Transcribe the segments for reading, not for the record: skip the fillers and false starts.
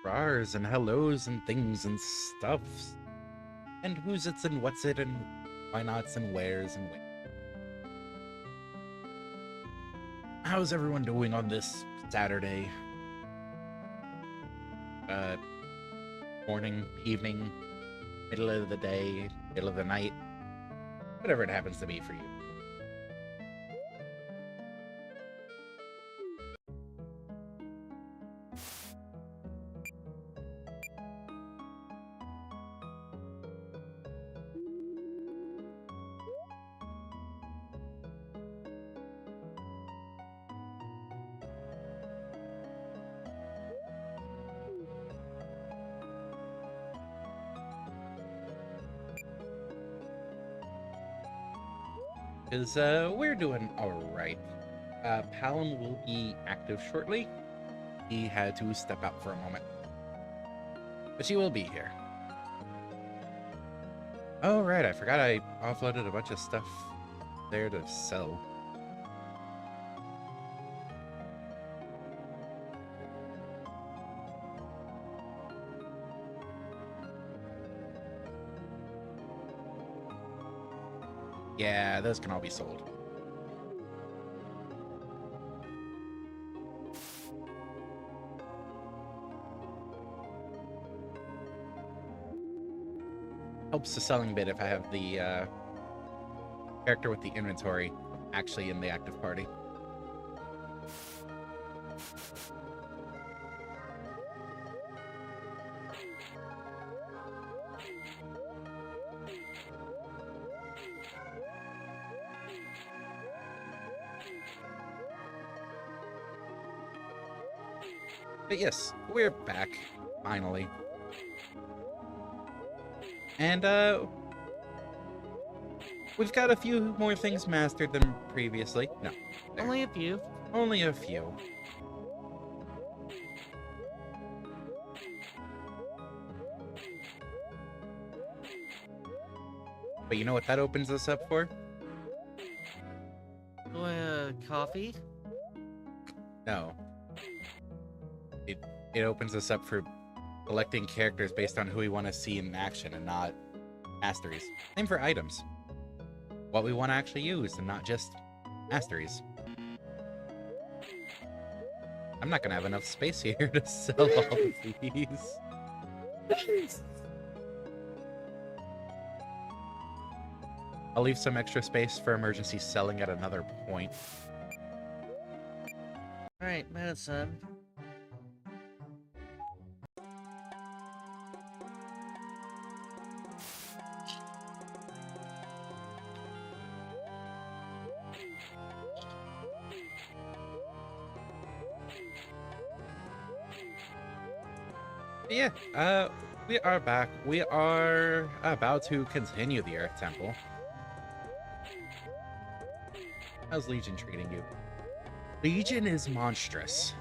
rars and hellos and things and stuffs. And who's it's and what's it and why nots and where's and when. How's everyone doing on this Saturday? Morning, evening, middle of the day, middle of the night, whatever it happens to be for you. Because we're doing alright. Palom will be active shortly. He had to step out for a moment. But she will be here. Oh, right, I forgot I offloaded a bunch of stuff there to sell. Yeah, those can all be sold. Helps the selling bit if I have the character with the inventory actually in the active party. But yes, we're back, finally. And, we've got a few more things mastered than previously. No. There. Only a few. Only a few. But you know what that opens us up for? Coffee? No. It opens us up for selecting characters based on who we want to see in action and not masteries. Same for items. What we want to actually use and not just masteries. I'm not going to have enough space here to sell all of these. I'll leave some extra space for emergency selling at another point. Alright, medicine. Yeah, we are back. We are about to continue the Earth Temple. How's Legion treating you? Legion is monstrous.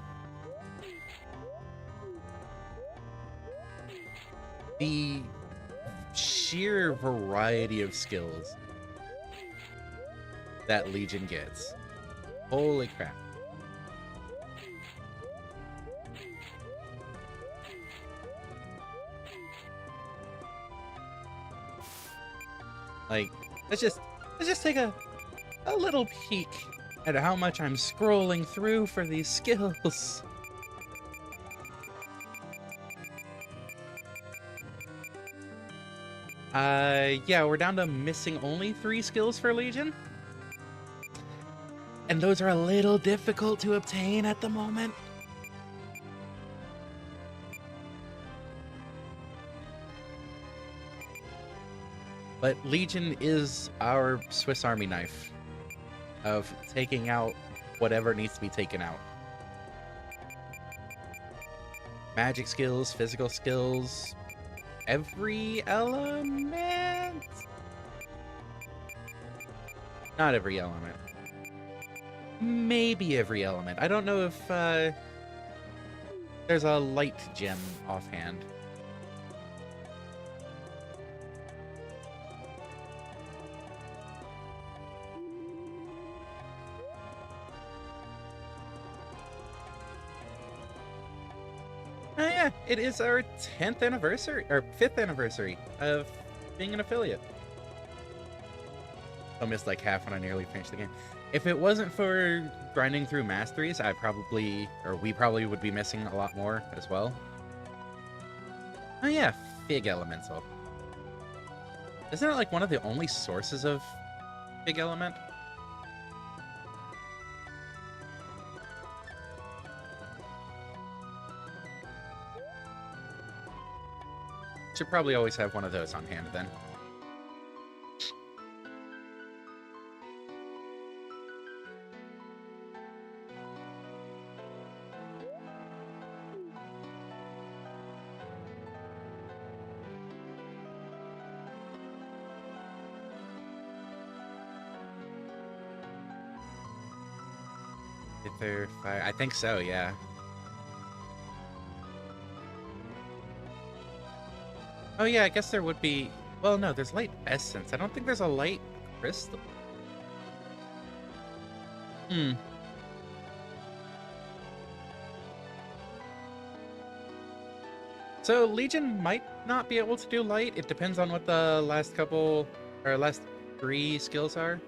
The sheer variety of skills that Legion gets. Holy crap. Like, let's just take a little peek at how much I'm scrolling through for these skills. Yeah, we're down to missing only 3 skills for Legion. And those are a little difficult to obtain at the moment. But Legion is our Swiss Army knife of taking out whatever needs to be taken out. Magic skills, physical skills, every element? Not every element. Maybe every element. I don't know if there's a light gem offhand. Oh yeah, it is our 10th anniversary, or 5th anniversary of being an affiliate. I missed like half when I nearly finished the game. If it wasn't for grinding through masteries, we probably would be missing a lot more as well. Oh yeah, Fig Elemental. Isn't it like one of the only sources of Fig Element? Should probably always have one of those on hand then. Ether, fire. I think so, yeah. Oh yeah, I guess there would be. Well, no, there's light essence. I don't think there's a light crystal. Hmm. So Legion might not be able to do light. It depends on what the last couple or last 3 skills are.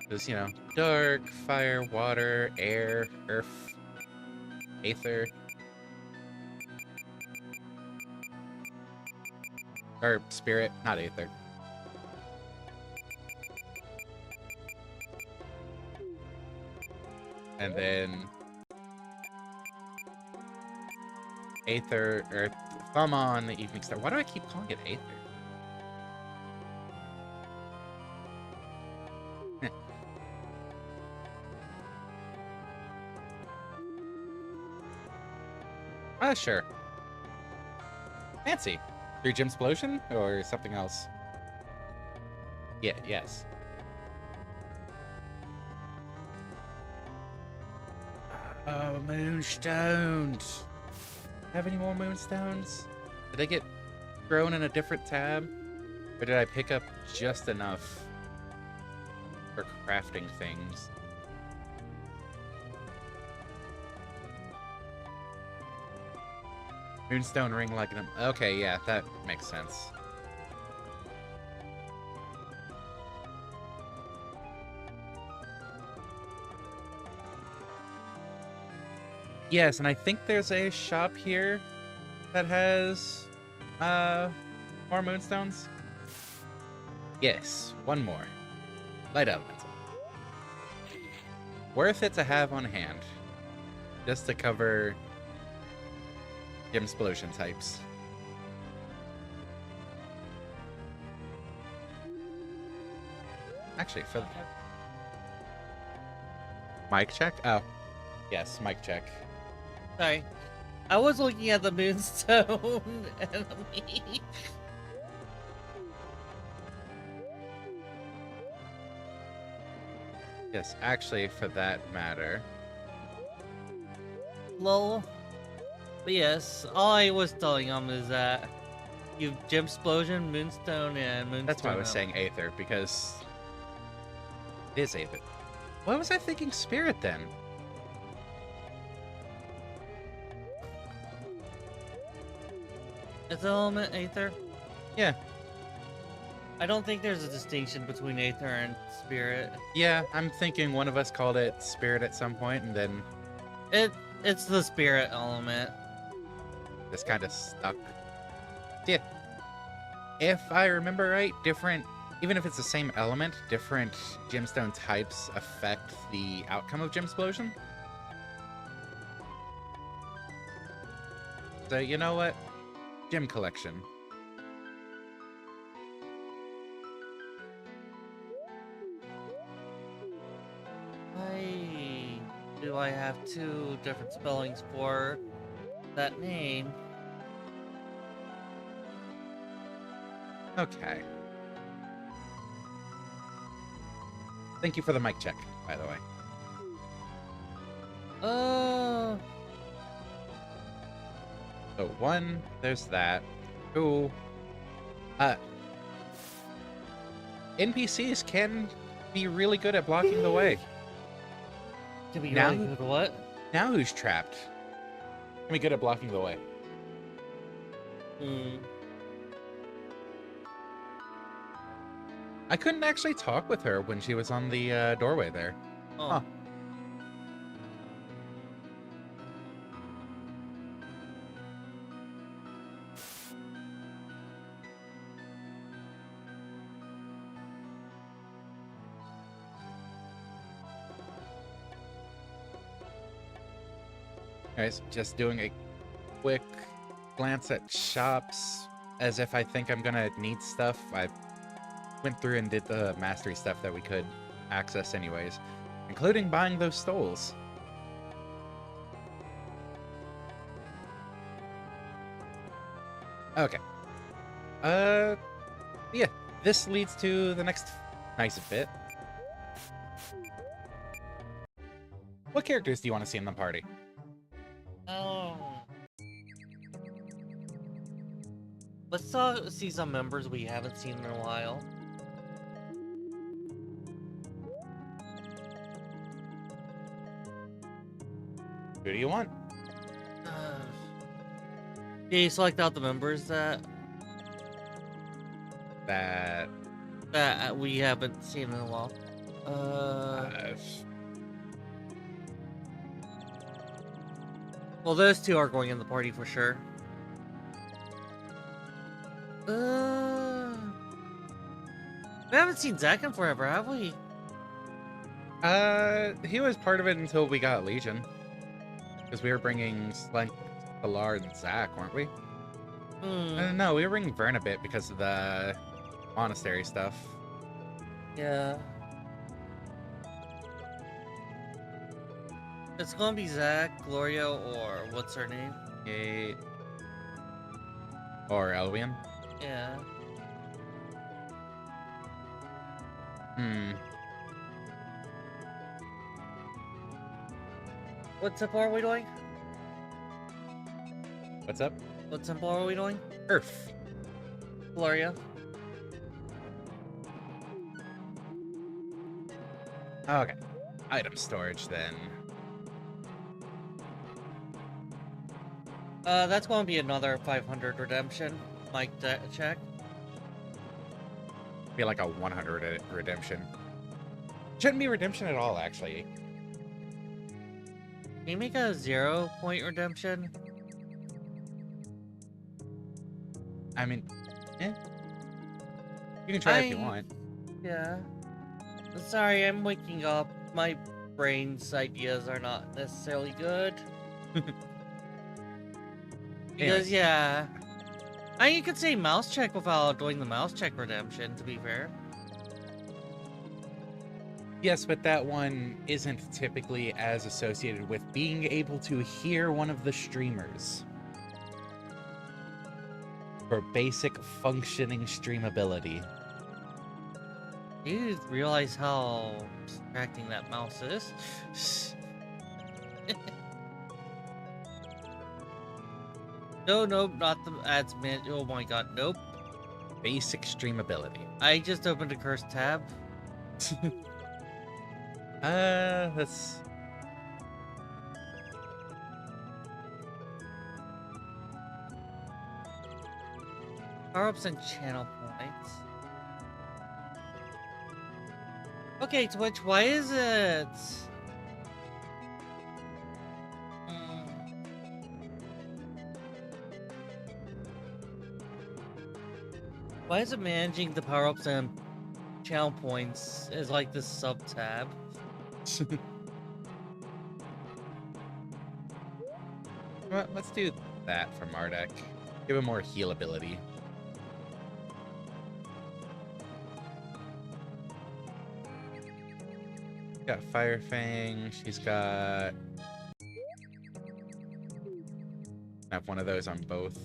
There's, you know, dark, fire, water, air, earth, aether. Or spirit, not aether. And then aether, earth, thumb on the evening star. Why do I keep calling it aether? Sure. Fancy. Through Jim's Explosion or something else? Yeah, yes. Oh, moonstones. Have any more moonstones? Did they get thrown in a different tab? Or did I pick up just enough for crafting things? Moonstone ring like an... Okay, yeah, that makes sense. Yes, and I think there's a shop here that has more moonstones. Yes, one more. Light elemental. Worth it to have on hand. Just to cover Gem Explosion types. Actually, for the... Mic check? Oh. Yes, mic check. Sorry. I was looking at the moonstone enemy. Yes, actually, for that matter. Lol. But yes, all I was telling him is that you've Gem Explosion, Moonstone, and Moonstone. That's why I was saying Aether, because it is Aether. Why was I thinking Spirit then? It's element Aether? Yeah. I don't think there's a distinction between Aether and Spirit. Yeah, I'm thinking one of us called it Spirit at some point, and then It's the Spirit element. this kind of stuck. Yeah. If I remember right, even if it's the same element, different gemstone types affect the outcome of Gem Explosion. So, you know what? Gem collection. Why do I have 2 different spellings for that name? Okay. Thank you for the mic check, by the way. So 1, there's that. 2, NPCs can be really good at blocking the way. To be Now- really good, what? Now who's trapped? Can be good at blocking the way. Hmm. I couldn't actually talk with her when she was on the doorway there. Oh. Huh. Guys, just doing a quick glance at shops as if I think I'm gonna need stuff. I went through and did the mastery stuff that we could access anyways, including buying those stoles. Okay. Yeah, this leads to the next nice bit. What characters do you want to see in the party? Oh. Let's see some members we haven't seen in a while. Who do you want? Yeah, you select out the members that That we haven't seen in a while. Well, those two are going in the party for sure. We haven't seen Zack in forever, have we? he was part of it until we got Legion. Because we were bringing Slent, Pilar, and Zack, weren't we? No, we were bringing Vern a bit because of the monastery stuff. Yeah. It's gonna be Zack, Gloria, or what's her name? Kate. Or Elwian. Yeah. What temple are we doing? What's up? What temple are we doing? Earth. Gloria. Okay. Item storage then. That's gonna be another 500 redemption. Mike, check. Be like a 100 redemption. Shouldn't be redemption at all, actually. Can you make a 0-point redemption? I mean, eh. You can try if you want. Yeah. Sorry, I'm waking up. My brain's ideas are not necessarily good. Because, yeah. You could say mouse check without doing the mouse check redemption, to be fair. Yes, but that one isn't typically as associated with being able to hear one of the streamers. For basic functioning streamability. You realize how distracting that mouse is? No, nope, not the ads man. Oh my god, nope. Basic streamability. I just opened a cursed tab. Let's... Power-ups and channel points. Okay, Twitch, why is it... Why is it managing the power-ups and channel points is like this sub-tab? Well, let's do that for MARDEK. Give him more heal ability. Got Fire Fang. She's got... I have one of those on both.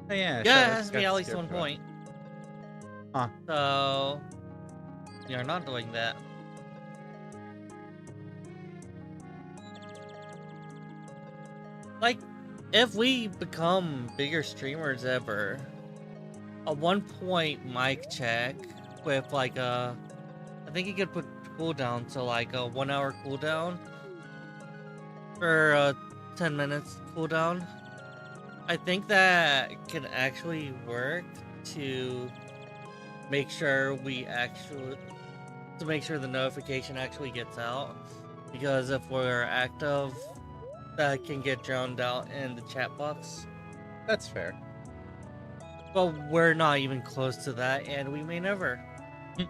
Oh, yeah. Yeah, it has to be at least 1 point. Huh. So... You're not doing that. Like, if we become bigger streamers ever, a 1 point mic check with like a, I think you could put cooldown to like a 1 hour cooldown or a 10 minutes cooldown. I think that can actually work to make sure the notification actually gets out, because if we're active, that can get drowned out in the chat box. That's fair. But we're not even close to that, and we may never. You're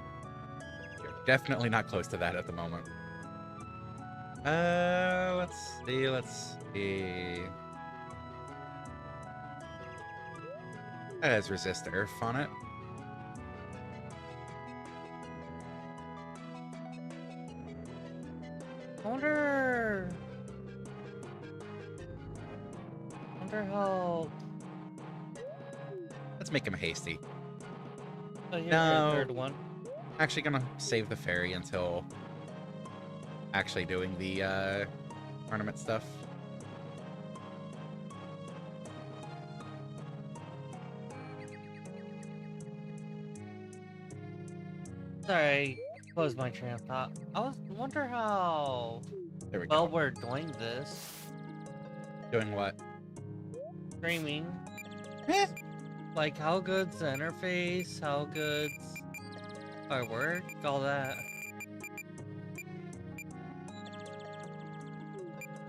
definitely not close to that at the moment. Let's see. That has resist earth on it. Wonder how. Let's make him hasty. Oh, here's No. our third one. Actually gonna save the fairy until actually doing the tournament stuff. Sorry, close my train of thought. Wonder how There we well go. we're doing this. Doing what? Streaming. Eh, Like, how good's the interface? How good's our work? All that.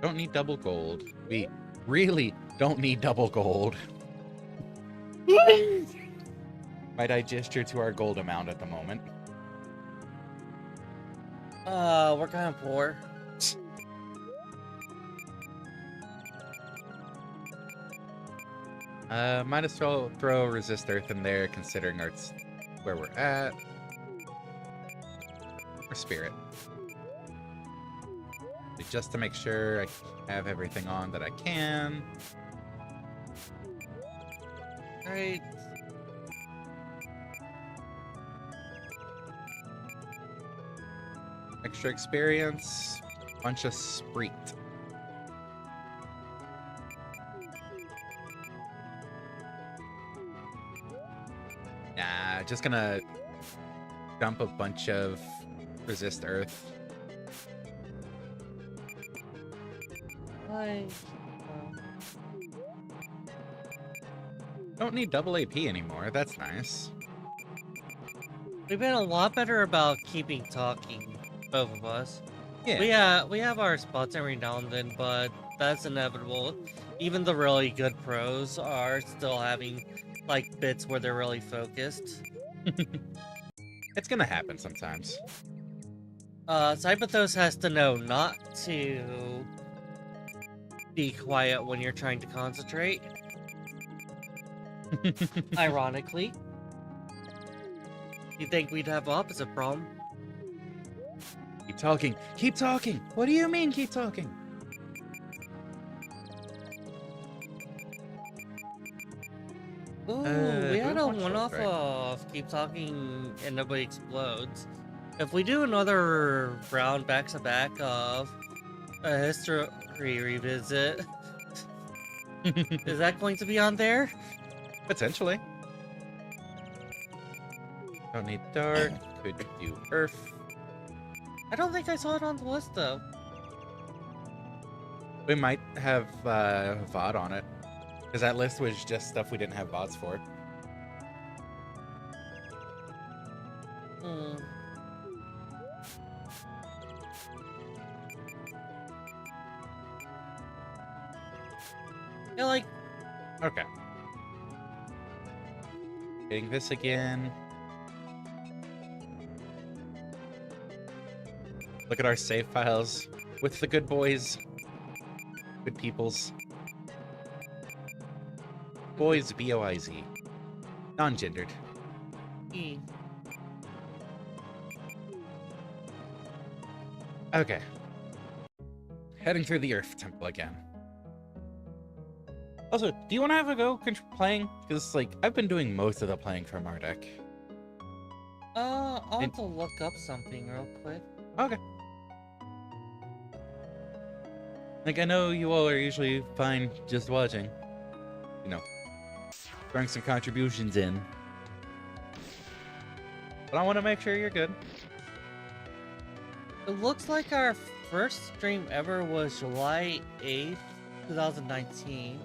don't need double gold. We really don't need double gold. Might I gesture to our gold amount at the moment? We're kind of poor. Might as well throw resist earth in there, considering it's where we're at. Or spirit. Just to make sure I have everything on that I can. Alright. Extra experience. Bunch of sprite. Nah, just gonna dump a bunch of resist earth. Like, Don't need double AP anymore. That's nice. we've been a lot better about keeping talking, both of us. Yeah. We have our spots every now and then, but that's inevitable. Even the really good pros are still having like bits where they're really focused. It's gonna happen sometimes. Cyberthos has to know not to be quiet when you're trying to concentrate. Ironically. You think we'd have opposite problem? Keep talking. Keep talking. What do you mean keep talking? Ooh, do we had we a want one-off short break? of keep talking and nobody explodes. If we do another round back-to-back of a history revisit, is that going to be on there? Potentially. Don't need dark. Could do earth. I don't think I saw it on the list though. We might have VOD on it. Because that list was just stuff we didn't have VODs for. Hmm. Yeah, like, Okay. Getting this again. Look at our save files with the good boys. Good peoples. Boys, B-O-I-Z. Non-gendered. E. Okay. Heading through the Earth Temple again. Also, do you want to have a go playing? Because, like, I've been doing most of the playing for MARDEK. I'll have to look up something real quick. Okay. Like, I know you all are usually fine just watching. You know, throwing some contributions in. But I want to make sure you're good. It looks like our first stream ever was July 8th, 2019.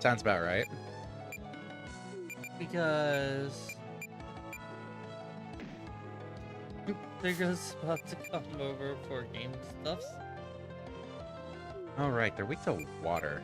Sounds about right. Because Trigger's about to come over for game stuffs. All right, they're weak to water.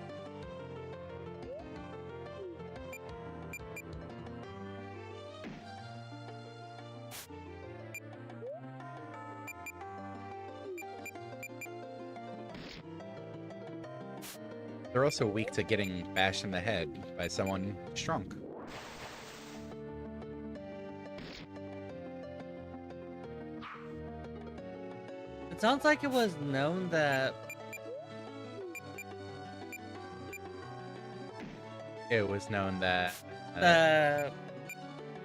They're also weak to getting bashed in the head by someone strong. It sounds like it was known that It was known that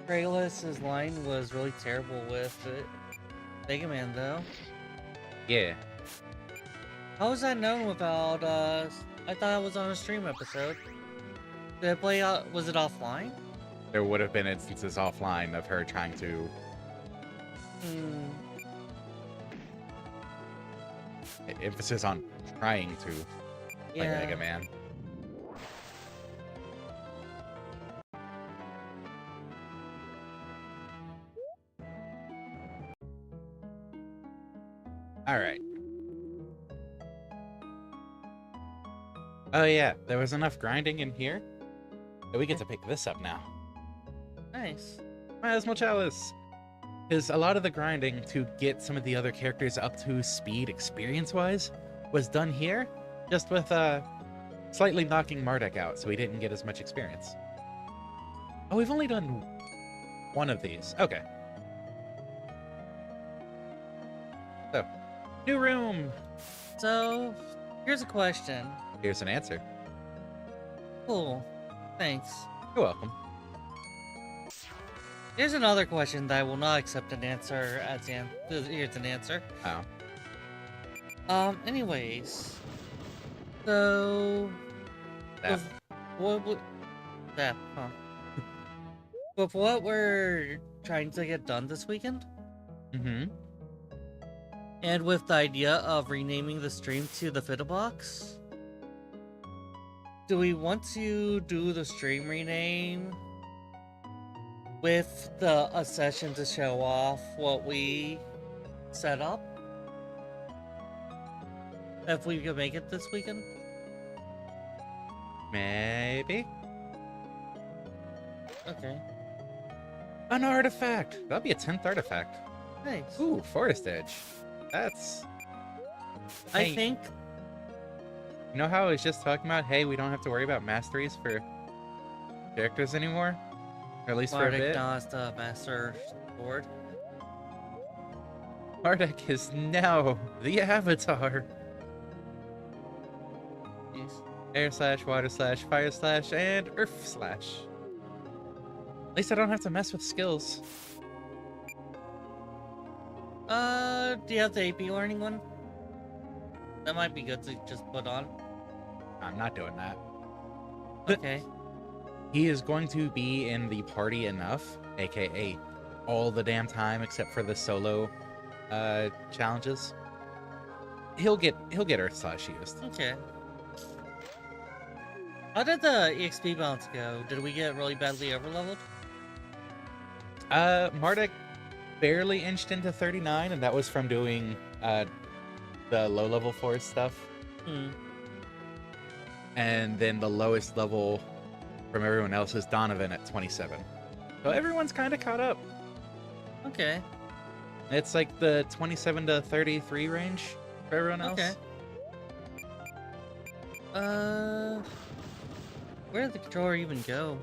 Kralus's line was really terrible with it. Mega Man, though. yeah, How was that known without, I thought it was on a stream episode. Did it play out, was it offline? there would have been instances offline of her trying to emphasis on trying to play Yeah. Mega Man. All right. Oh yeah, there was enough grinding in here that we get to pick this up now. Nice. Miasmal Chalice. Because a lot of the grinding to get some of the other characters up to speed experience-wise was done here, just with slightly knocking MARDEK out, so he didn't get as much experience. Oh, we've only done one of these. Okay. So, new room. So, here's a question. Here's an answer. Cool. Thanks. You're welcome. Here's another question that I will not accept an answer as here's an answer. Oh. Anyways. So... That. What that, huh. With what we're trying to get done this weekend, Mm-hmm. and with the idea of renaming the stream to the Fiddle Box, do we want to do the stream rename with a session to show off what we set up? If we can make it this weekend? Maybe. Okay. An artifact. That'll be a 10th artifact. Thanks. Ooh, Forest Edge. That's... I Hey, think You know how I was just talking about, hey, we don't have to worry about masteries for characters anymore? Or at least for a MARDEK bit? now has the Master Sword. MARDEK is now the avatar. Jeez. Air slash, water slash, fire slash, and earth slash. At least I don't have to mess with skills. Do you have the AP learning one? That might be good to just put on. I'm not doing that. Okay. He is going to be in the party enough, aka all the damn time except for the solo challenges. He'll get Earth Slash used. Okay. How did the EXP balance go? Did we get really badly overleveled? MARDEK barely inched into 39, and that was from doing the low level forest stuff. Hmm. And then the lowest level from everyone else is Donovan at 27. So everyone's kind of caught up. Okay. It's like the 27 to 33 range for everyone else. Okay. Where did the controller even go?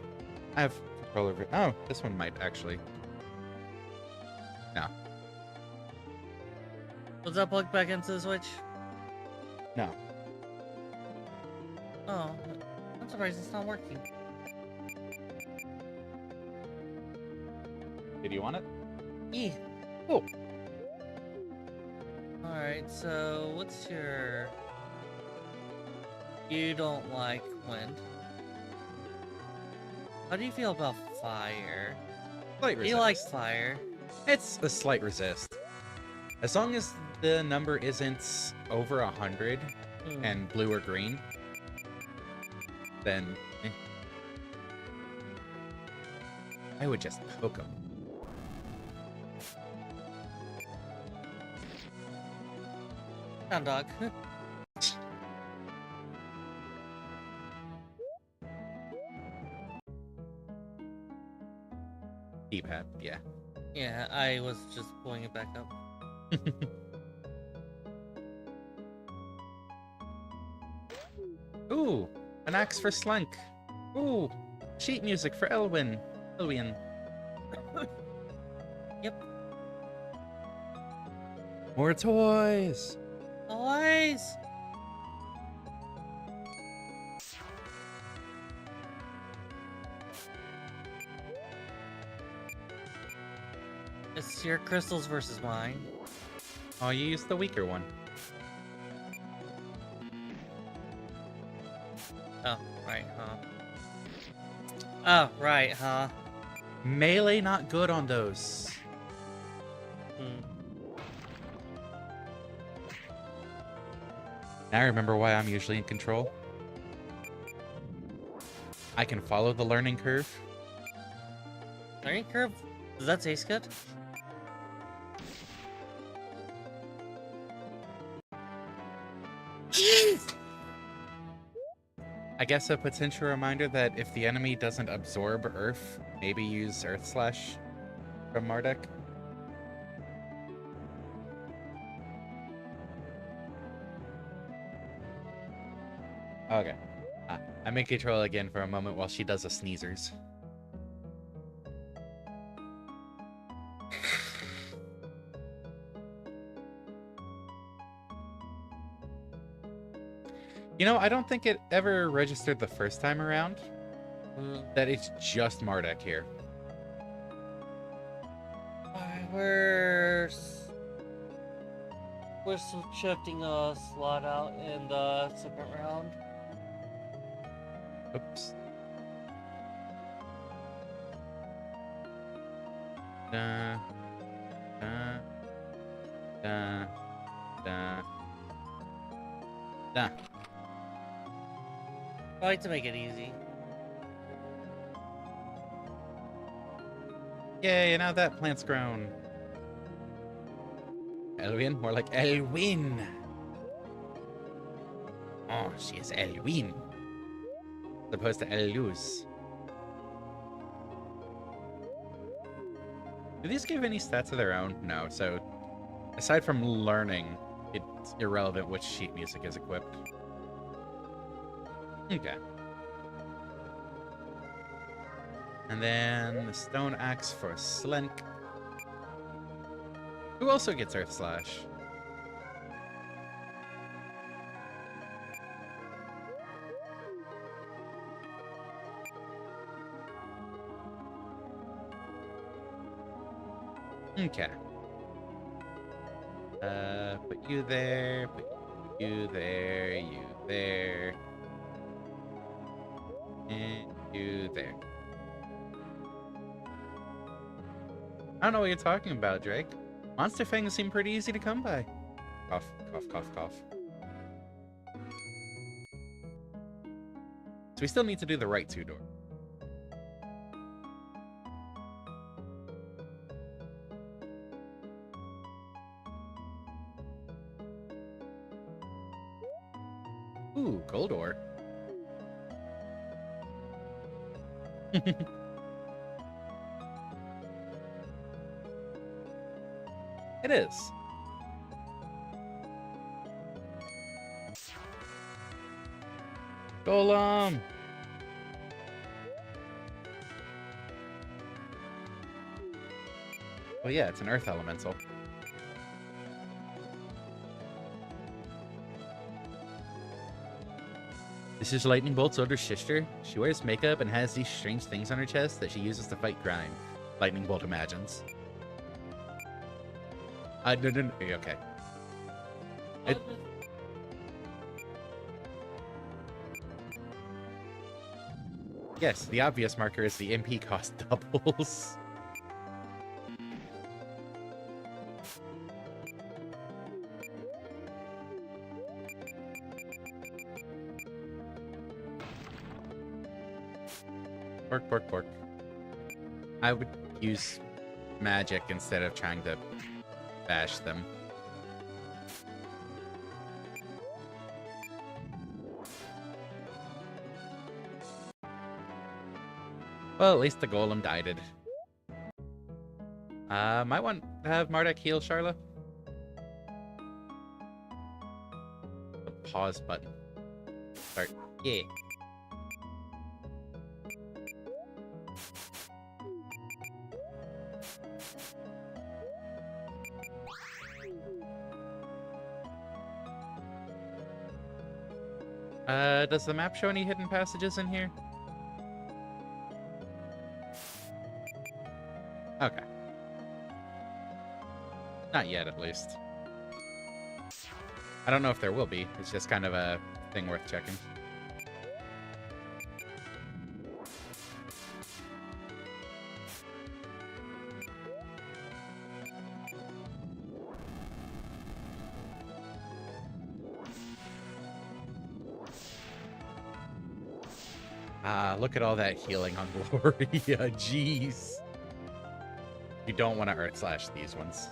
I have control over. Oh, this one might actually. No. Was that plugged back into the Switch? No. Oh, I'm surprised it's not working. Did you want it? Yeah. Cool. Alright, so what's your... You don't like wind. How do you feel about fire? Slight He likes resist. fire. It's a slight resist. As long as the number isn't over 100 Hmm. and blue or green, then I would just poke him. Down dog. D-pad, yeah. Yeah, I was just pulling it back up. Ooh, an axe for Slunk. Ooh, sheet music for Elwyn. Yep. More toys. Always. It's your crystals versus mine. Oh, you used the weaker one. Oh, right, huh? Oh, right, huh? Melee not good on those. Hmm. Now I remember why I'm usually in control. I can follow the learning curve. Learning curve? Does that taste good? I guess a potential reminder that if the enemy doesn't absorb Earth, maybe use Earth Slash from MARDEK. Okay. I'm in control again for a moment while she does a sneezers. You know, I don't think it ever registered the first time around that it's just MARDEK here. We're shifting a slot out in the second round. Oops. Da, da, da, da, da. I like to make it easy. Yay, now that plant's grown. Elwyn? More like Elwyn. Oh, she is Elwyn. As opposed to Eluz. Do these give any stats of their own? No, so aside from learning, it's irrelevant which sheet music is equipped. Okay. And then the stone axe for Slink, who also gets Earth Slash. Okay. Put you there, put you there, you there, and you there. I don't know what you're talking about, Drake. Monster fangs seem pretty easy to come by. Cough, cough, cough, cough. So we still need to do the right two-door. Ooh, gold ore. It is. Golem! Well, yeah, it's an earth elemental. This is Lightning Bolt's older sister. She wears makeup and has these strange things on her chest that she uses to fight crime. Lightning Bolt imagines. No, okay. Yes, the obvious marker is the MP cost doubles. Pork, pork, pork. I would use magic instead of trying to bash them. Well, at least the golem died. Might want to have MARDEK heal Charla. The pause button. Start. Yeah. Does the map show any hidden passages in here? Okay. Not yet, at least. I don't know if there will be. It's just kind of a thing worth checking. Ah, look at all that healing on Gloria. Jeez. You don't want to Earth Slash these ones.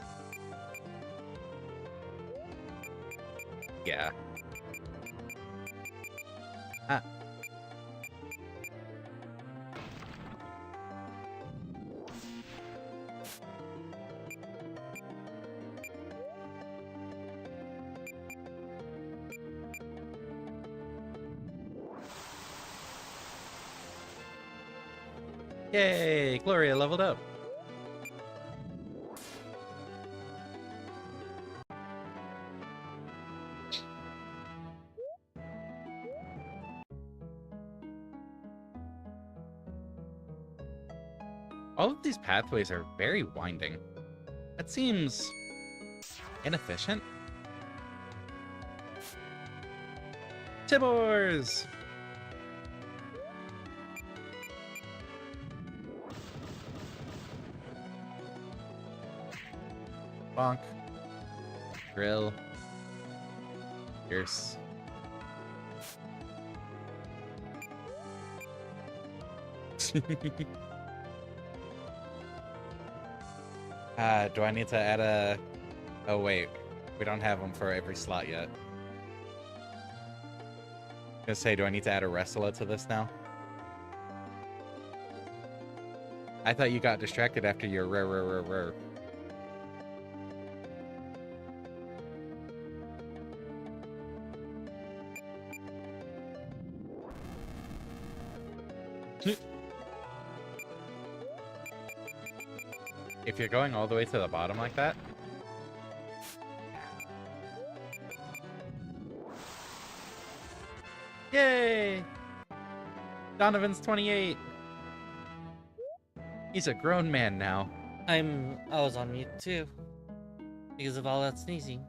Yeah. Ah. Yay! Gloria leveled up. All of these pathways are very winding. That seems inefficient. Tibors! Bonk. Drill. Pierce. Do I need to add a... Oh, wait. We don't have them for every slot yet. I was gonna say, do I need to add a wrestler to this now? I thought you got distracted after your rare. If you're going all the way to the bottom like that... Yay! Donovan's 28! He's a grown man now. I was on mute too. Because of all that sneezing.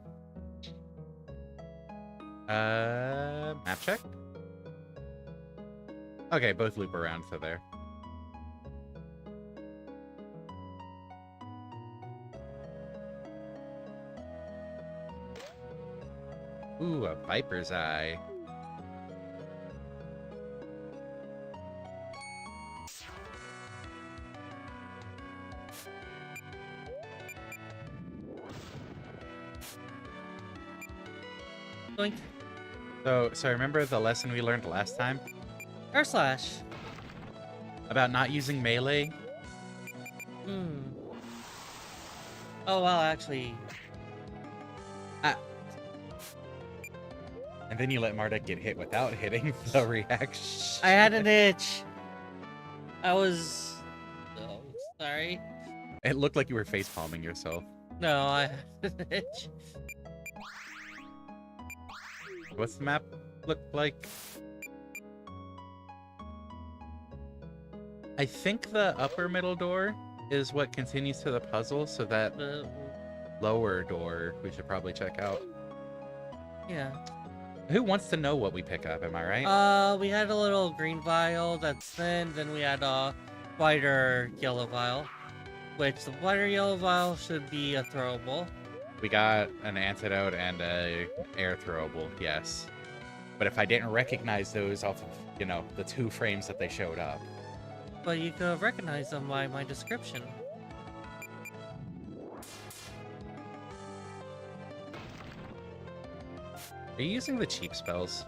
Map check? Okay, both loop around to there. Ooh, a Viper's Eye. Doink. So remember the lesson we learned last time? Earth Slash. About not using melee? Oh, well, actually... And then you let MARDEK get hit without hitting the reaction. I had an itch. I was... Oh, sorry. It looked like you were facepalming yourself. No, I had an itch. What's the map look like? I think the upper middle door is what continues to the puzzle, so that lower door we should probably check out. Yeah. Who wants to know what we pick up, am I right? We had a little green vial that's thin, then we had a wider yellow vial. Which, the wider yellow vial should be a throwable. We got an antidote and a air throwable, yes. But if I didn't recognize those off of you know, the 2 frames that they showed up. But you could recognize them by my description. Are you using the cheap spells?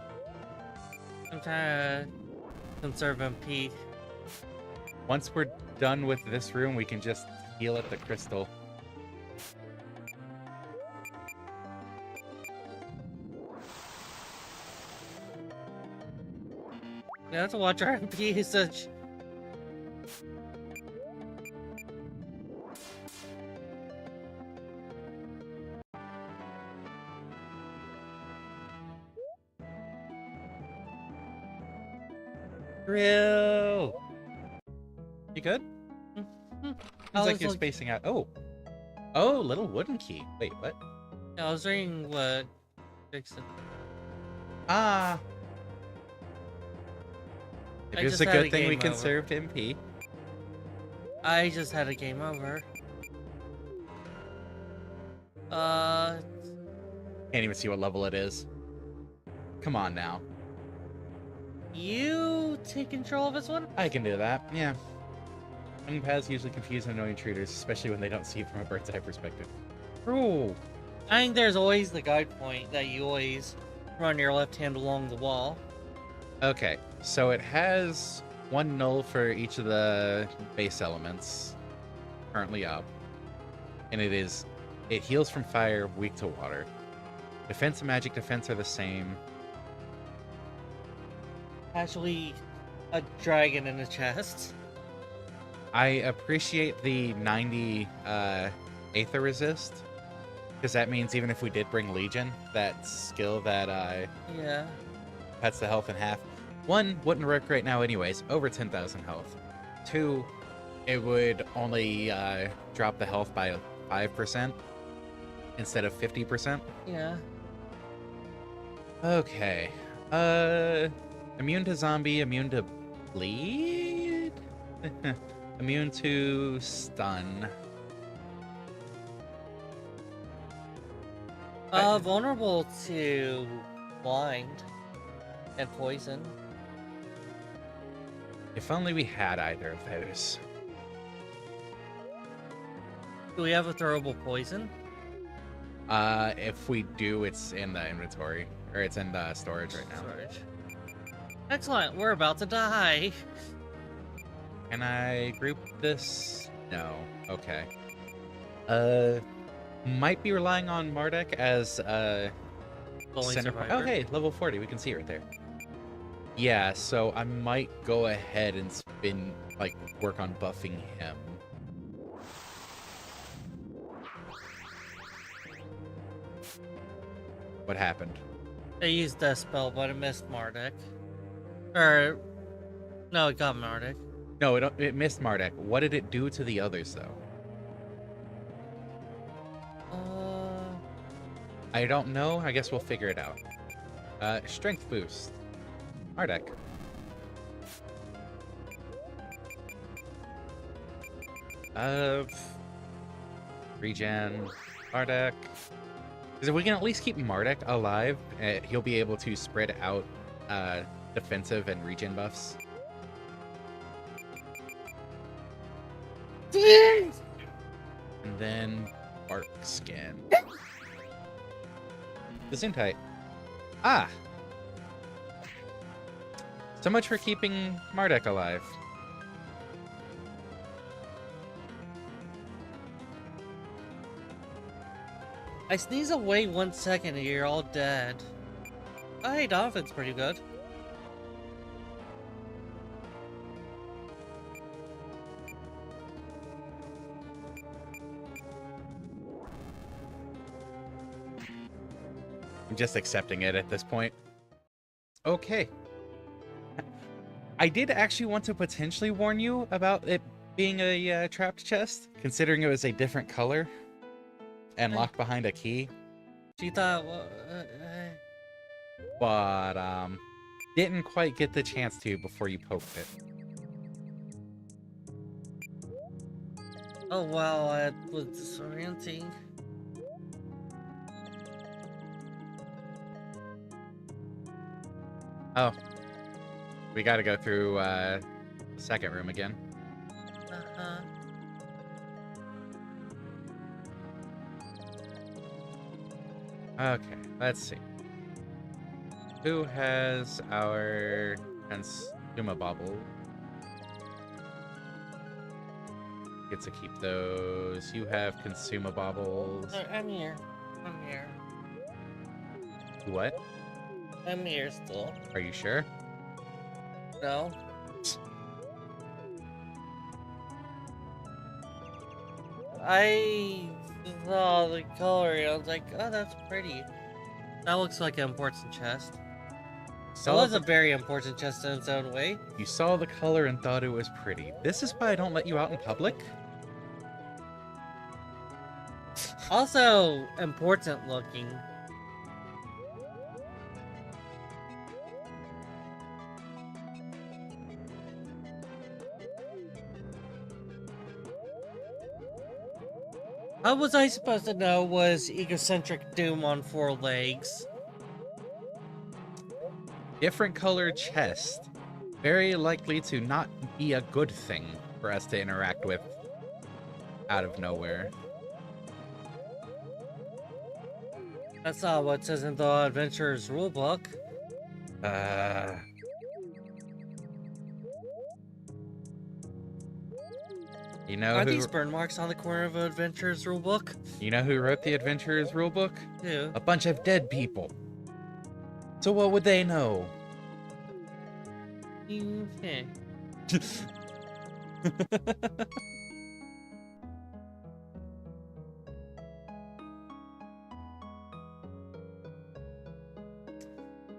I'm trying to conserve MP. Once we're done with this room, we can just heal at the crystal. You have to watch our MP usage. Real. You good? I Seems was like you're like- spacing out. Oh. Oh, little wooden key. Wait, what? I was reading what Dixon. Ah. I It is just a had a good thing we game over. conserved MP. I just had a game over. Can't even see what level it is. Come on now. You take control of this one? I can do that, yeah. Running paths usually confuse and annoy intruders, especially when they don't see it from a bird's eye perspective. Ooh. I think there's always the guide point that you always run your left hand along the wall. Okay, so it has 1 null for each of the base elements currently up. And it heals from fire, weak to water. Defense and magic defense are the same. Actually, a dragon in the chest. I appreciate the 90 Aether Resist, because that means even if we did bring Legion, that skill that Yeah. cuts the health in half, 1, wouldn't work right now anyways, over 10,000 health. 2, it would only drop the health by 5% instead of 50%. Yeah. Okay. Immune to zombie, immune to bleed? Immune to stun. Vulnerable to blind and poison. If only we had either of those. Do we have a throwable poison? If we do, it's in the inventory. Or it's in the storage right now. Storage. Excellent, we're about to die. Can I group this? No. Okay. Might be relying on MARDEK as Only center point. survivor. Oh, hey, level 40. We can see it right there. Yeah, so I might go ahead and spin, like, work on buffing him. What happened? I used that spell, but it missed MARDEK. Or, no, it got MARDEK. No, it missed MARDEK. What did it do to the others, though? I don't know. I guess we'll figure it out. Strength boost. MARDEK. Regen. MARDEK. Because if we can at least keep MARDEK alive, he'll be able to spread out defensive and regen buffs. And then bark skin. Gesundheit. Ah! So much for keeping MARDEK alive. I sneeze away 1 second and you're all dead. Oh, hey, Donovan's pretty good. I'm just accepting it at this point. Okay. I did actually want to potentially warn you about it being a trapped chest, considering it was a different color and locked behind a key. She thought, But didn't quite get the chance to before you poked it. oh wow, it was disorienting. Oh. We gotta go through the second room again. Uh-huh. Okay, let's see. Who has our consumable? Get to keep those. You have consumables. I'm here. I'm here. What? I'm here still. Are you sure? No. I saw the coloring. I was like, oh, that's pretty. That looks like an important chest. That was a very important chest in its own way. You saw the color and thought it was pretty. This is why I don't let you out in public. Also, important looking. How was I supposed to know was egocentric doom on 4 legs? Different colored chest. Very likely to not be a good thing for us to interact with out of nowhere. That's not what it says in the Adventurer's Rulebook. You know Are who, these burn marks on the corner of Adventurer's Rulebook? You know who wrote the Adventurer's Rulebook? Who? A bunch of dead people. So what would they know? Okay.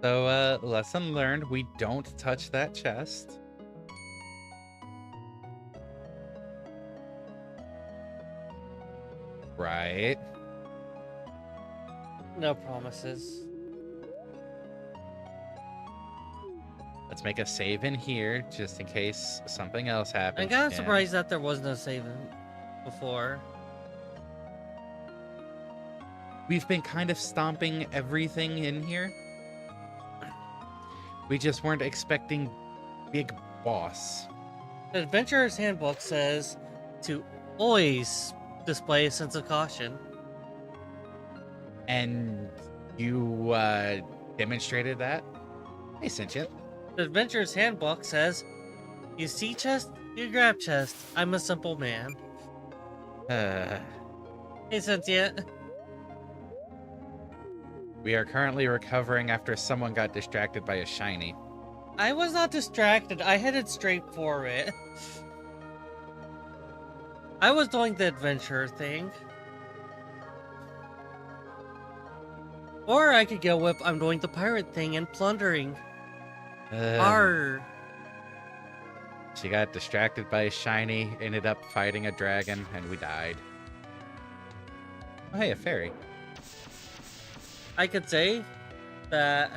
So, lesson learned, we don't touch that chest. Right. No promises. Let's make a save in here, just in case something else happens. I'm kind of again. surprised that there was no saving before. We've been kind of stomping everything in here. We just weren't expecting Big Boss. The Adventurer's Handbook says to always display a sense of caution. And you, demonstrated that? Hey, Sentient. The Adventurer's Handbook says, you see chest, you grab chest. I'm a simple man. Hey, Sentient. We are currently recovering after someone got distracted by a shiny. I was not distracted. I headed straight for it. I was doing the adventure thing. Or I could go with I'm doing the pirate thing and plundering. Arr. She got distracted by a shiny, ended up fighting a dragon, and we died. Oh, hey, a fairy. I could say that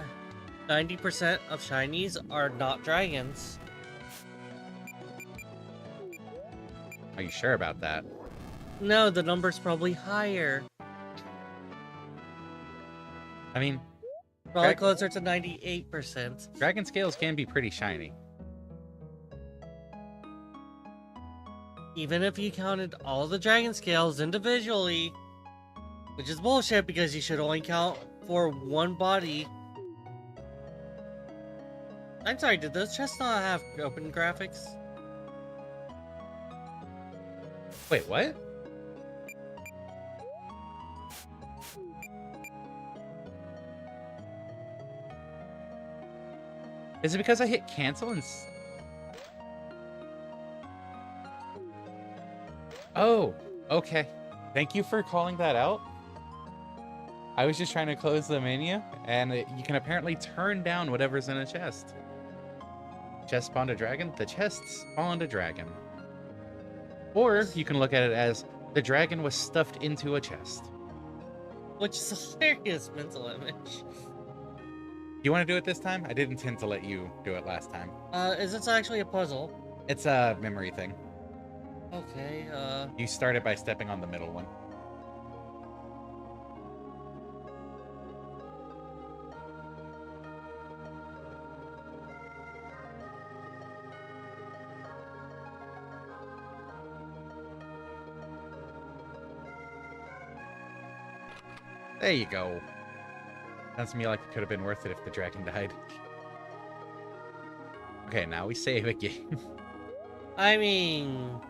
90% of shinies are not dragons. Are you sure about that? No, the number's probably higher. I mean, Probably closer to 98%. dragon scales can be pretty shiny. Even if you counted all the dragon scales individually, which is bullshit because you should only count for one body. I'm sorry, did those chests not have open graphics? Wait, what? Is it because I hit cancel and... Oh, okay. Thank you for calling that out. I was just trying to close the menu, and you can apparently turn down whatever's in a chest. Chest spawned a dragon, the chest spawned a dragon. Or you can look at it as the dragon was stuffed into a chest. Which is a hilarious mental image. You want to do it this time? I did intend to let you do it last time. Is this actually a puzzle? It's a memory thing. Okay, You started by stepping on the middle one. There you go. Sounds to me like it could have been worth it if the dragon died. Okay, now we save again. I mean,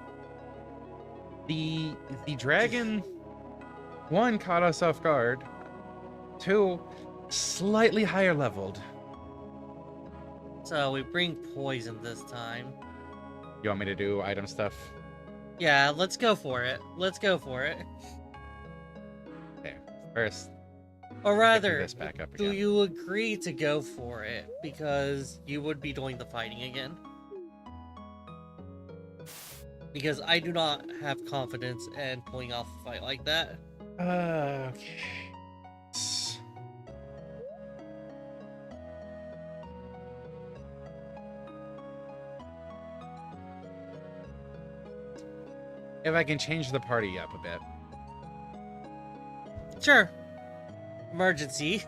The dragon, one, caught us off guard. Two, slightly higher leveled. so we bring poison this time. You want me to do item stuff? Yeah, let's go for it. Let's go for it. Okay, first, Or picking rather, this back up do again. you agree to go for it? Because you would be doing the fighting again. Because I do not have confidence in pulling off a fight like that. Okay. If I can change the party up a bit. Sure. Emergency.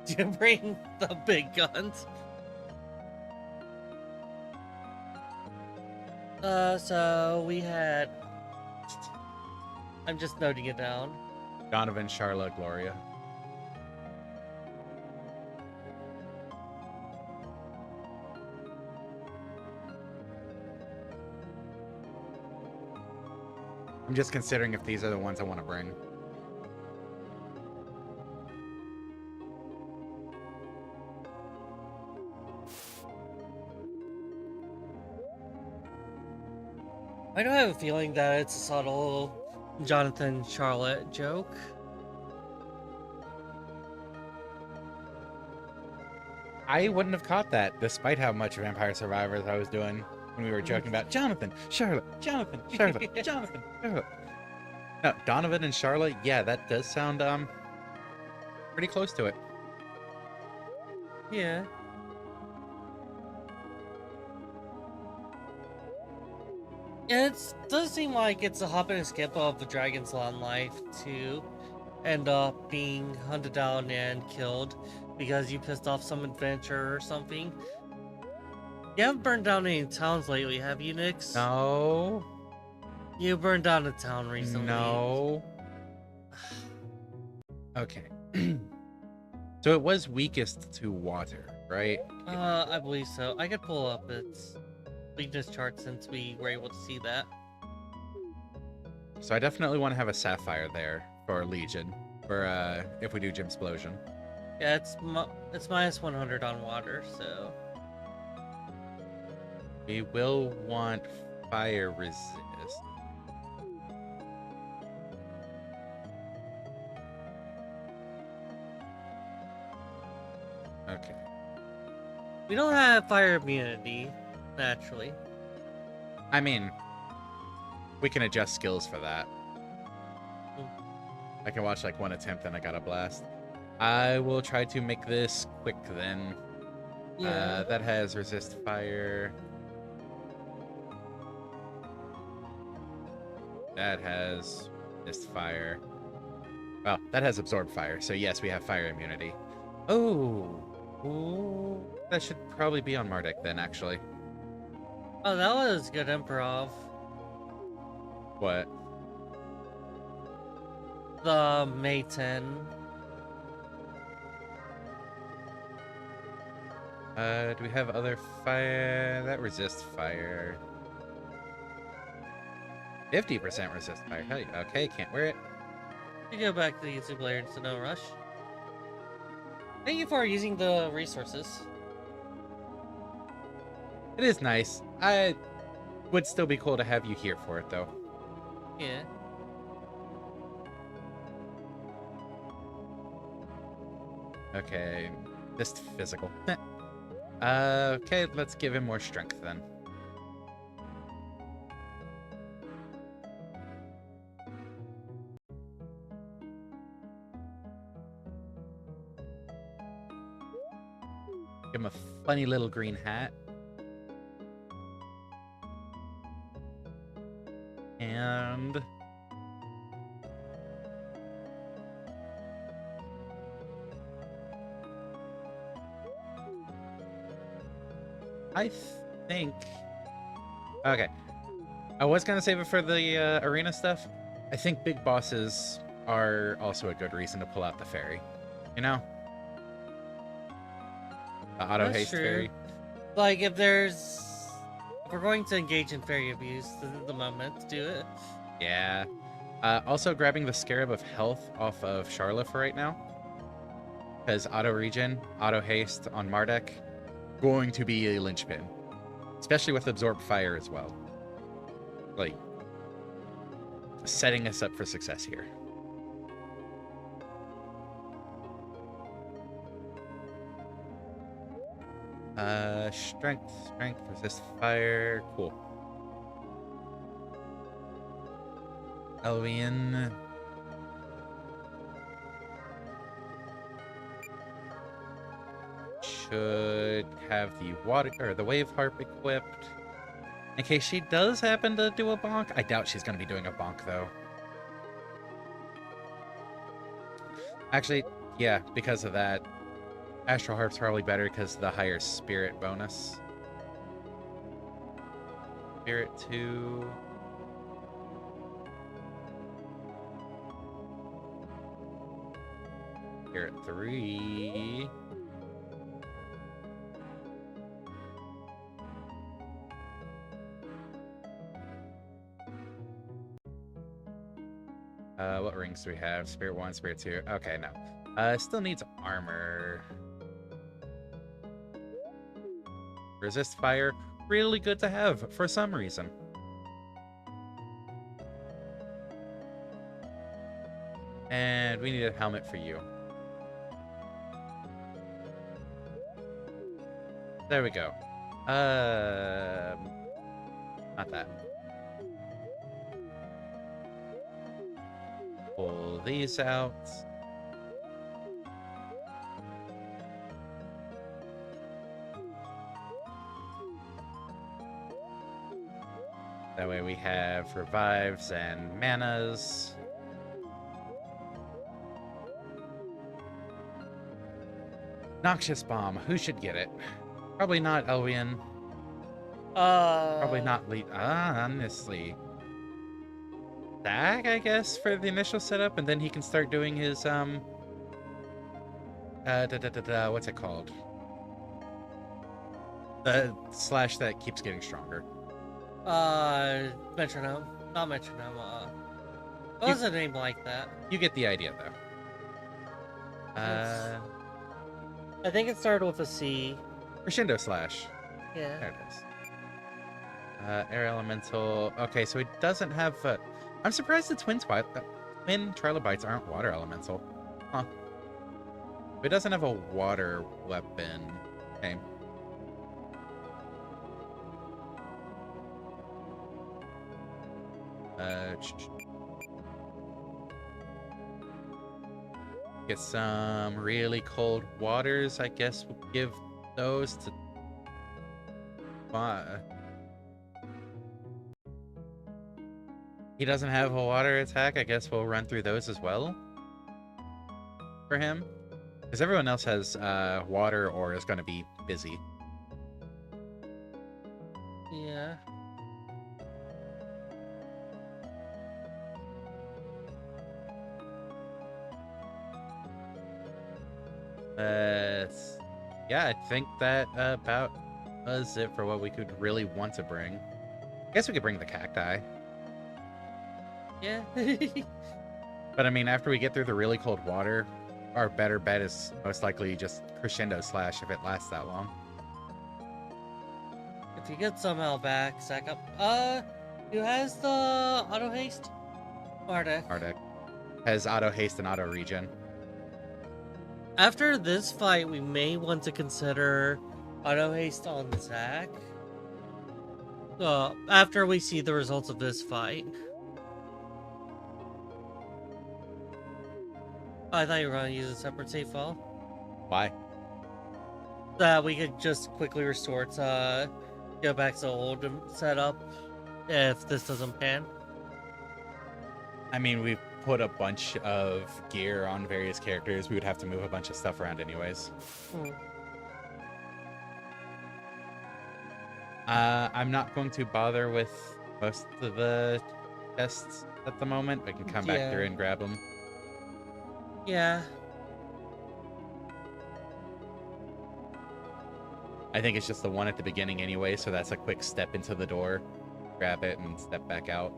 Do you bring the big guns? So we had... I'm just noting it down. Donovan, Charlotte, Gloria. I'm just considering if these are the ones I want to bring. I do have a feeling that it's a subtle Jonathan Charlotte joke. I wouldn't have caught that, despite how much Vampire Survivors I was doing when we were joking about Jonathan, Charlotte, Jonathan, Charlotte, Jonathan, Charlotte. No, Donovan and Charlotte, yeah, that does sound pretty close to it. Yeah. It does seem like it's a hop and a skip of the Dragon's Law in life to end up being hunted down and killed because you pissed off some adventurer or something. You haven't burned down any towns lately, have you, Nix? No. You burned down a town recently. No. Okay. So it was weakest to water, right? I believe so. I could pull up its weakness chart since we were able to see that. So I definitely want to have a Sapphire there for Legion, for if we do Gym Explosion. Yeah, it's minus 100 on water, so... We will want Fire Resist. Okay. We don't have fire immunity, naturally. I mean, we can adjust skills for that. I can watch like one attempt and I got a blast. I will try to make this quick then. Yeah. That has resist fire. That has resist fire. Well, that has absorb fire. So yes, we have fire immunity. Oh. Ooh, that should probably be on MARDEK then, actually. Oh, that was good improv. What? The May 10. Do we have other fire? That resists fire. 50% resist fire. Hey, okay, can't wear it. You go back to the YouTube layer to no rush. Thank you for using the resources. It is nice. I would still be cool to have you here for it, though. Yeah. Okay, just physical. Okay, let's give him more strength then. Give him a funny little green hat. And I think... Okay. I was gonna save it for the arena stuff. I think big bosses are also a good reason to pull out the fairy. You know? The auto That's haste true. fairy. Like, if we're going to engage in fairy abuse, this is the moment to do it. Yeah. Also grabbing the Scarab of Health off of Charlotte for right now. Because auto regen, auto haste on MARDEK, going to be a linchpin. Especially with Absorb Fire as well. Like, setting us up for success here. Strength, resist fire, cool. Elvian. Should have the water or the wave harp equipped. In case she does happen to do a bonk. I doubt she's gonna be doing a bonk though. Actually, yeah, because of that. Astral Harp's probably better because the higher spirit bonus. Spirit 2. Spirit 3. What rings do we have? Spirit 1, Spirit 2. Okay, no. Still needs armor. Resist fire. Really good to have for some reason. And we need a helmet for you. There we go. Not that. Pull these out. That way we have revives and manas. Noxious Bomb. Who should get it? Probably not Elvian. Probably not Lead. Honestly. Zach, I guess, for the initial setup, and then he can start doing his, what's it called? The slash that keeps getting stronger. Metronome. Not metronome, what was a name like that? You get the idea, though. I think it started with a C. Crescendo Slash. Yeah. There it is. Air Elemental. Okay, so he doesn't have, I'm surprised the twin trilobites aren't water elemental. Huh. But it doesn't have a water weapon. Okay. Get some really cold waters. I guess we'll give those to. He doesn't have a water attack. I guess we'll run through those as well for him, because everyone else has water or is going to be busy. Yeah. Yeah, I think that about was it for what we could really want to bring. I guess we could bring the cacti. Yeah. But I mean, after we get through the really cold water, our better bet is most likely just Crescendo Slash if it lasts that long. If you get somehow back, sack up. Who has the auto haste? MARDEK. MARDEK has auto haste and auto regen. After this fight, we may want to consider auto haste on Zack. After we see the results of this fight. I thought you were going to use a separate save file. Why? That we could just quickly restore to go back to the old setup if this doesn't pan. I mean, we've put a bunch of gear on various characters. We would have to move a bunch of stuff around anyways. I'm not going to bother with most of the tests at the moment. I can come back through and grab them. Yeah. I think it's just the one at the beginning anyway, so that's a quick step into the door, grab it, and step back out.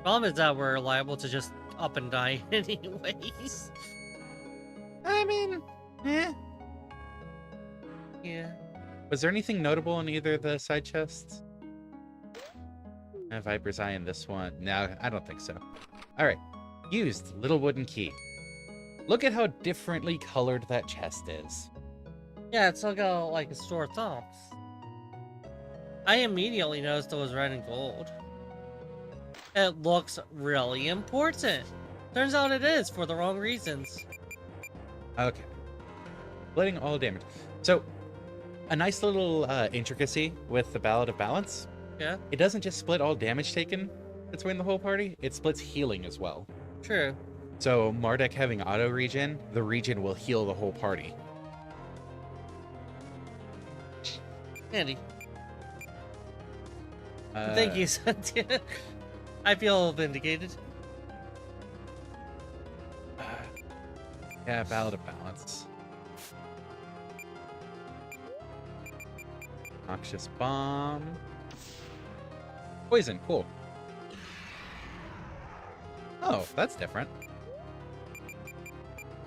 Problem is that we're liable to just up and die anyways. I mean, eh. Yeah. Was there anything notable in either of the side chests? Viper's Eye in this one. No, I don't think so. Alright. Used. Little wooden key. Look at how differently colored that chest is. Yeah, it's like a store of thoughts. I immediately noticed it was red and gold. It looks really important. Turns out it is for the wrong reasons. Okay. Splitting all damage. So, a nice little intricacy with the Ballad of Balance. Yeah, It doesn't just split all damage taken between the whole party, it splits healing as well. true. So, MARDEK having auto regen, the regen will heal the whole party. Handy. Thank you, Satya. I feel vindicated. Yeah, Ballad of Balance. Noxious Bomb. Poison, cool. Oh, that's different.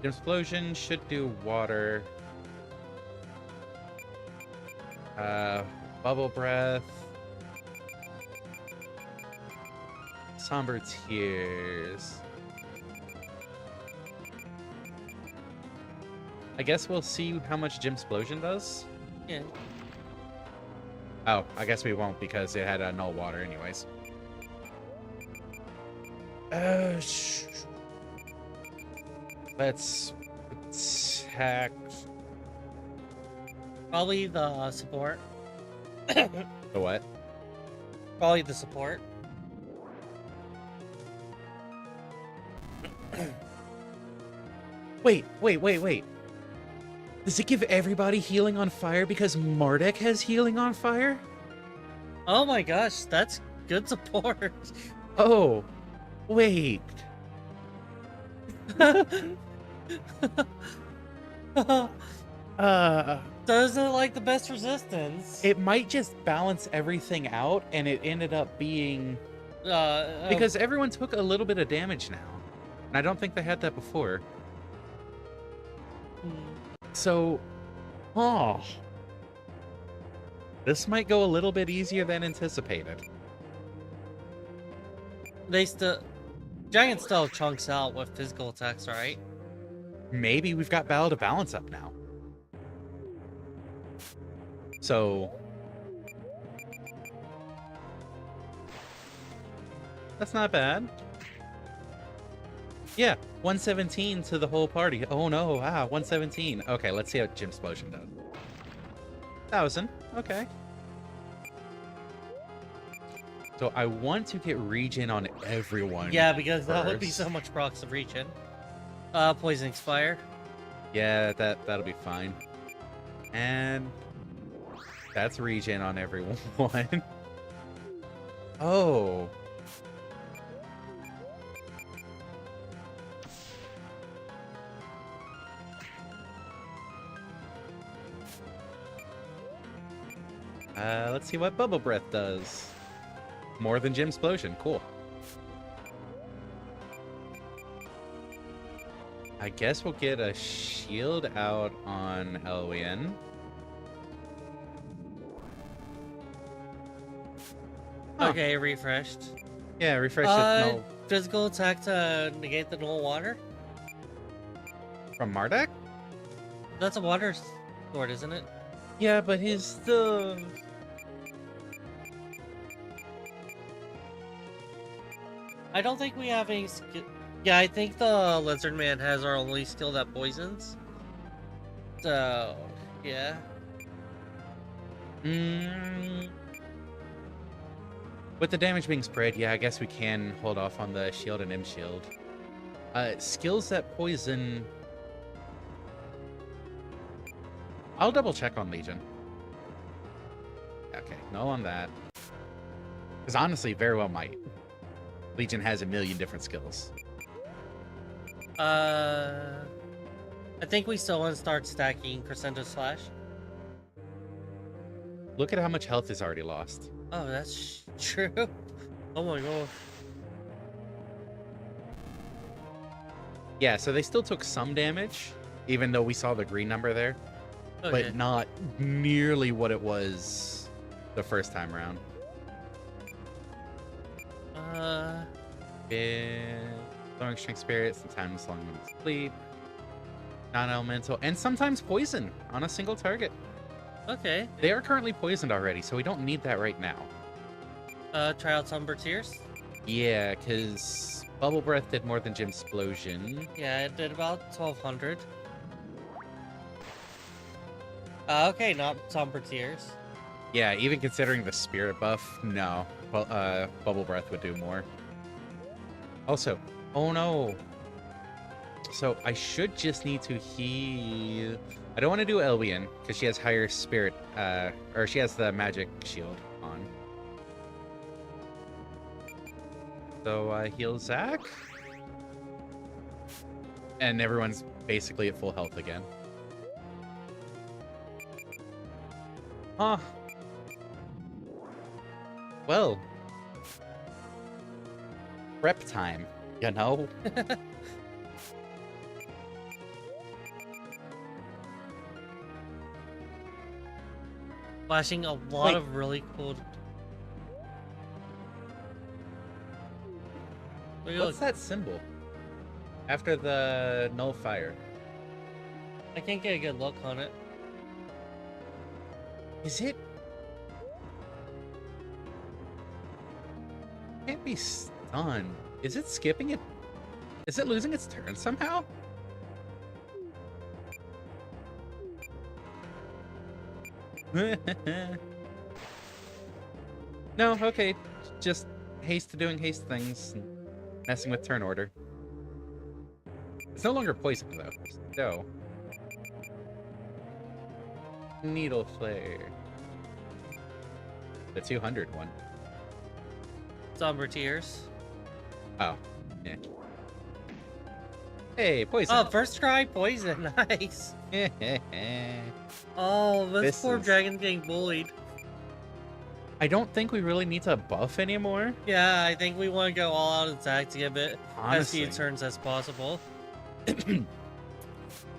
Explosion should do water. Bubble Breath. Somber Tears. I guess we'll see how much Gym Explosion does. Yeah. Oh, I guess we won't because it had null water anyways. Let's attack. Probably the support. The what? Probably the support. Wait. Does it give everybody healing on fire because MARDEK has healing on fire? Oh my gosh, that's good support. Oh, wait. Those are like the best resistance. It might just balance everything out, and it ended up being because everyone took a little bit of damage now, and I don't think they had that before. So, oh, this might go a little bit easier than anticipated. they still giant still chunks out with physical attacks, right? Maybe we've got Ballad of Balance up now. So, that's not bad. Yeah, 117 to the whole party. Oh no, 117. Okay, let's see how Gym Explosion does. 1,000, okay. So I want to get regen on everyone. Yeah, because that would be first. so much procs of regen. Poison Expire. Yeah, that'll be fine. And that's regen on everyone. Oh. Let's see what Bubble Breath does. More than Gym Explosion. Cool. I guess we'll get a shield out on Elwian. Huh. Okay, refreshed. Yeah, refresh it. No, Physical attack to negate the null water. from MARDEK? That's a water sword, isn't it? Yeah, but he's still... I don't think we have any skill. Yeah, I think the lizard man has our only skill that poisons. So, yeah. With the damage being spread, yeah, I guess we can hold off on the shield and M-shield. Skills that poison... I'll double check on Legion. Okay, no on that. Because honestly, very well might. Legion has a million different skills. I think we still want to start stacking crescendo slash. Look at how much health is already lost. Oh, that's true. Oh my gosh. Yeah, so they still took some damage, even though we saw the green number there, Okay. but not nearly what it was the first time around. Throwing strength spirit, sometimes long sleep, non-elemental, and sometimes poison on a single target. Okay. They are currently poisoned already, so we don't need that right now. Try out Somber Tears. Yeah, because Bubble Breath did more than Gym Explosion. Yeah, it did about 1200. Okay, not Somber Tears. Yeah, even considering the spirit buff, no. Well, Bubble Breath would do more. Also, oh no. So I should just need to heal. I don't want to do Elwian because she has higher spirit, or she has the magic shield on. So heal Zach, and everyone's basically at full health again. Huh. Well, prep time, you know? Flashing a lot Wait. of really cool. What's that symbol? After the null fire. I can't get a good look on it. Is it? Can't be stunned. Is it skipping it? Is it losing its turn somehow? No, okay. Just haste doing haste things, and messing with turn order. It's no longer poison though. So. Needle Flare. The 200 one. Somber Tears. Oh, yeah. Hey, poison. Oh, first try poison. Nice. Oh, this poor dragon's getting bullied. I don't think we really need to buff anymore. Yeah, I think we want to go all out attack to give it as few Honestly. turns as possible. And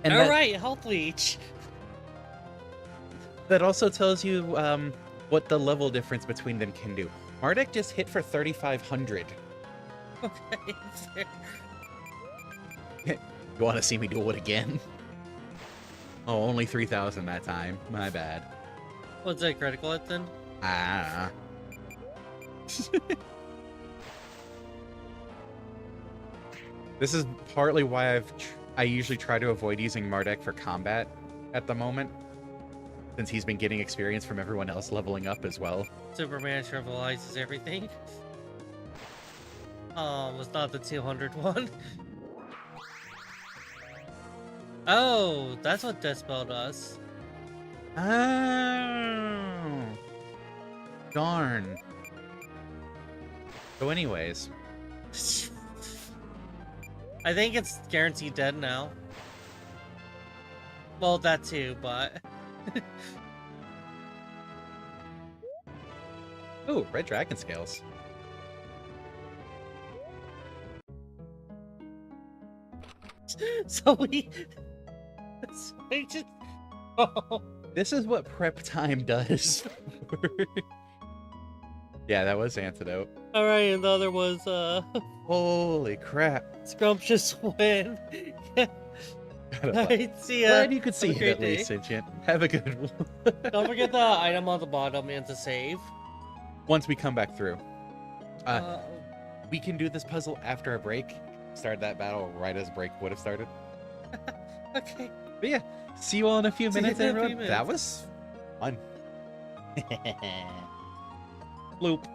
Alright, health leech. that also tells you what the level difference between them can do. MARDEK just hit for 3,500. Okay. You want to see me do it again? Oh, only 3,000 that time. My bad. What's that critical hit then? Ah. This is partly why I usually try to avoid using MARDEK for combat at the moment, since he's been getting experience from everyone else leveling up as well. Superman trivializes everything. It's not the 200 one. Oh, that's what Dispel does. Oh. Darn. So anyways. I think it's guaranteed dead now. Well, that too, but... Ooh, red dragon scales. So we just... Oh. This is what prep time does. Yeah, that was antidote. Alright, and the other was, Holy crap. Scrumptious Win. Alright, see ya. Glad you could see Have a it great at least, day. Sentient. Have a good one. Don't forget the item on the bottom and to save. Once we come back through. We can do this puzzle after a break. Start that battle right as break would have started. Okay. But yeah, see you all in a few See you minutes, in a few everyone. That was fun. Loop.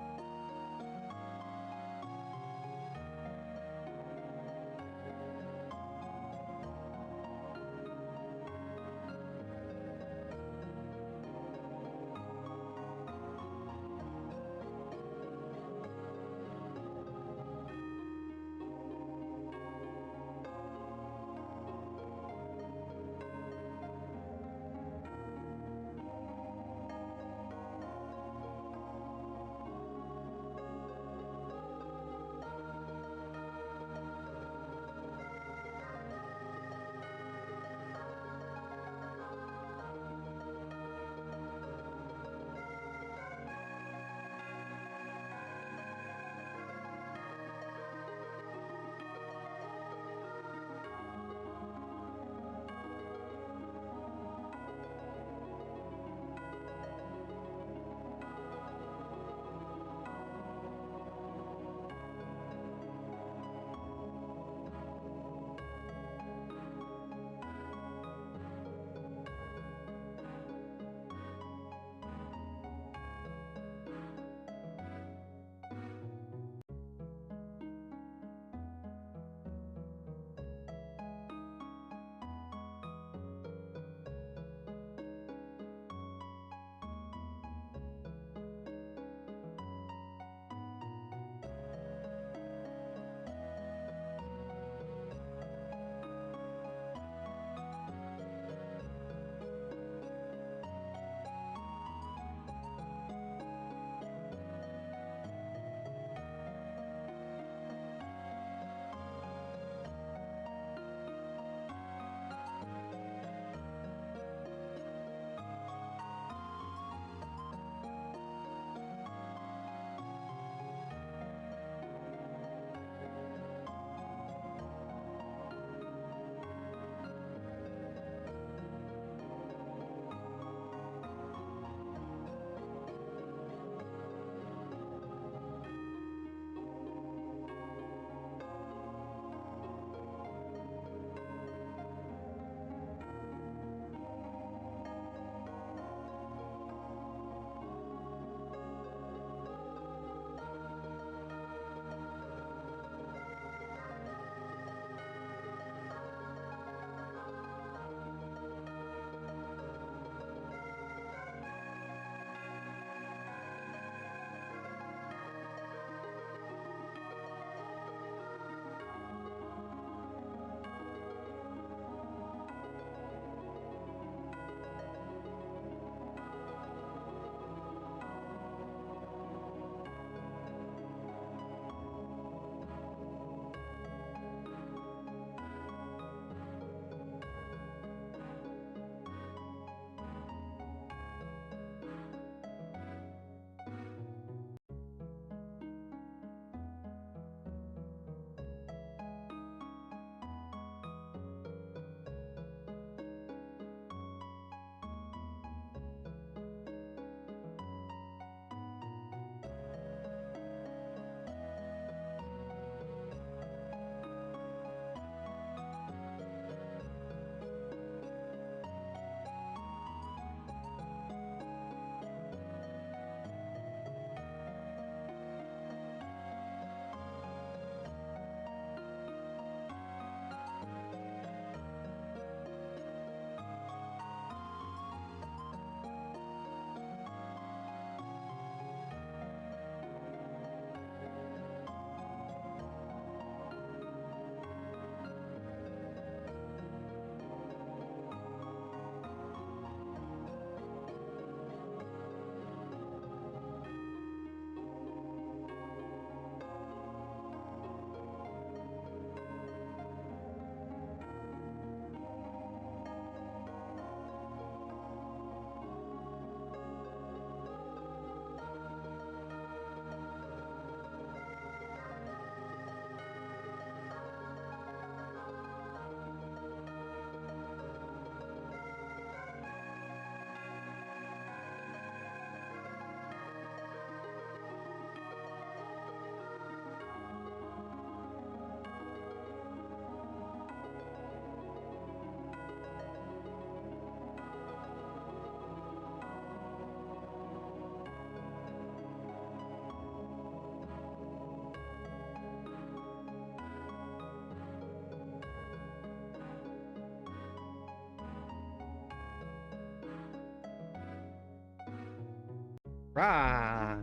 Rah!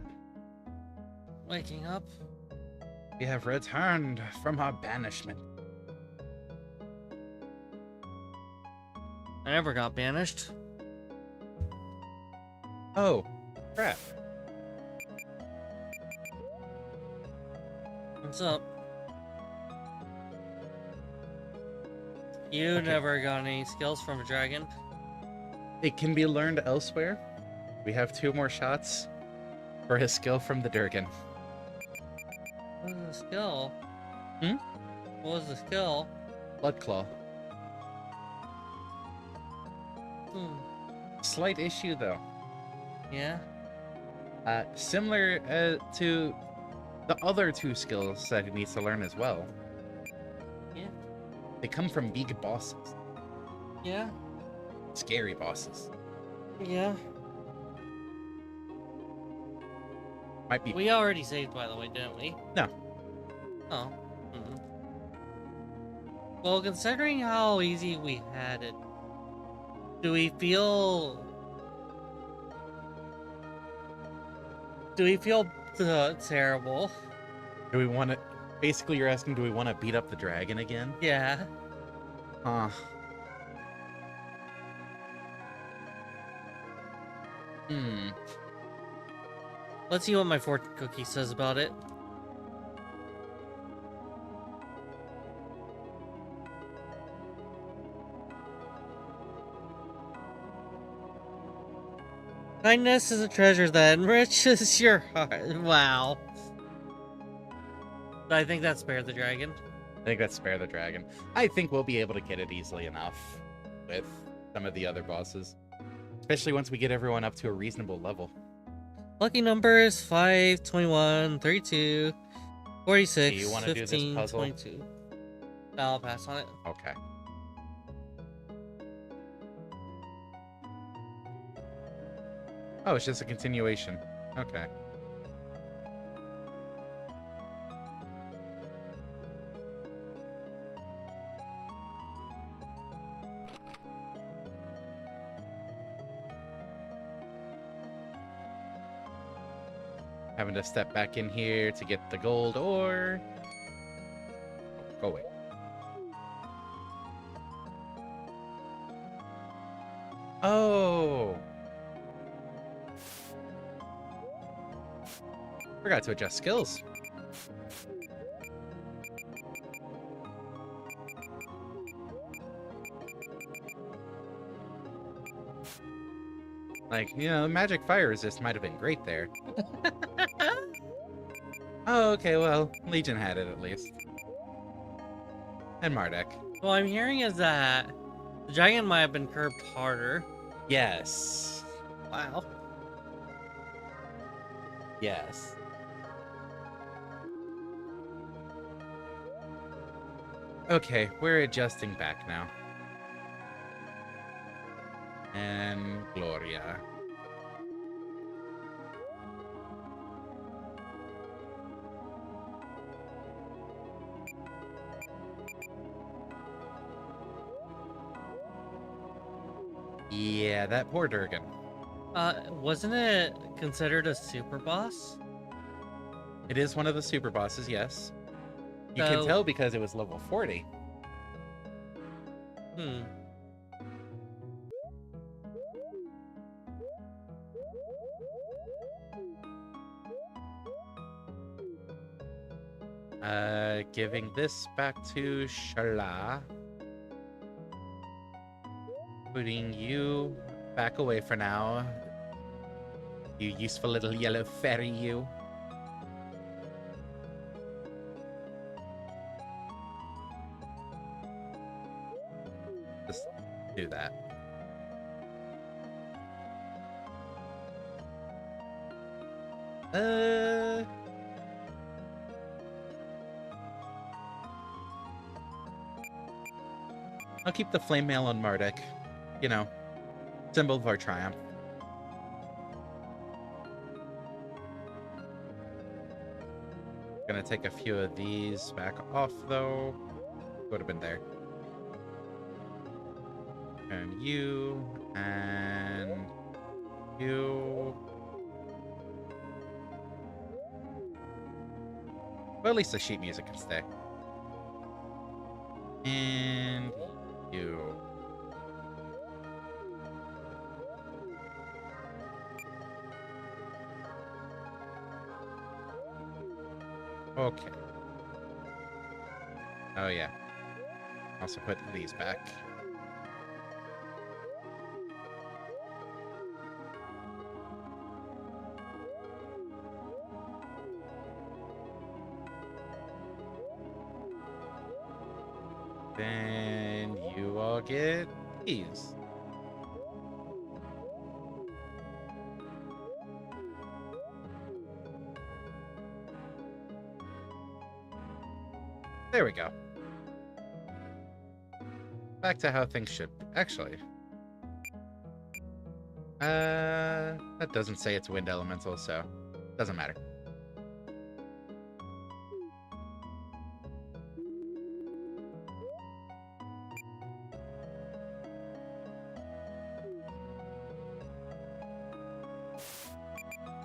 Waking up. We have returned from our banishment. I never got banished. Oh, crap. What's up? You Okay. never got any skills from a dragon. It can be learned elsewhere. We have 2 more shots for his skill from the Durgan. What was the skill? Hmm? What was the skill? Blood Claw. Hmm. Slight issue though. Yeah? Similar to the other 2 skills that he needs to learn as well. Yeah? They come from big bosses. Yeah? Scary bosses. Yeah? Might be. We already saved, by the way, didn't we? No. Oh. Mm-mm. Well, considering how easy we had it, do we feel terrible? Do we want to... Basically, you're asking, do we want to beat up the dragon again? Yeah. Huh. Hmm. Let's see what my fortune cookie says about it. Kindness is a treasure that enriches your heart. Wow. But I think that's Spare the Dragon. I think that's Spare the Dragon. I think we'll be able to get it easily enough with some of the other bosses. Especially once we get everyone up to a reasonable level. Lucky numbers 5, 21, 32, 46, Do you wanna do this 15, puzzle? 22. I'll pass on it. Okay. Oh, it's just a continuation. Okay. Having to step back in here to get the gold ore. Go away. Oh! Forgot to adjust skills. Like, you know, magic fire resist might have been great there. Oh, okay, well, Legion had it at least. And MARDEK. What I'm hearing is that the dragon might have been curved harder. Yes. Wow. Yes. Okay, we're adjusting back now. And Gloria. Yeah, that poor Durgan. Wasn't it considered a super boss? It is one of the super bosses, yes. You can So- tell because it was level 40. Hmm. Giving this back to Shala. Putting you back away for now. You useful little yellow fairy, you. Just do that. I'll keep the flame mail on MARDEK. You know, symbol of our triumph. Gonna take a few of these back off, though. Would have been there. And you, and you. Well, at least the sheet music can stay. And you. Okay. Oh yeah. Also put these back. Then you all get these. There we go. Back to how things should be. Actually. That doesn't say it's wind elemental, so doesn't matter.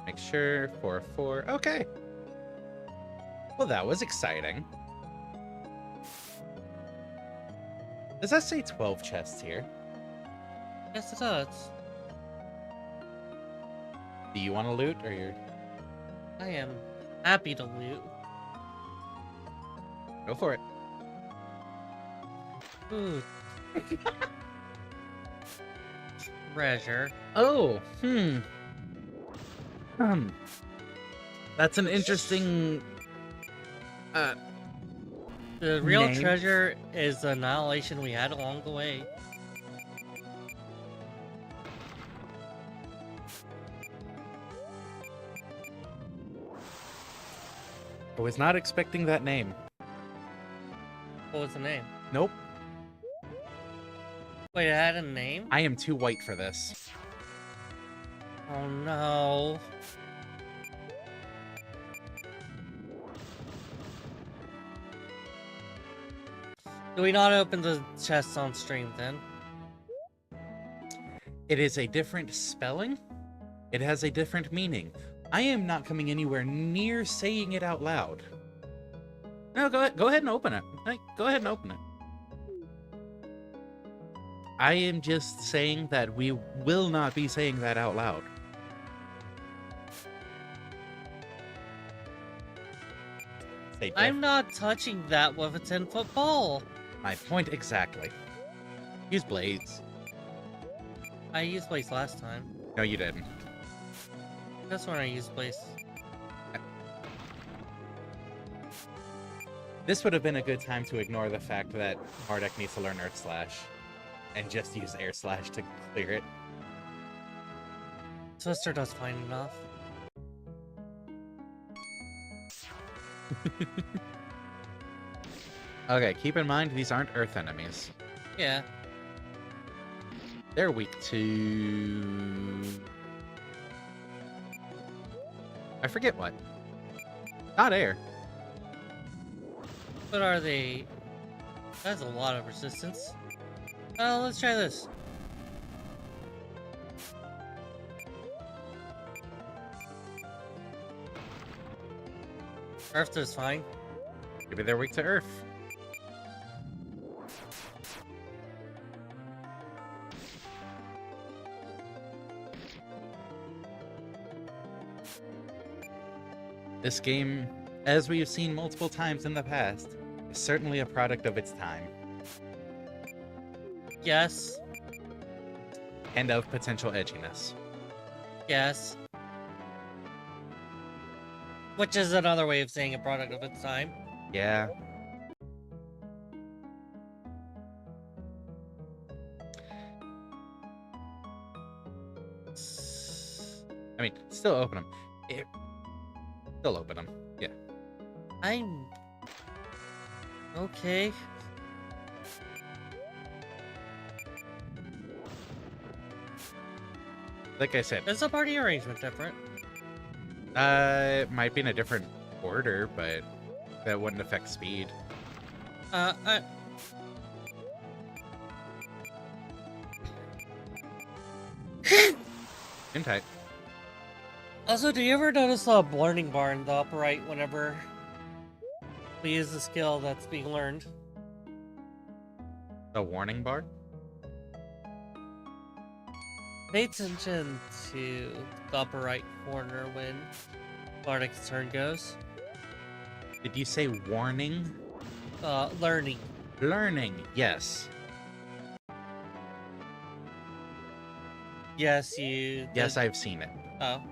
Make sure 4-4. Okay. Well, that was exciting. Does that say 12 chests here? Yes, it does. Do you want to loot, or you're... I am happy to loot. Go for it. Ooh. Treasure. Oh, That's an interesting... The real name. treasure is the annihilation we had along the way. I was not expecting that name. What was the name? Nope. Wait, it had a name? I am too white for this. Oh no. Do we not open the chests on stream then? It is a different spelling. It has a different meaning. I am not coming anywhere near saying it out loud. No, go ahead and open it. Like, go ahead and open it. I am just saying that we will not be saying that out loud. Say I'm not touching that with a 10-foot pole. my point exactly. Use blades. I used Blaze last time. No, you didn't. That's when I used Blaze. This would have been a good time to ignore the fact that MARDEK needs to learn Earth Slash and just use Air Slash to clear it. Twister does fine enough. Okay, keep in mind these aren't Earth enemies. Yeah. They're weak to... I forget what. Not air. What are they? That's a lot of resistance. Let's try this. Earth is fine. Maybe they're weak to Earth. This game, as we've seen multiple times in the past, is certainly a product of its time. Yes. And of potential edginess. Yes. Which is another way of saying a product of its time. Yeah. I mean, still open them. Still open them. Yeah. I'm... okay. Like I said, Is the party arrangement different? it might be in a different order, but that wouldn't affect speed. In tight. Also, do you ever notice a learning bar in the upper right whenever We use the skill that's being learned. The warning bar? Pay attention to the upper right corner when Bardic's turn goes. Did you say warning? Learning. Learning, yes. Yes, you. Yes, I've seen it. Oh.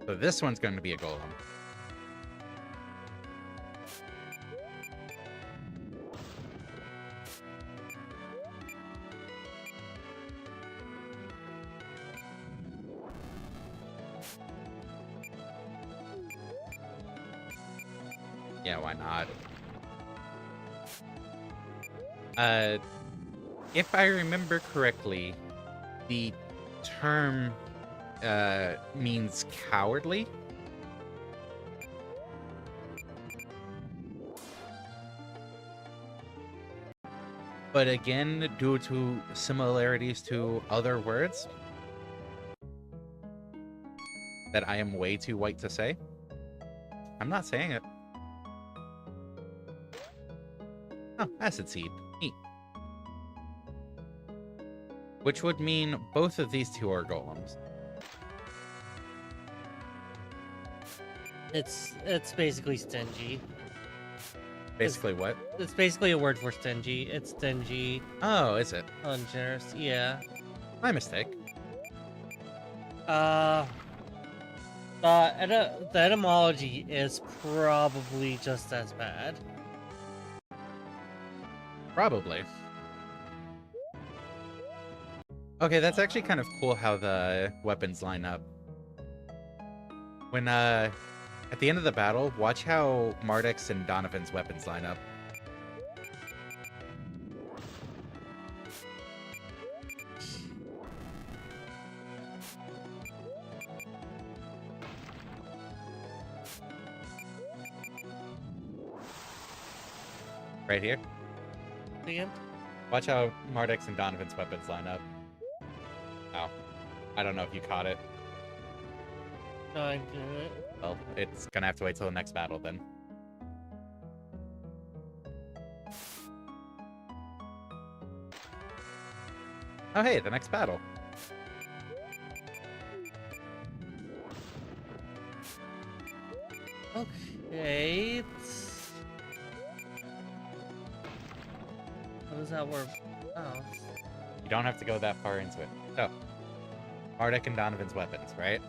So this one's going to be a golem. Yeah, why not? If I remember correctly, the term means cowardly. But again, due to similarities to other words that I am way too white to say, I'm not saying it. Oh, acid seed. Neat. Which would mean both of these two are golems. It's basically stingy. Basically what? It's basically a word for stingy. It's stingy, Oh, is it? ungenerous. Yeah. My mistake. The etymology is probably just as bad. Probably. Okay, that's actually kind of cool how the weapons line up. When, at the end of the battle, watch how MARDEK's and Donovan's weapons line up. Right here. Again? Watch how MARDEK's and Donovan's weapons line up. Oh. I don't know if you caught it. No, I didn't. Well, it's gonna have to wait till the next battle then. Oh hey, the next battle. Okay. What is that word? Oh. You don't have to go that far into it. So, MARDEK and Donovan's weapons, right?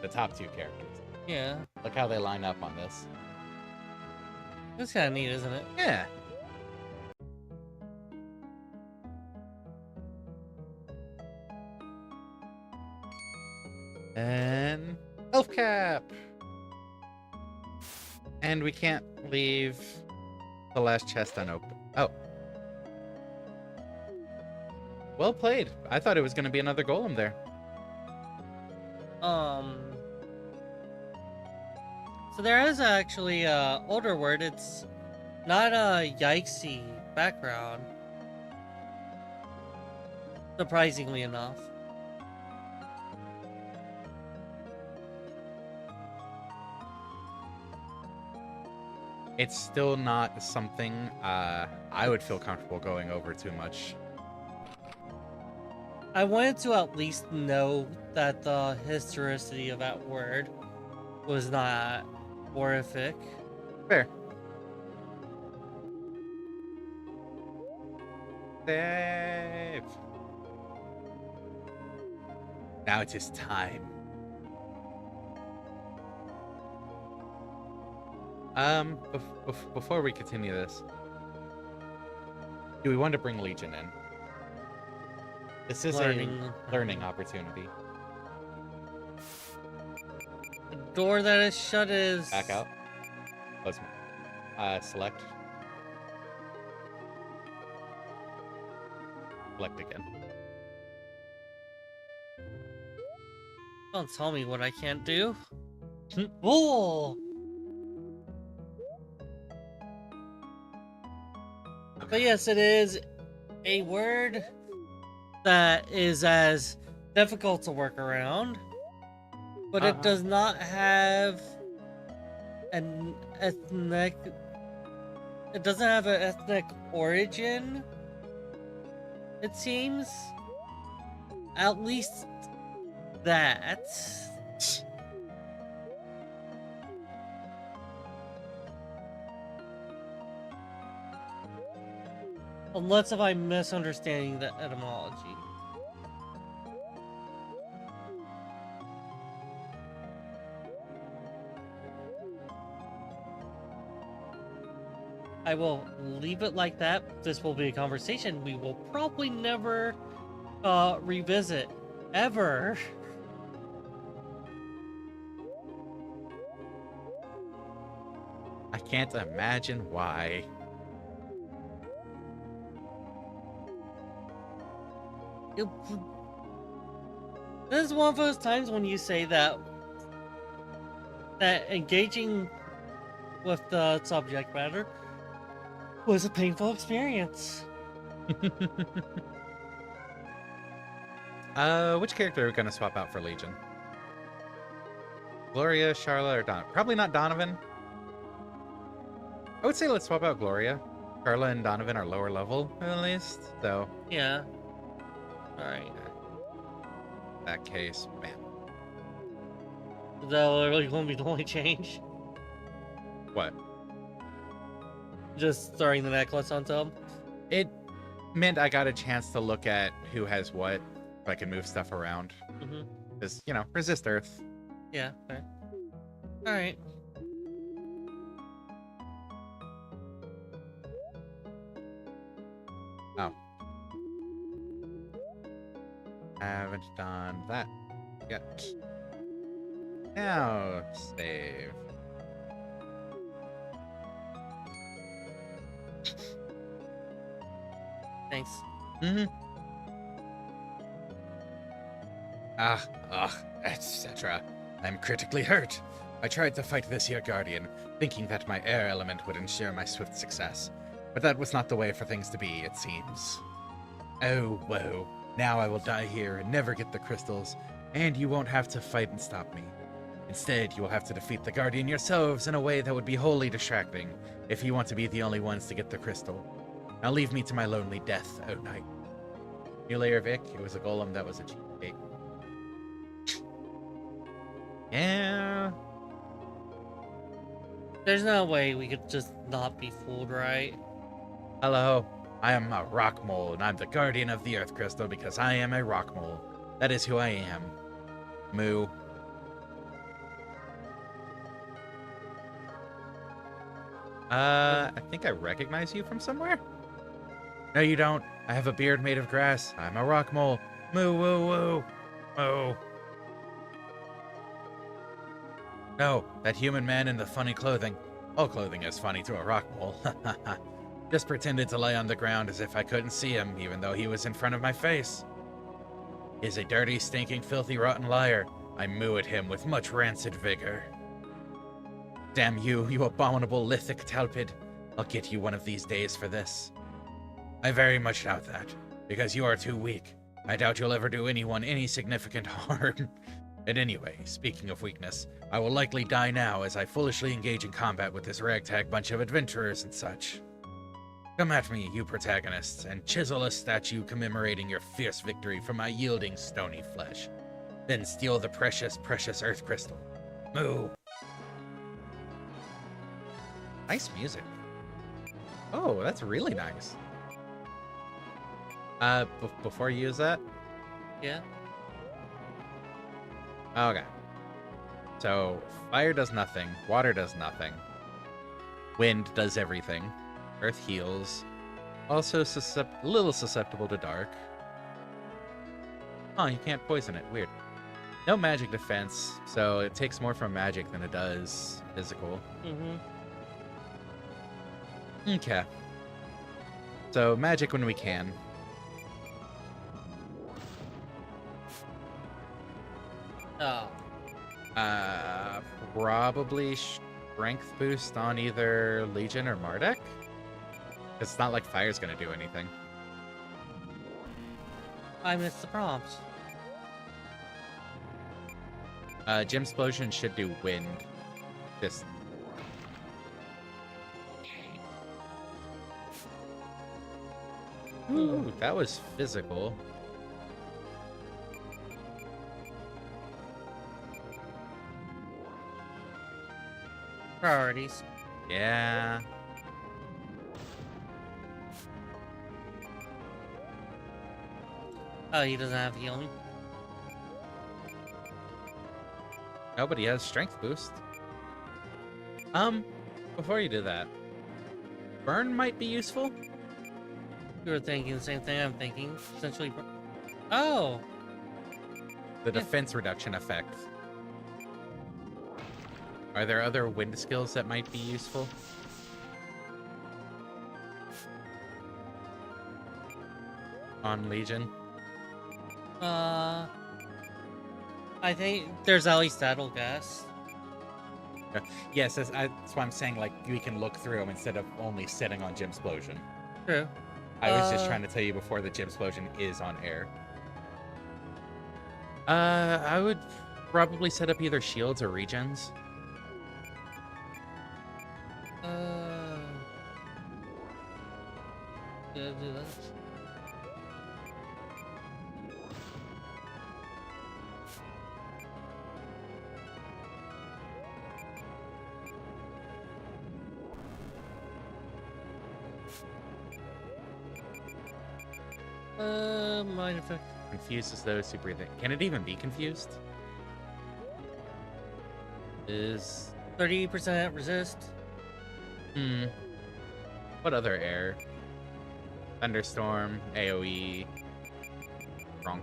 The top two characters. Yeah. Look how they line up on this. That's kind of neat, isn't it? Yeah. And health cap. And we can't leave the last chest unopened. Oh. Well played. I thought it was going to be another golem there. So there is actually a older word. It's not a yikesy background. Surprisingly enough. It's still not something I would feel comfortable going over too much. I wanted to at least know that the historicity of that word was not horrific. Fair. Save. Now it is time. Before we continue this, do we want to bring Legion in? This is a learning opportunity. The door that is shut is... Back out. Close. Select. Select again. Don't tell me what I can't do. Oh! But yes, it is a word that is as difficult to work around, but it does not have an ethnic. It doesn't have an ethnic origin. It seems, at least that. Unless if I'm misunderstanding the etymology. I will leave it like that. This will be a conversation we will probably never revisit. Ever. I can't imagine why. This is one of those times when you say that engaging with the subject matter was a painful experience. Which character are we gonna swap out for Legion? Gloria, Charla, or Donovan? Probably not Donovan. I would say let's swap out Gloria. Charla and Donovan are lower level, at least, so... Yeah. Alright. In that case, bam. Is that literally going to be the only change? What? Just throwing the necklace on top? It meant I got a chance to look at who has what, so I can move stuff around. Mm-hmm. Because, you know, resist Earth. Yeah, fair. Alright. Oh. Haven't done that yet. Now, save. Thanks. Mm-hmm. Etc. I'm critically hurt. I tried to fight this here Guardian, thinking that my air element would ensure my swift success. But that was not the way for things to be, it seems. Oh, whoa. Now I will die here and never get the crystals, and you won't have to fight and stop me. Instead, you will have to defeat the Guardian yourselves in a way that would be wholly distracting, if you want to be the only ones to get the crystal. Now leave me to my lonely death, O Knight. New layer of Ick, it was a golem that was a cheat. Yeah. There's no way we could just not be fooled, right? Hello, I am a rock mole, and I'm the guardian of the Earth Crystal because I am a rock mole. That is who I am. Moo. I think I recognize you from somewhere? No, you don't. I have a beard made of grass. I'm a rock mole. Moo, woo, woo. Moo. No, that human man in the funny clothing. All clothing is funny to a rock mole. Just pretended to lay on the ground as if I couldn't see him, even though he was in front of my face. He's a dirty, stinking, filthy, rotten liar. I moo at him with much rancid vigor. Damn you, you abominable lithic talpid. I'll get you one of these days for this. I very much doubt that, because you are too weak. I doubt you'll ever do anyone any significant harm. And anyway, speaking of weakness, I will likely die now as I foolishly engage in combat with this ragtag bunch of adventurers and such. Come at me, you protagonists, and chisel a statue commemorating your fierce victory from my yielding stony flesh. Then steal the precious, precious earth crystal. Moo! Nice music. Oh, that's really nice. Before you use that? Yeah. Okay. So, fire does nothing, water does nothing, wind does everything, earth heals, also a little susceptible to dark. Oh, you can't poison it, weird. No magic defense, so it takes more from magic than it does physical. Mm-hmm. Okay. So, magic when we can. Oh. Probably strength boost on either Legion or MARDEK. It's not like fire's gonna do anything. I missed the prompts. Gem Explosion should do wind. This. Ooh, that was physical. Priorities. Yeah. Oh, he doesn't have healing. Nobody has strength boost. Before you do that, burn might be useful. You were thinking the same thing I'm thinking. Essentially. Oh! The defense reduction effect. Are there other wind skills that might be useful? On Legion? I think there's at least that'll guess. Yes, that's why I'm saying, like, we can look through them instead of only sitting on Gem Explosion. True. I was just trying to tell you before the Gem Explosion is on air. I would probably set up either shields or regens. Yeah, do that. Mind effect. Confuses those who breathe it. Can it even be confused? Is 30% resist. What other air? Thunderstorm, AoE, Ronk.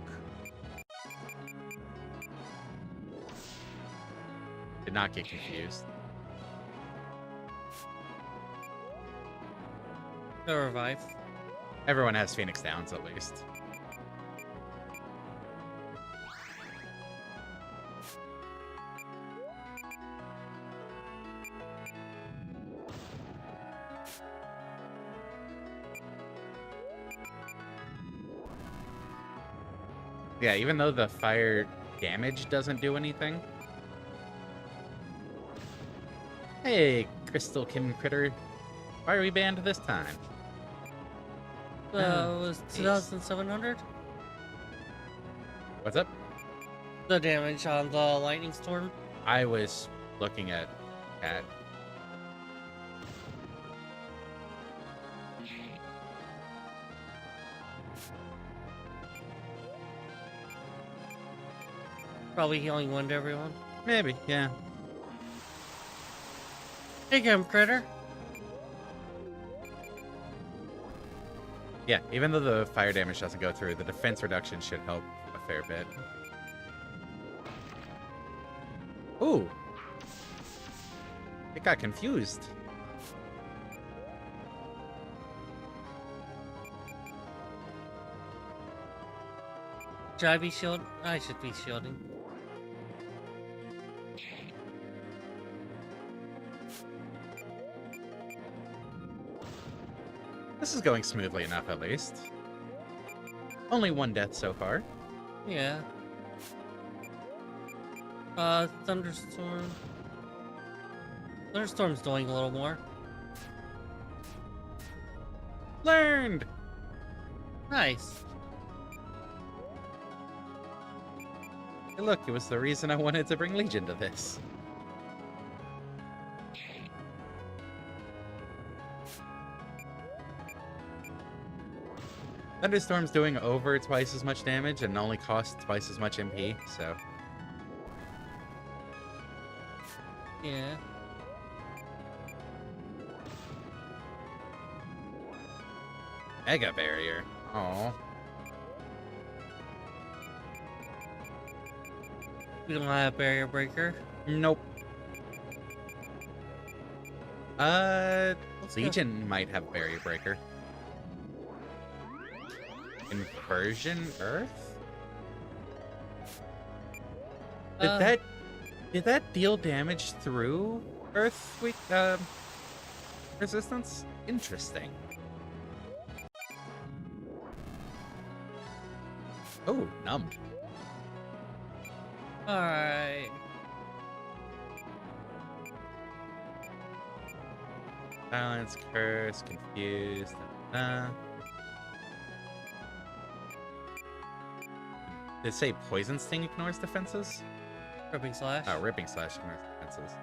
Did not get confused. No revive. Everyone has Phoenix Downs at least. Yeah, even though the fire damage doesn't do anything. Hey, Crystal Kim Critter. Why are we banned this time? It was 2,700? What's up? The damage on the lightning storm. I was looking at Cat. Probably healing wind to everyone. Maybe, yeah. Hey, Kim Critter. Yeah, even though the fire damage doesn't go through, the defense reduction should help a fair bit. Ooh! It got confused. Should I be shielding? I should be shielding. This is going smoothly enough, at least. Only one death so far. Yeah. Thunderstorm. Thunderstorm's doing a little more. Learned! Nice. Hey, look, it was the reason I wanted to bring Legion to this. Thunderstorm's doing over twice as much damage and only costs twice as much MP, so... Yeah. Mega Barrier. Oh. We don't have barrier breaker. Nope. Let's go. Legion might have Barrier Breaker. Inversion Earth? Did that deal damage through Earth resistance? Interesting. Oh, numbed. Alright. Silence, curse, confused. Did it say poison sting ignores defenses? Ripping slash. Oh, ripping slash ignores defenses.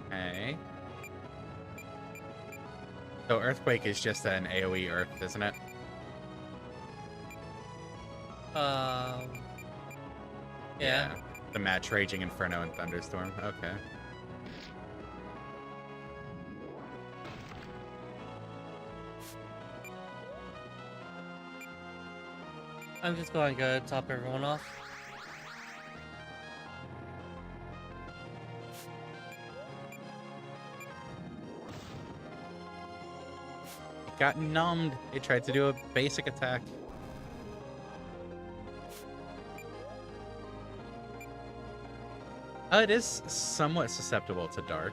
Okay. So earthquake is just an AoE earth, isn't it? Yeah. The match raging inferno and thunderstorm. Okay. I'm just going to top everyone off. It got numbed. It tried to do a basic attack. Oh, it is somewhat susceptible to dark.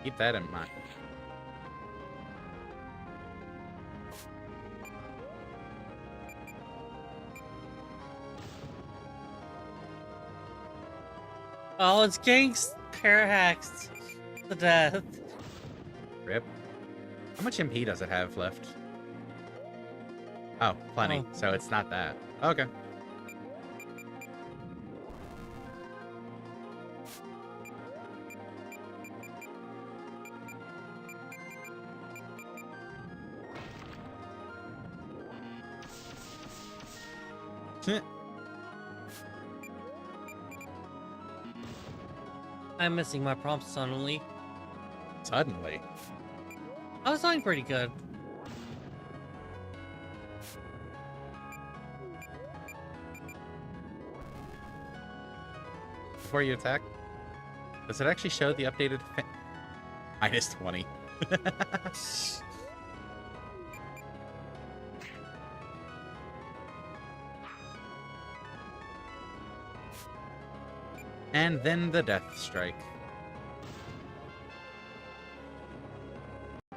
Keep that in mind. Oh, it's getting parahaxed to death. Rip. How much MP does it have left? Oh, plenty. Oh. So it's not that. Okay. I'm missing my prompts suddenly. Suddenly. I was doing pretty good. Before you attack, does it actually show the updated minus 20? And then the death strike.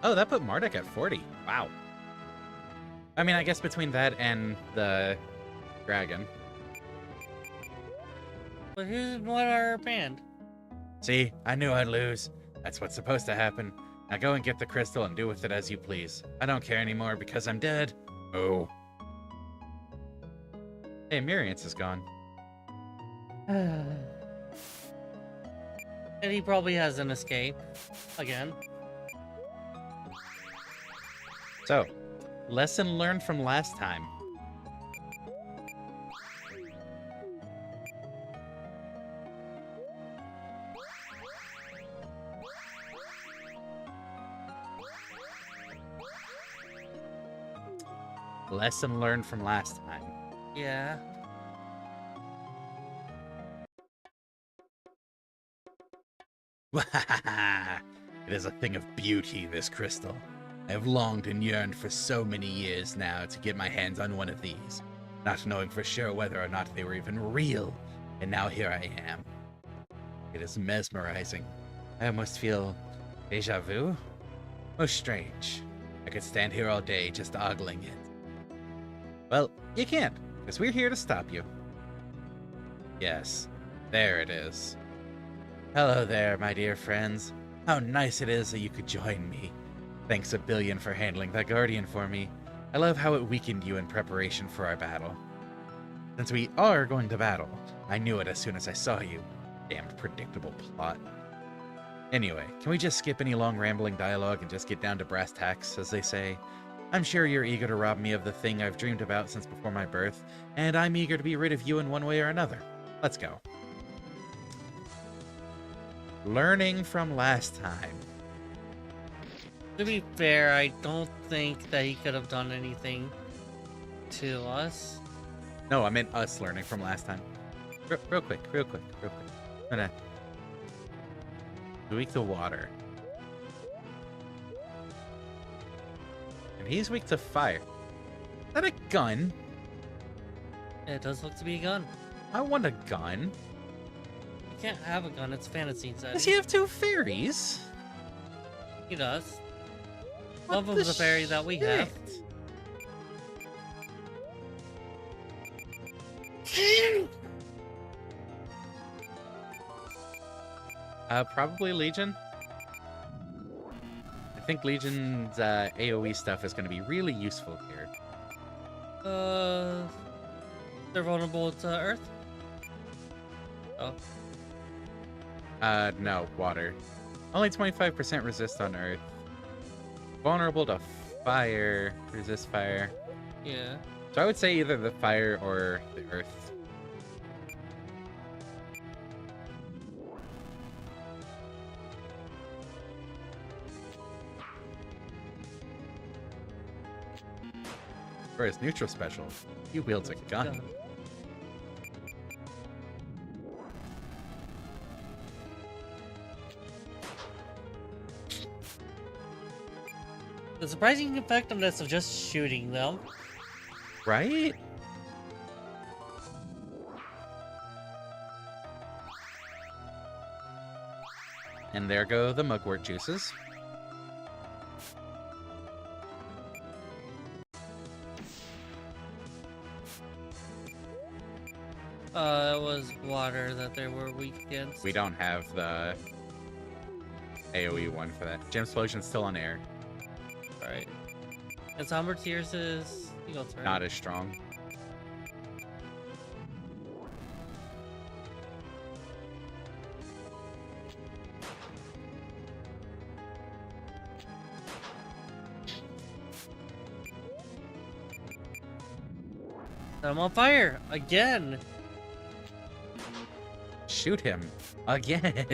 Oh, that put MARDEK at 40. Wow. I mean, I guess between that and the dragon. But here's what our band. See, I knew I'd lose. That's what's supposed to happen. Now go and get the crystal and do with it as you please. I don't care anymore because I'm dead. Oh. Hey, Miriance is gone. And he probably has an escape. Again. So, lesson learned from last time. Lesson learned from last time. Yeah. It is a thing of beauty, this crystal. I have longed and yearned for so many years now to get my hands on one of these, not knowing for sure whether or not they were even real, and now here I am. It is mesmerizing. I almost feel deja vu? Most strange. I could stand here all day just ogling it. Well, you can't, because we're here to stop you. Yes, there it is. Hello there, my dear friends. How nice it is that you could join me. Thanks a billion for handling that guardian for me. I love how it weakened you in preparation for our battle. Since we are going to battle, I knew it as soon as I saw you. Damned predictable plot. Anyway, can we just skip any long rambling dialogue and just get down to brass tacks, as they say? I'm sure you're eager to rob me of the thing I've dreamed about since before my birth, and I'm eager to be rid of you in one way or another. Let's go. Learning from last time. To be fair, I don't think that he could have done anything to us. No, I meant us learning from last time. Real quick. I'm gonna tweak the water. And he's weak to fire. Is that a gun? It does look to be a gun. I want a gun. You can't have a gun, it's fantasy set. Does he have two fairies? He does. What Some of the berry that we have. Probably Legion. I think Legion's AoE stuff is going to be really useful here. They're vulnerable to Earth. Oh, No, water. Only 25% resist on Earth. Vulnerable to fire, resist fire. yeah. So I would say either the fire or the Earth. For his neutral special, he wields a gun. The surprising effectiveness of just shooting them. Right? And there go the mugwort juices. It was water that they were weak against. We don't have the AoE one for that. Gem Explosion's still on air. Right. And Somber Tears is Eagle Turn. Not as strong. I'm on fire again. Shoot him again.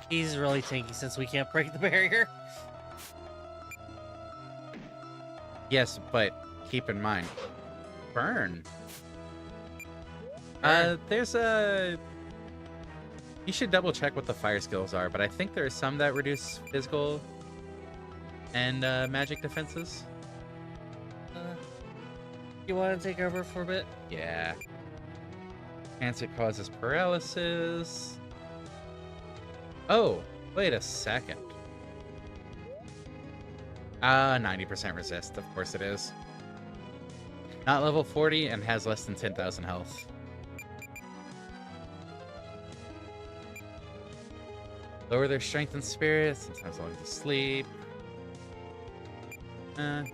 He's really tanky since we can't break the barrier. Yes, but keep in mind, burn. Burn. There's a. You should double check what the fire skills are, but I think there are some that reduce physical and magic defenses. You want to take over for a bit? Yeah. Cancer causes paralysis. Oh, wait a second. 90% resist, of course it is. Not level 40 and has less than 10,000 health. Lower their strength and spirit, sometimes lull them to sleep. I'm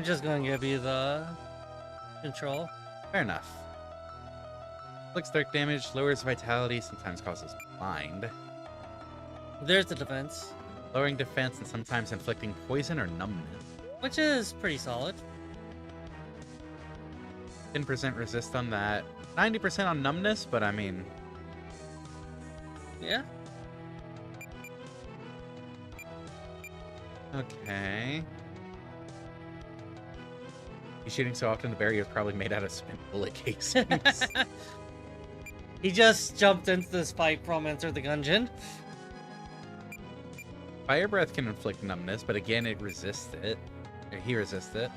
just going to give you the control. Fair enough. Looks dark damage, lowers vitality, sometimes causes blind. There's the defense. Lowering defense and sometimes inflicting poison or numbness. Which is pretty solid. 10% resist on that. 90% on numbness, but I mean... Yeah. Okay. He's shooting so often the barrier is probably made out of spent bullet casings. He just jumped into this fight from Enter the Gungeon. Fire breath can inflict numbness, but again it resists it. Or he resists it.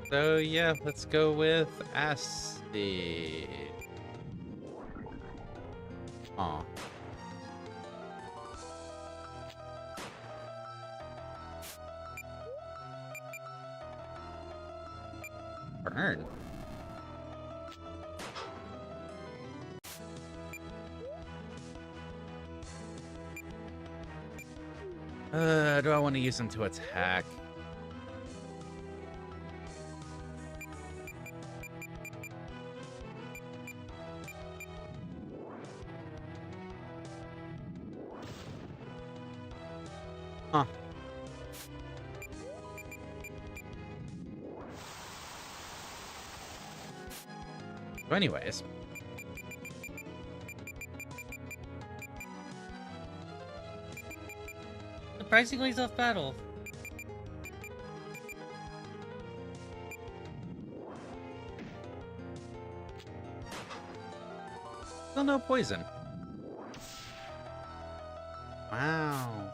So yeah, let's go with acid. Aw. Burn. Do I want to use them to attack? Huh. So anyways. Surprisingly tough battle. Still no poison. Wow.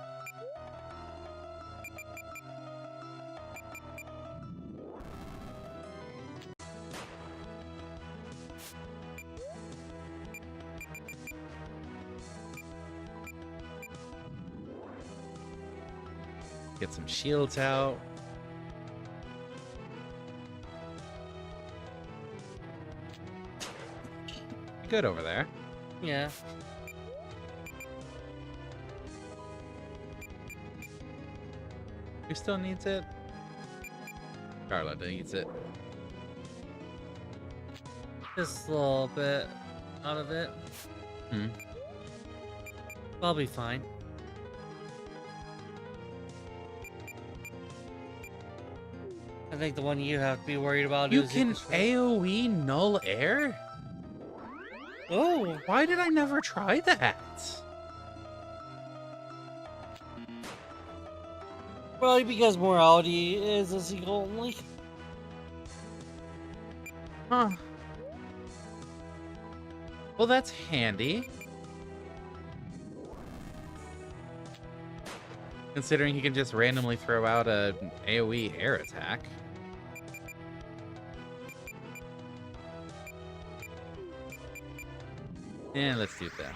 Get some shields out. Good over there. Yeah. Who still needs it? Carla needs it. Just a little bit out of it. Hmm. I'll be fine. I think the one you have to be worried about You is can Icarus. AoE null air? Oh, Why did I never try that? probably because morality is a single only. Huh. Well, that's handy. Considering he can just randomly throw out a AoE air attack. Yeah, let's do that.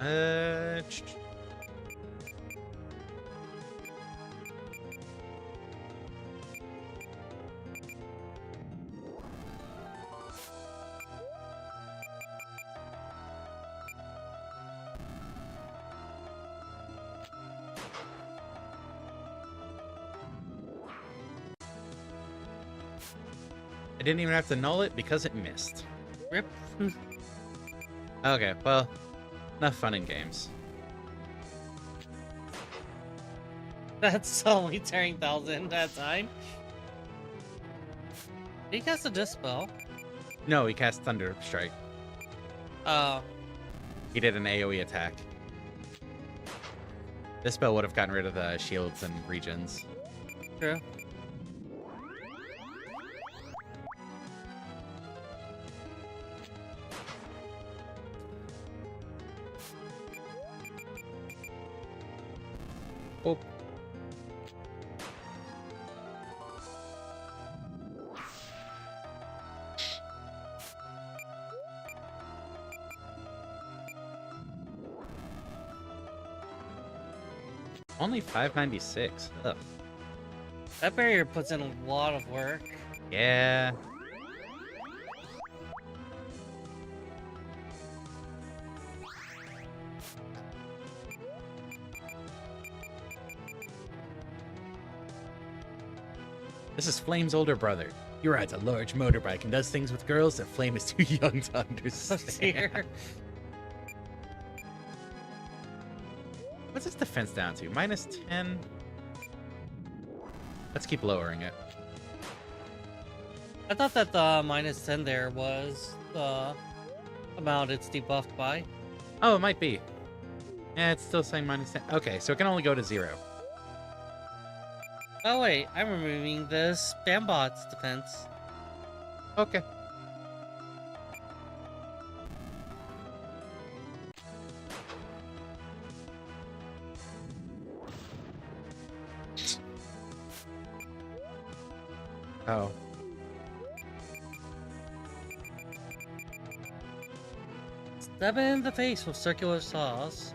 Uh, I didn't even have to null it because it missed. Rip. Okay, well, enough fun in games. That's only tearing 1,000 that time. Did he cast a Dispel? No, he cast Thunder Strike. Oh. He did an AoE attack. This spell would have gotten rid of the shields and regions. True. Oh. Only 596. Ugh. That barrier puts in a lot of work. Yeah. This is Flame's older brother. He rides a large motorbike and does things with girls that Flame is too young to Oh understand. dear. What's his defense down to? Minus 10? Let's keep lowering it. I thought that the minus 10 there was the amount it's debuffed by. Oh, it might be. Yeah, it's still saying minus 10. Okay, so it can only go to 0. Oh wait, I'm removing the spam bot's defense. Okay. Oh. Stab it in the face with circular saws.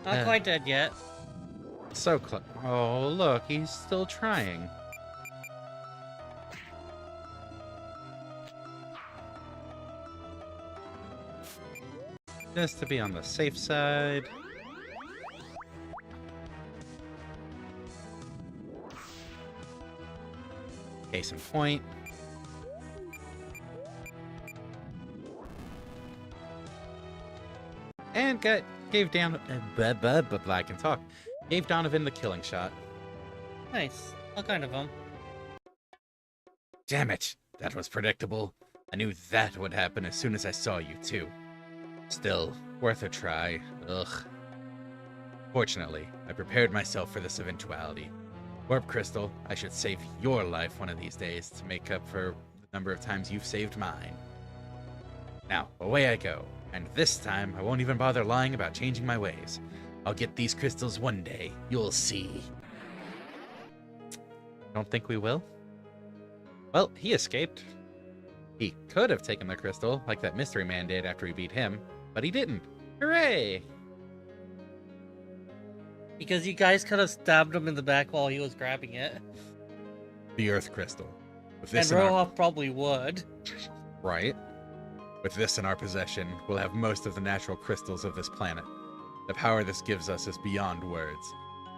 Not quite dead yet. So close. Oh, look, he's still trying. Just to be on the safe side. Case in point. And gave down. I can talk. Gave Donovan the killing shot. Nice. All kind of them. Damn it, that was predictable. I knew that would happen as soon as I saw you, too. Still, worth a try. Ugh. Fortunately, I prepared myself for this eventuality. Warp Crystal, I should save your life one of these days to make up for the number of times you've saved mine. Now, away I go, and this time I won't even bother lying about changing my ways. I'll get these crystals one day, you'll see. Don't think we will? Well, he escaped. He could have taken the crystal, like that mystery man did after we beat him, but he didn't. Hooray! Because you guys could have stabbed him in the back while he was grabbing it. The Earth Crystal. With And this in our... Rohoff probably would. Right? With this in our possession, we'll have most of the natural crystals of this planet. The power this gives us is beyond words.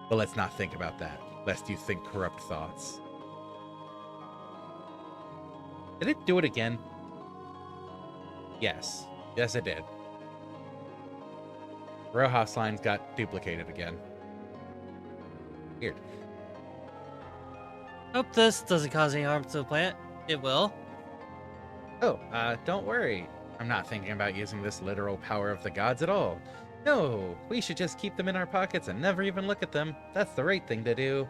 But let's not think about that, lest you think corrupt thoughts. Did it do it again? Yes. Yes, it did. Rojas lines got duplicated again. Weird. Hope this doesn't cause any harm to the plant. It will. Oh, don't worry. I'm not thinking about using this literal power of the gods at all. No, we should just keep them in our pockets and never even look at them. That's the right thing to do.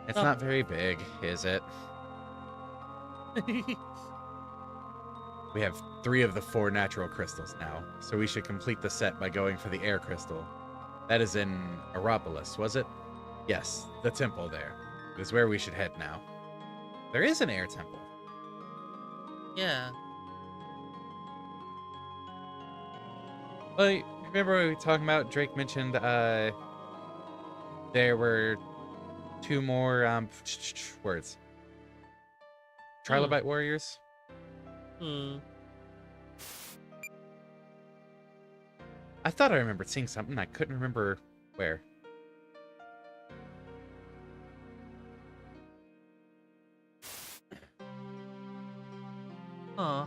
It's Oh. not very big, is it? We have 3 of the 4 natural crystals now, so we should complete the set by going for the air crystal. That is in Aeropolis, was it? Yes, the temple there. It is where we should head now. There is an air temple. Yeah. Well, remember we were talking about, Drake mentioned there were 2 more words. Trilobite warriors? I thought I remembered seeing something. I couldn't remember where. Huh.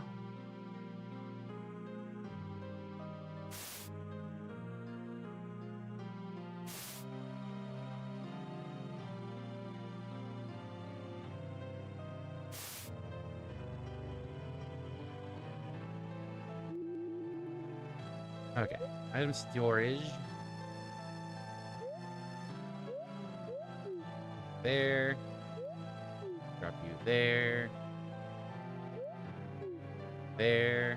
Okay. Item storage. There. Drop you there. There.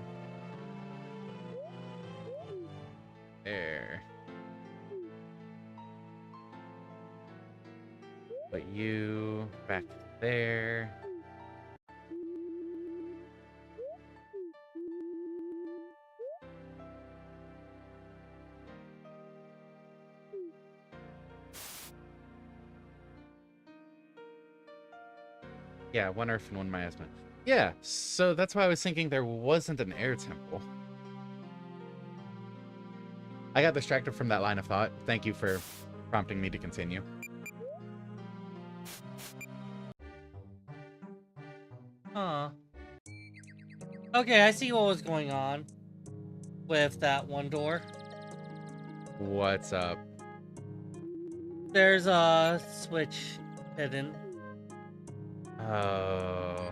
There. Put you back there. Yeah, 1 Earth and 1 miasma. Yeah, so that's why I was thinking there wasn't an air temple. I got distracted from that line of thought. Thank you for prompting me to continue. Huh. Okay, I see what was going on with that one door. What's up? There's a switch hidden. Oh.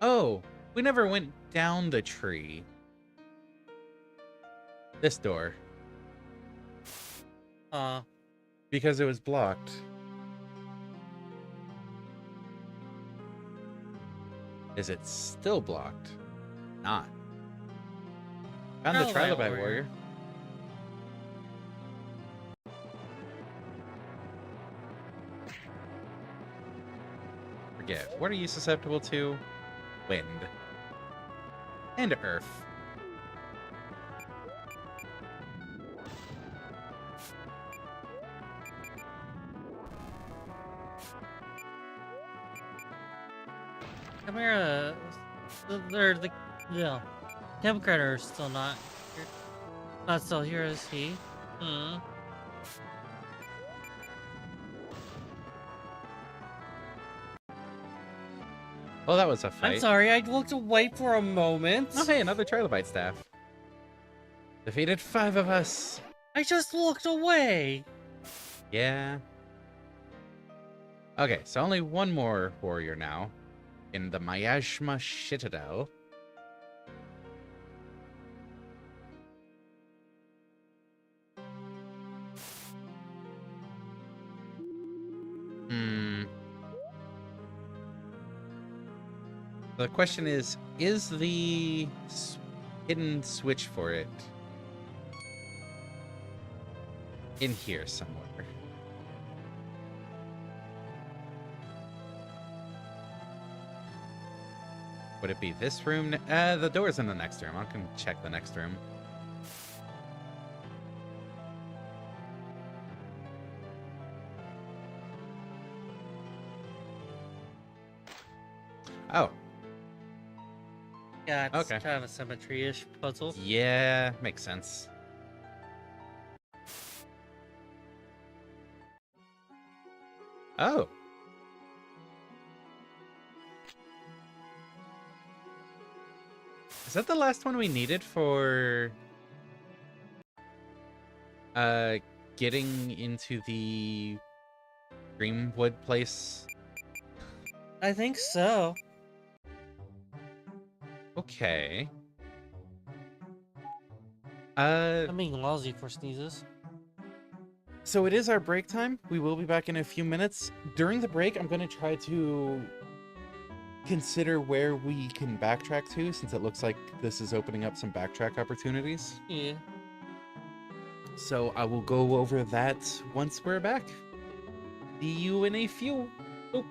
Oh, we never went down the tree. This door. Because it was blocked. Is it still blocked? Not. Found the Trilobite Trilobite warrior. Forget. What are you susceptible to? Wind. And earth. Come here, they're the yeah. Camp Critter's still not here. Not still here, is he? Well, that was a fight. I'm sorry, I looked away for a moment. Oh, hey, another Trilobite staff. Defeated 5 of us. I just looked away. Yeah. Okay, so only one more warrior now in the Miasma Citadel. Hmm. The question is the hidden switch for it in here somewhere? Would it be this room? The door's in the next room. I can check the next room. Oh, Yeah, it's okay. kind of a symmetry-ish puzzle. Yeah, makes sense. Oh. Is that the last one we needed for uh getting into the Dreamwood place? I think so. Okay. I'm being lousy for sneezes. So it is our break time. We will be back in a few minutes. During the break, I'm going to try to consider where we can backtrack to, since it looks like this is opening up some backtrack opportunities. Yeah. So I will go over that once we're back. See you in a few. Oop.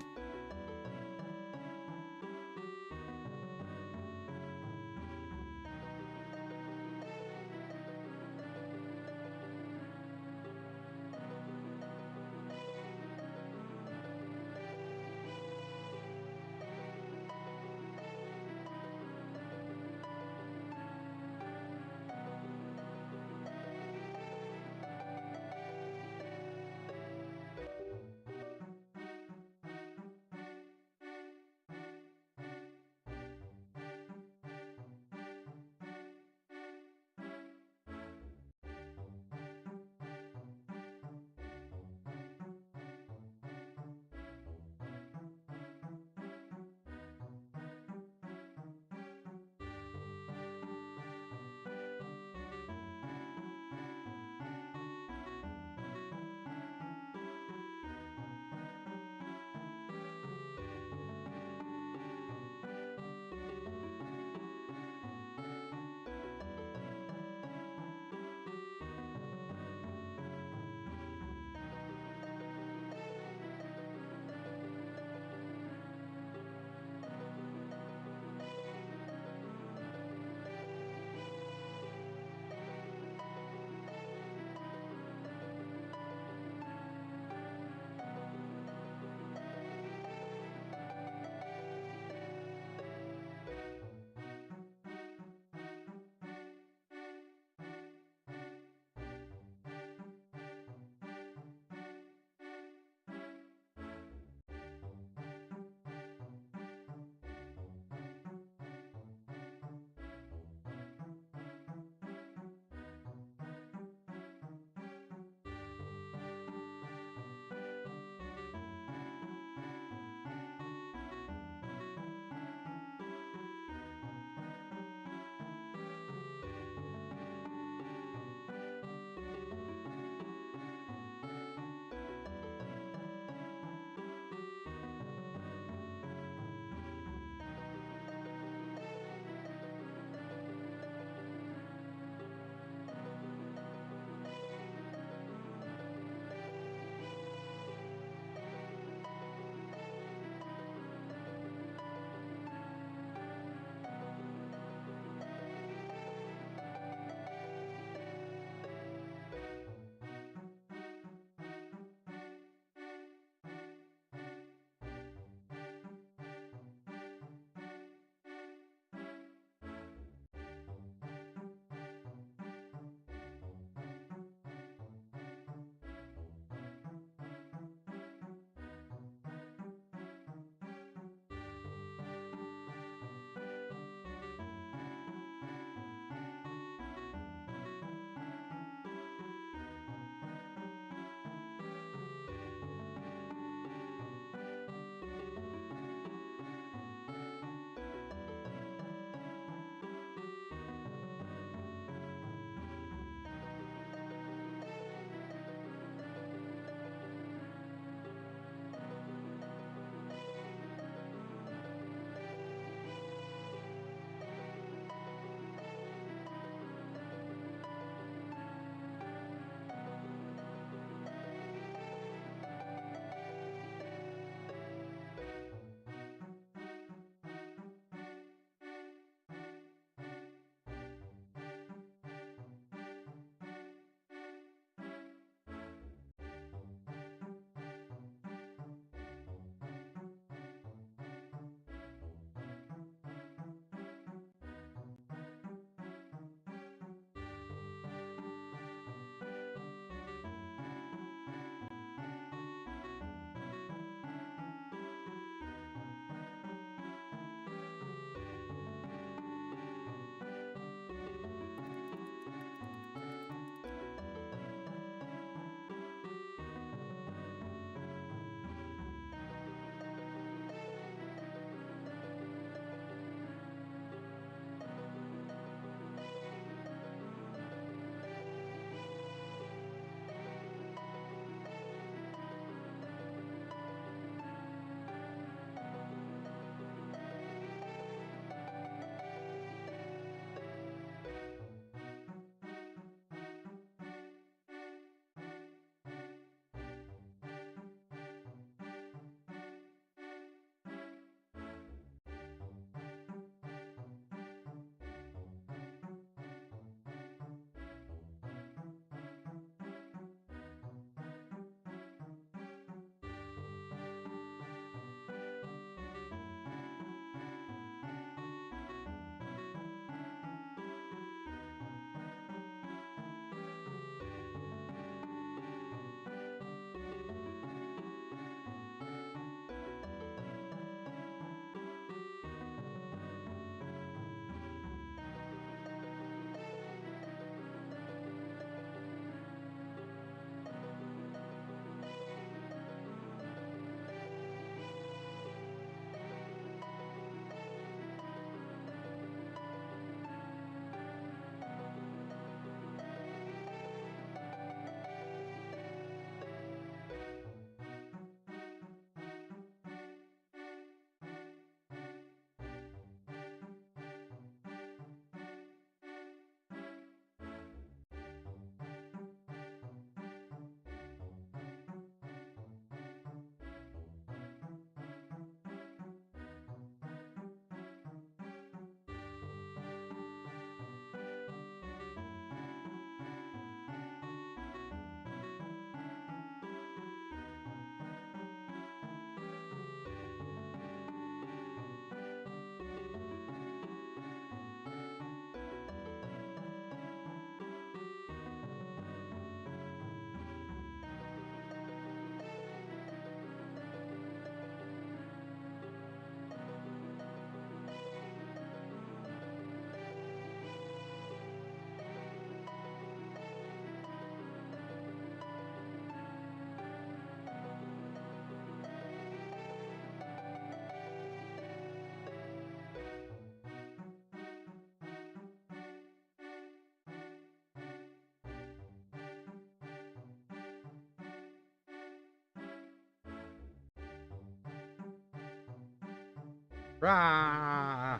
Rah!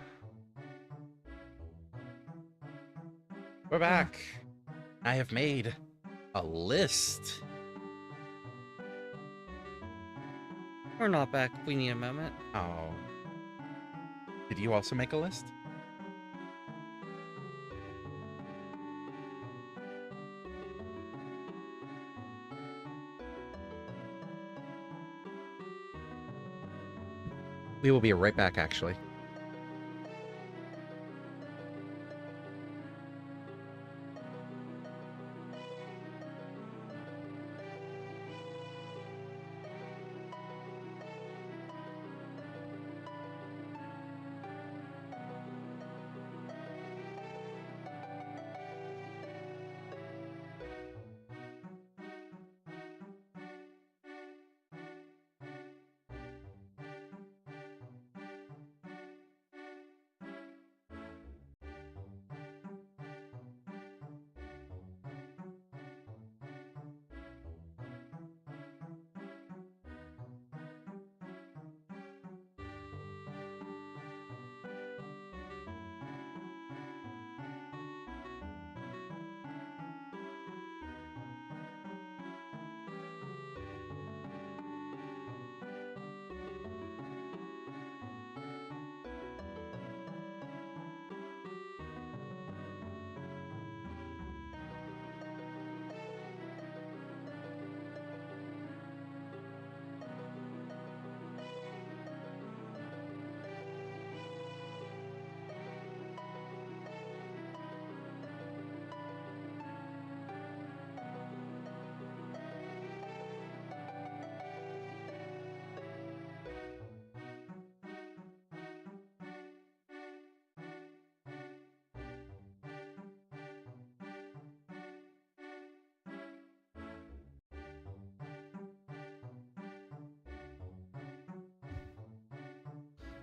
We're back. I have made a list. We're not back. We need a moment. Oh. Did you also make a list? We will be right back, actually.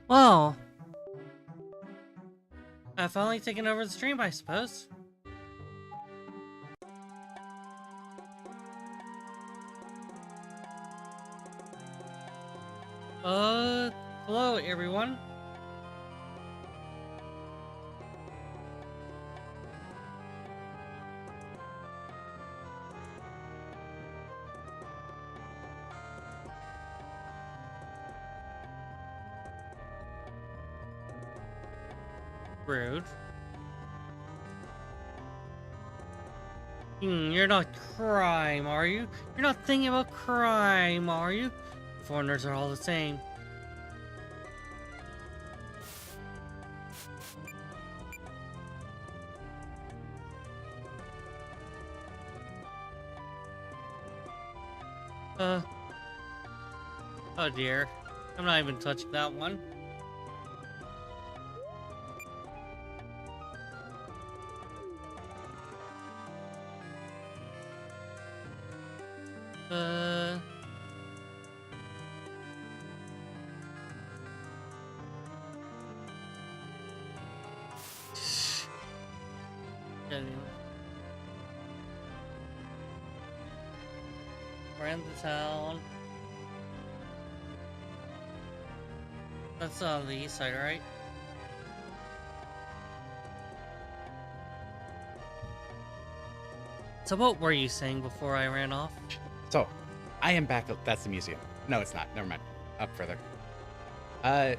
Well, I've finally taken over the stream, I suppose. Hello everyone. Rude. You're not crime, are you? You're not thinking about crime, are you? Foreigners are all the same. Oh dear. I'm not even touching that one. We're in the town. That's on the east side, right? So what were you saying before I ran off? So, I am back. That's the museum. No, it's not. Never mind. Up further. I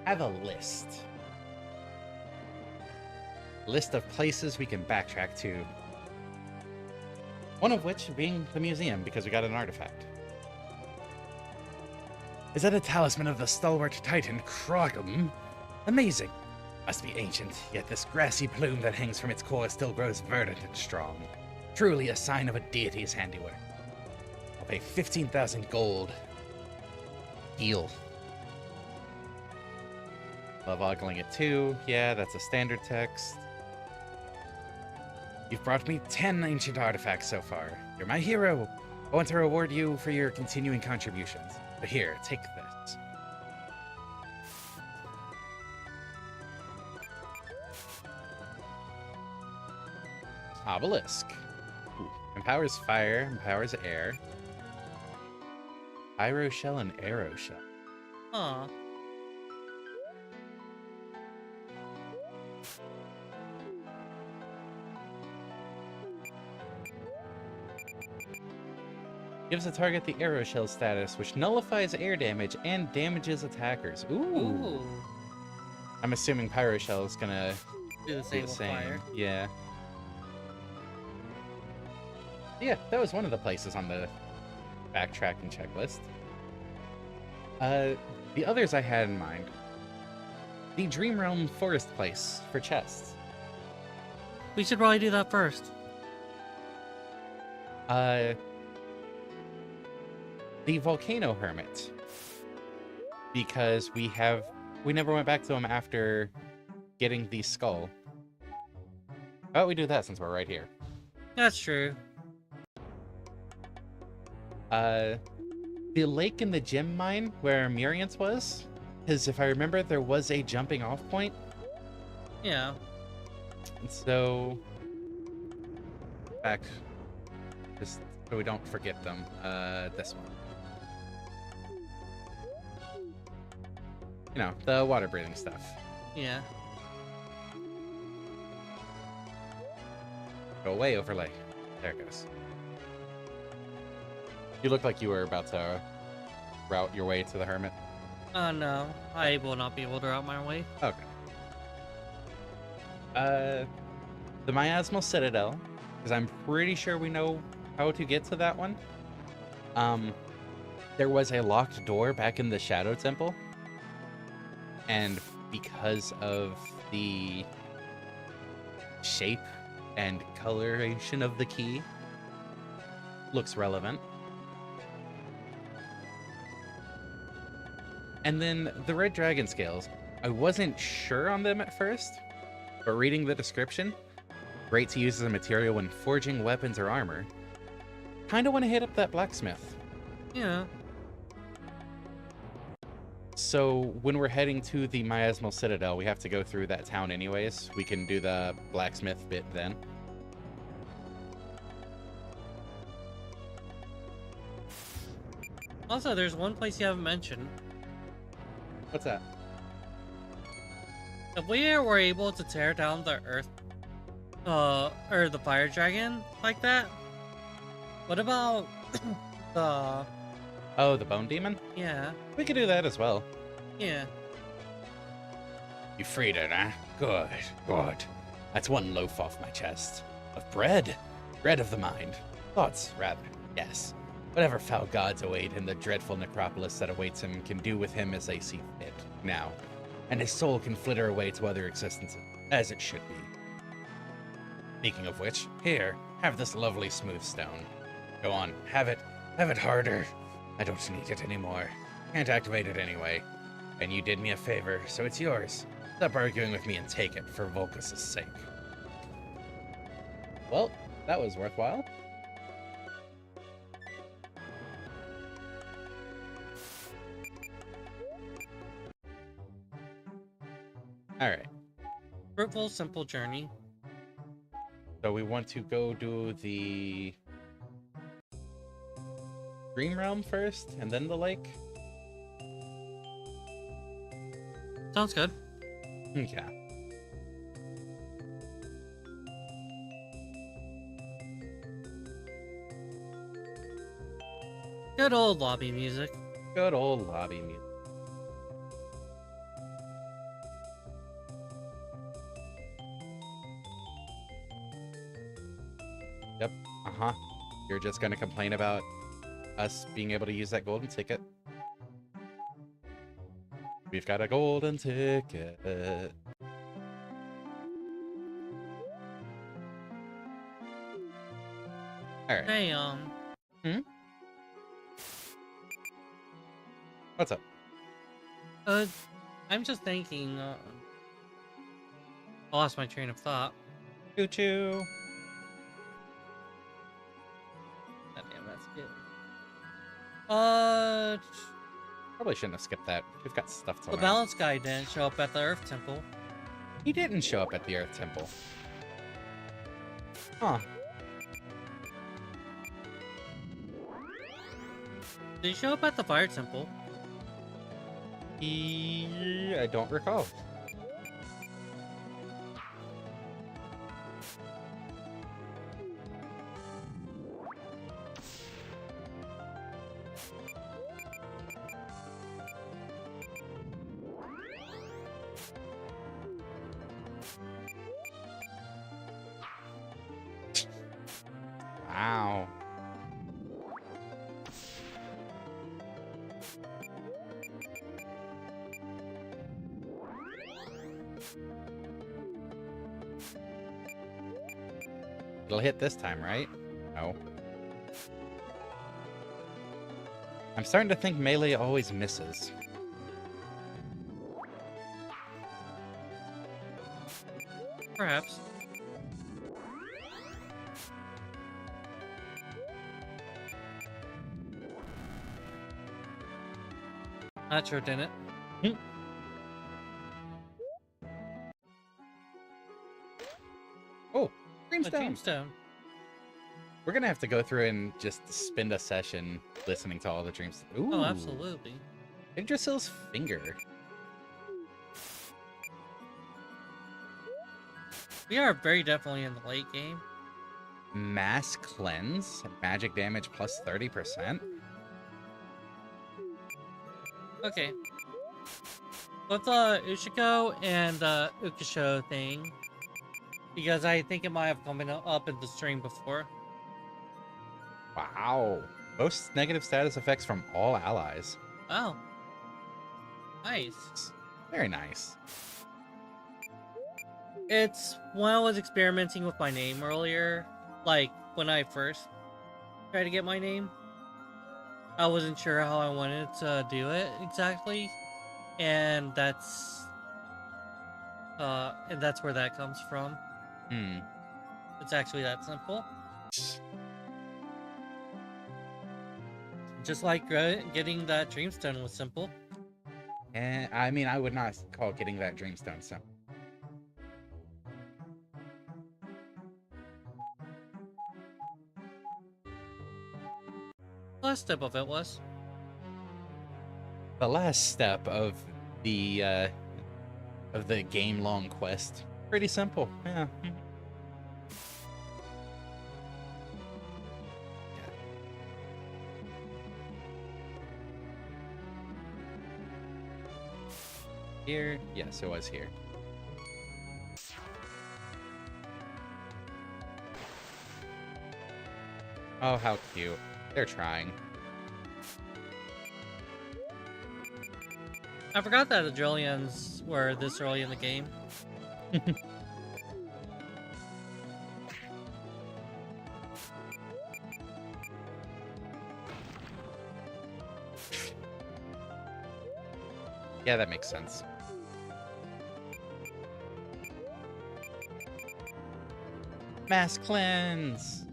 have a list. List of places we can backtrack to. One of which being the museum, because we got an artifact. Is that a talisman of the stalwart titan Krogum? Amazing. Must be ancient, yet this grassy plume that hangs from its core still grows verdant and strong. Truly a sign of a deity's handiwork. I'll pay 15,000 gold. Deal. Love ogling it too. Yeah, that's a standard text. You've brought me 10 ancient artifacts so far. You're my hero. I want to reward you for your continuing contributions. But here, take this. Obelisk. Ooh. Empowers fire, empowers air. Pyro shell and arrow shell. Aw. Gives a target the arrow shell status, which nullifies air damage and damages attackers. Ooh. Ooh. I'm assuming pyro shell is gonna Do the do same the with same. fire. Yeah. Yeah, that was one of the places on the backtracking checklist. The others I had in mind. The Dream Realm Forest place for chests. We should probably do that first. The Volcano Hermit. Because we never went back to him after getting the skull. How about we do that since we're right here? That's true. The lake in the gem mine where Muriance was, because if I remember, there was a jumping off point. Yeah. So, back, just so we don't forget them. This one. You know, the water breathing stuff. Yeah. Go away, overlay. There it goes. You look like you were about to route your way to the hermit. No. I will not be able to route my way. Okay. The Miasmal Citadel, because I'm pretty sure we know how to get to that one. There was a locked door back in the Shadow Temple. And because of the shape and coloration of the key, looks relevant. And then the red dragon scales. I wasn't sure on them at first, but reading the description, great to use as a material when forging weapons or armor. Kinda want to hit up that blacksmith. Yeah. So when we're heading to the Miasmal Citadel, we have to go through that town anyways. We can do the blacksmith bit then. Also, there's one place you haven't mentioned. What's that? If we were able to tear down the earth, or the fire dragon like that, what about the... Oh, the bone demon? Yeah. We could do that as well. Yeah. You freed it, huh? Good, good. That's one loaf off my chest. Of bread. Bread of the mind. Thoughts, rather. Yes. Whatever foul gods await in the dreadful necropolis that awaits him can do with him as they see fit, now. And his soul can flitter away to other existences, as it should be. Speaking of which, here, have this lovely smooth stone. Go on, have it harder. I don't need it anymore. Can't activate it anyway. And you did me a favor, so it's yours. Stop arguing with me and take it, for Volcus' sake. Well, that was worthwhile. Alright. Fruitful, simple journey. So we want to go do the Dream Realm first, and then the lake? Sounds good. Okay. Good old lobby music. Good old lobby music. Yep. Uh-huh. You're just gonna complain about us being able to use that golden ticket. We've got a golden ticket. Alright. Hey, What's up? I'm just thinking, I lost my train of thought. Choo-choo. God damn, that's good. Probably shouldn't have skipped that. We've got stuff to The learn. balance guy didn't show up at the Earth Temple. He didn't show up at the Earth Temple. Huh. Did he show up at the Fire Temple? I don't recall. It'll hit this time, right? No. I'm starting to think melee always misses. Perhaps. Not sure, didn't it? Hmm. Oh, A Dreamstone. Dreamstone. We're gonna have to go through and just spend a session listening to all the dreams. Ooh, Oh, absolutely. Yggdrasil's finger. We are very definitely in the late game. Mass cleanse, magic damage plus 30%. Okay. With the Ushiko and the Ukasho thing, because I think it might have come up in the stream before. Wow. Most negative status effects from all allies. Oh. Nice. Very nice. It's when I was experimenting with my name earlier, like when I first tried to get my name, I wasn't sure how I wanted to do it exactly, and that's where that comes from. It's actually that simple. Just like getting that Dreamstone was simple. And I mean, I would not call getting that Dreamstone simple. Last step of it was. The last step of the game-long quest. Pretty simple. Yeah. Here? Yes, it was here. Oh, how cute. They're trying. I forgot that the Drillians were this early in the game. Yeah, that makes sense. Mass cleanse!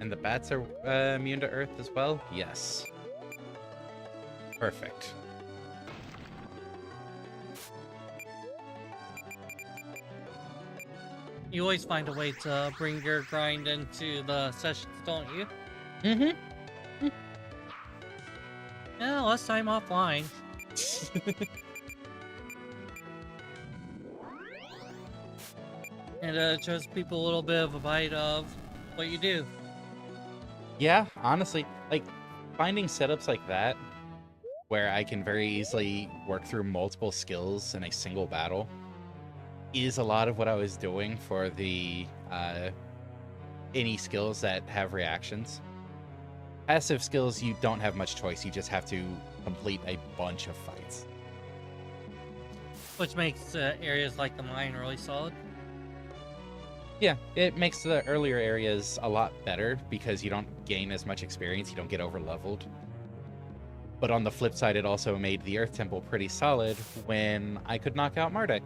And the bats are immune to Earth as well? Yes. Perfect. You always find a way to bring your grind into the sessions, don't you? Mm-hmm. Yeah, less time offline. And it shows people a little bit of a bite of what you do. Yeah, honestly, like, finding setups like that, where I can very easily work through multiple skills in a single battle, is a lot of what I was doing for the any skills that have reactions. Passive skills, you don't have much choice. You just have to complete a bunch of fights. Which makes areas like the mine really solid. Yeah, it makes the earlier areas a lot better because you don't gain as much experience. You don't get over-leveled. But on the flip side, it also made the Earth Temple pretty solid when I could knock out MARDEK.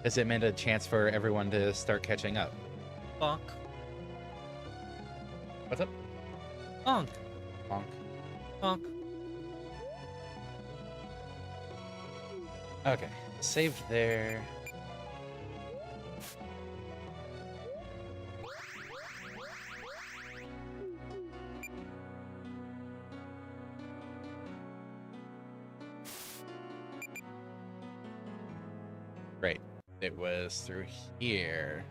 As it meant a chance for everyone to start catching up. Bonk. What's up? Bonk. Bonk. Bonk. Okay, saved there. Great. It was through here.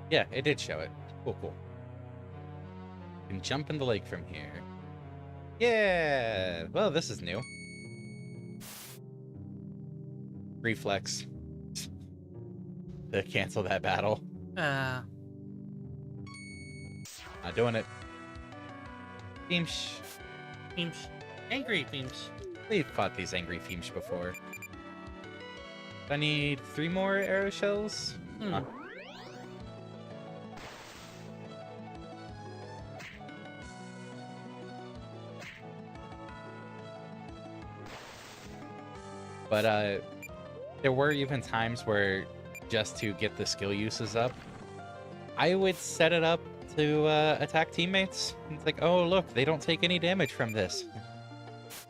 Yeah, it did show it. Cool, cool. You can jump in the lake from here. Yeah! Well, this is new. reflex to cancel that battle. Ah, Not doing it. Feemsh. Feemsh. Angry Feemsh. We've fought these angry Feemsh before. I need 3 more arrow shells. Hmm. Huh. But there were even times where just to get the skill uses up, I would set it up to attack teammates. It's like, oh look, they don't take any damage from this.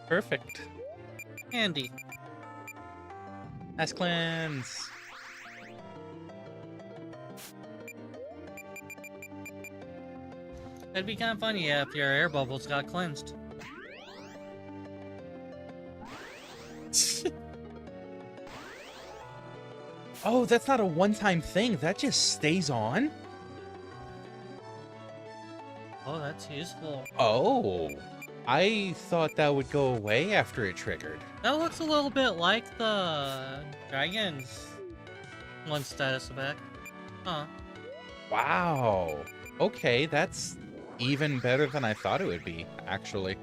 Perfect. Handy. Mass cleanse. That'd be kind of funny if your air bubbles got cleansed. Oh, that's not a one-time thing. That just stays on? Oh, that's useful. Oh. I thought that would go away after it triggered. That looks a little bit like the Dragon's one status effect. Huh. Wow. Okay, that's even better than I thought it would be, actually.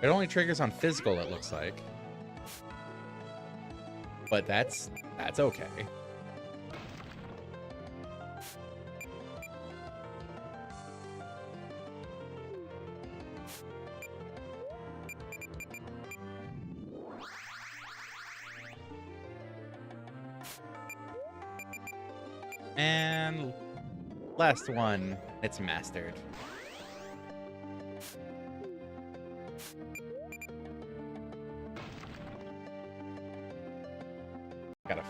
It only triggers on physical, it looks like. But that's okay. And last one, it's mastered. Gotta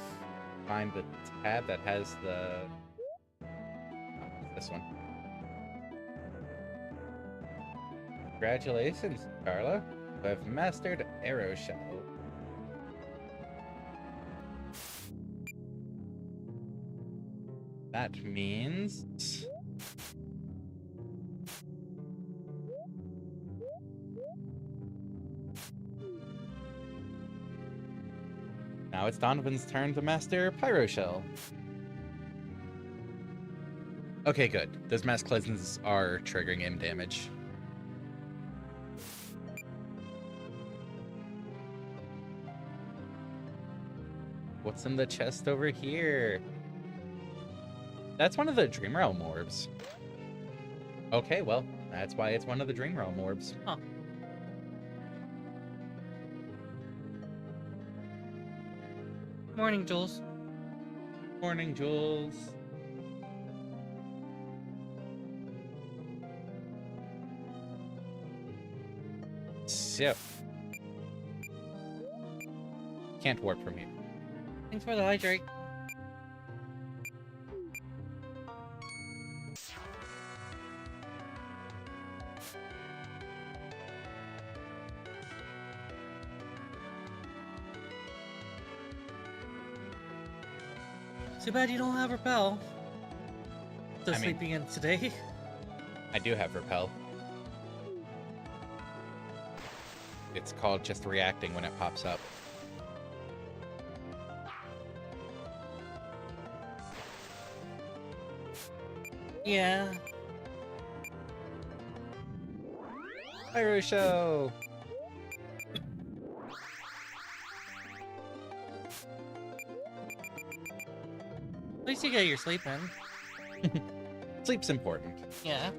find the tab that has the... oh, this one. Congratulations, Carla. You have mastered Arrow Shell. That means... now it's Donovan's turn to master Pyro Shell. Okay, good. Those mass cleanses are triggering him damage. What's in the chest over here? That's one of the Dream Realm orbs. Okay, well, that's why it's one of the Dream Realm orbs. Huh. Morning, Jules. Morning, Jules. So. Can't warp from here. Thanks for the hydrate. Too bad you don't have repel. So I mean- sleeping in today. I do have repel. It's called just reacting when it pops up. Yeah. Pyro Show! At least you get your sleep in. Sleep's important. Yeah.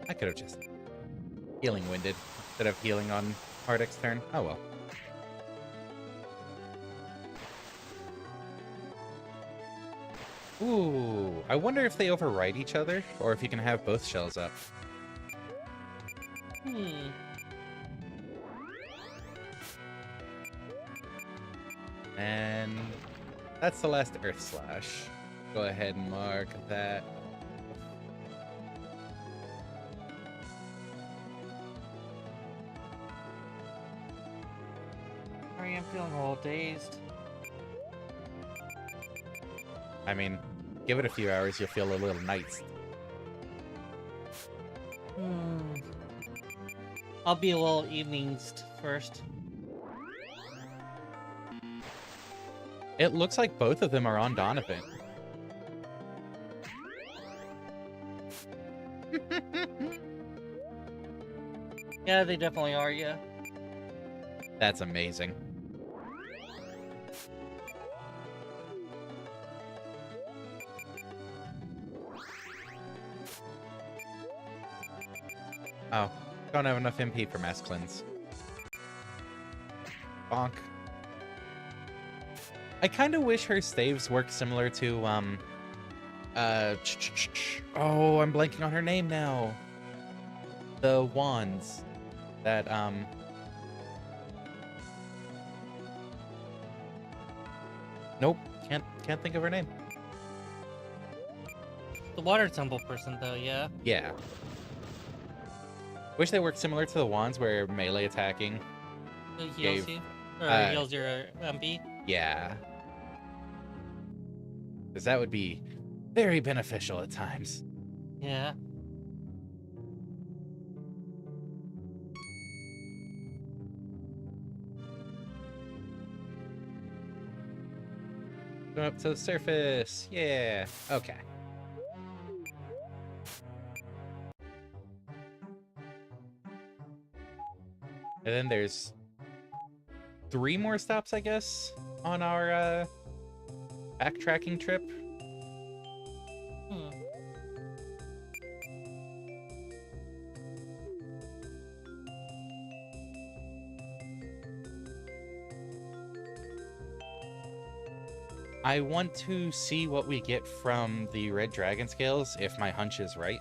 I could have just healing winded instead of healing on MARDEK's turn. Oh well. Ooh, I wonder if they override each other or if you can have both shells up. Hmm. And that's the last Earth Slash. Go ahead and mark that. Sorry, I'm feeling a little dazed. I mean, give it a few hours, you'll feel a little nice. Hmm. I'll be a little evenings first. It looks like both of them are on Donovan. Yeah, they definitely are, yeah. That's amazing. Oh, don't have enough MP for Mass Cleanse. Bonk. I kind of wish her staves work similar to, oh, I'm blanking on her name now. The wands that, nope, can't think of her name. The water temple person, though, yeah. Yeah. Wish they worked similar to the wands where melee attacking. It heals Gave, you. Or heals your MP. Yeah. Because that would be very beneficial at times. Yeah. Go up to the surface. Yeah. Okay. And then there's 3 more stops, I guess, on our backtracking trip. Hmm. I want to see what we get from the red dragon scales, if my hunch is right.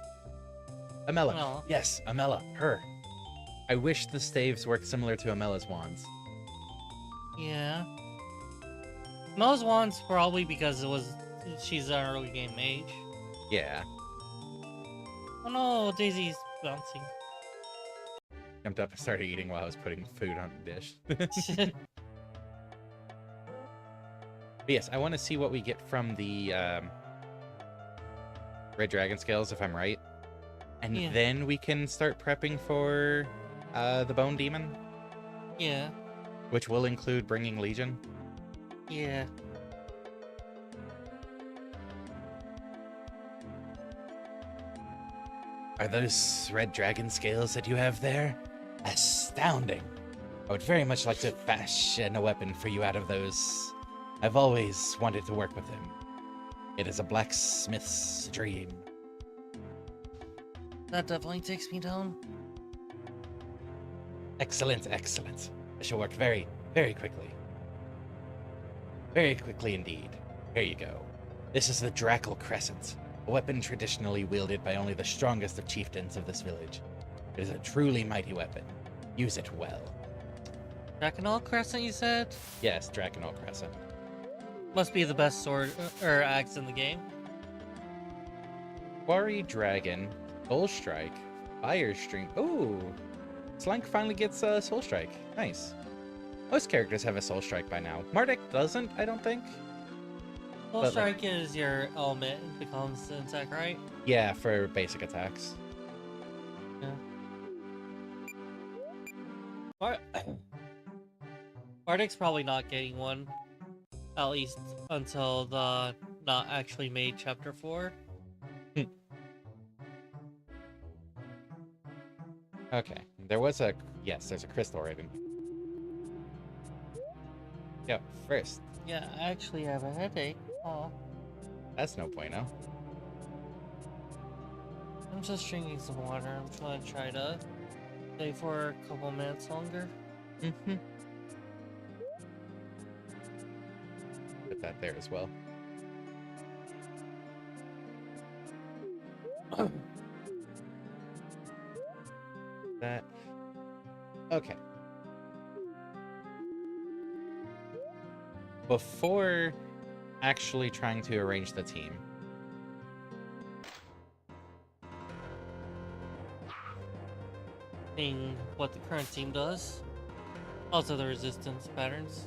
Amela. Amela. Yes, Amela. Her. I wish the staves worked similar to Amela's wands. Yeah. Mel's wand's probably because she's an early game mage. Yeah. Oh no, Daisy's bouncing. Jumped up and started eating while I was putting food on the dish. But yes, I want to see what we get from the red dragon scales, if I'm right. And Yeah. then we can start prepping for the bone demon, Yeah. which will include bringing Legion. Yeah. Are those red dragon scales that you have there? Astounding. I would very much like to fashion a weapon for you out of those. I've always wanted to work with them. It is a blacksmith's dream. That definitely takes me down. Excellent, excellent. I shall work very, very quickly. Very quickly indeed. Here you go. This is the Drackle Crescent, a weapon traditionally wielded by only the strongest of chieftains of this village. It is a truly mighty weapon. Use it well. Drakenol Crescent, you said? Yes, Drakenol Crescent. Must be the best sword or axe in the game. Quarry Dragon, Soul Strike, Fire Stream. Ooh! Slunk finally gets Soul Strike. Nice. Most characters have a Soul Strike by now. MARDEK doesn't, I don't think. Soul But, Strike is your element, becomes an attack, right? Yeah, for basic attacks. Yeah. MARDEK's probably not getting one. At least until the not actually made chapter 4. Okay. There was a... Yes, there's a crystal raven. Yep, first. Yeah, I actually have a headache. Oh, That's no bueno. I'm just drinking some water. I'm trying to stay for a couple minutes longer. Mm-hmm. Put that there as well. That. Okay. Before actually trying to arrange the team, Seeing what the current team does. Also the resistance patterns.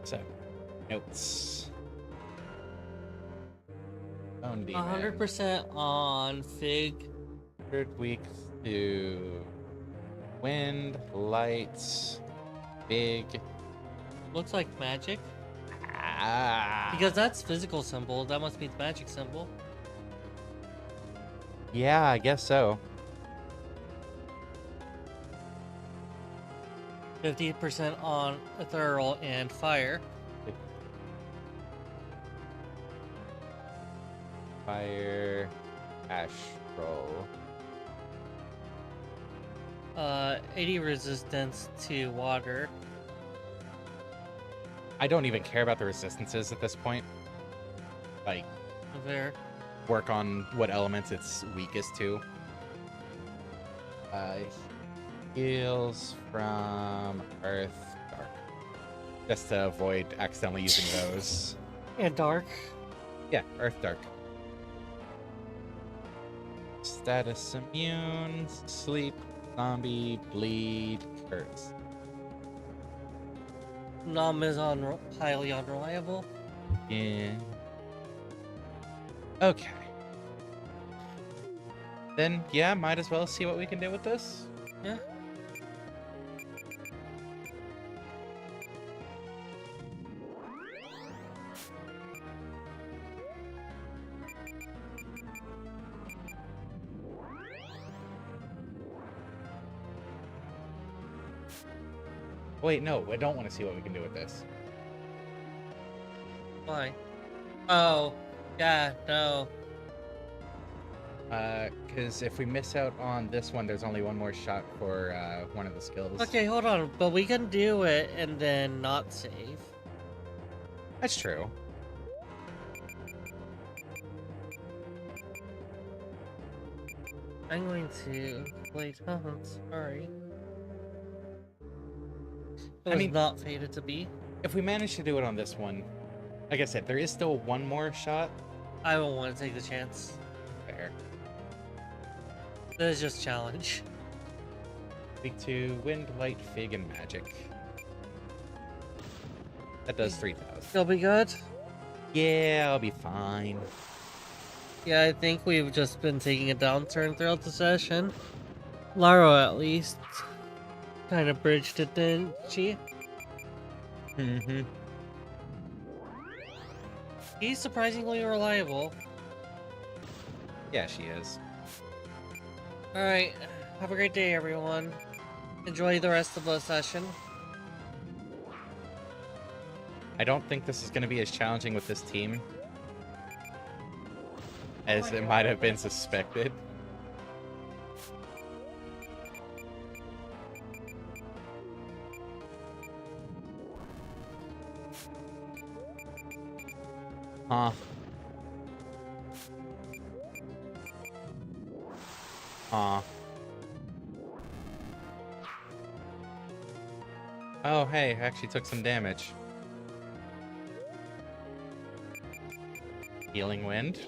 so notes. Bone demon. 100% on Fig. 3rd week to Wind, lights, big. Looks like magic. Ah. Because that's physical symbol. That must be the magic symbol. Yeah, I guess so. 50% on ethereal and fire. Fire, astral. 80 resistance to water. I don't even care about the resistances at this point. Like, There. work on what elements it's weakest to. Heals from Earth, Dark. Just to avoid accidentally using those. And dark. Yeah, Earth, Dark. Status immune, sleep, zombie, bleed, curse. Nom is highly unreliable. Yeah. Okay. Then, yeah, might as well see what we can do with this. Yeah. Wait, no, I don't want to see what we can do with this. Why? Oh, yeah, no. Because if we miss out on this one, there's only one more shot for one of the skills. Okay, hold on. But we can do it and then not save. That's true. I'm going to wait. Sorry. It was not fated to be. If we manage to do it on this one, like I said, there is still one more shot. I don't want to take the chance. Fair. That is just challenge. Week 2, wind, light, fig, and magic. That does 3,000. You'll be good? Yeah, I'll be fine. Yeah, I think we've just been taking a downturn throughout the session. Lara, at least, kind of bridged it, didn't she? Mm-hmm. He's surprisingly reliable. Yeah, she is. Alright, have a great day, everyone. Enjoy the rest of the session. I don't think this is going to be as challenging with this team as it might have been suspected. Huh. Huh. Oh, hey, I actually took some damage. Healing wind.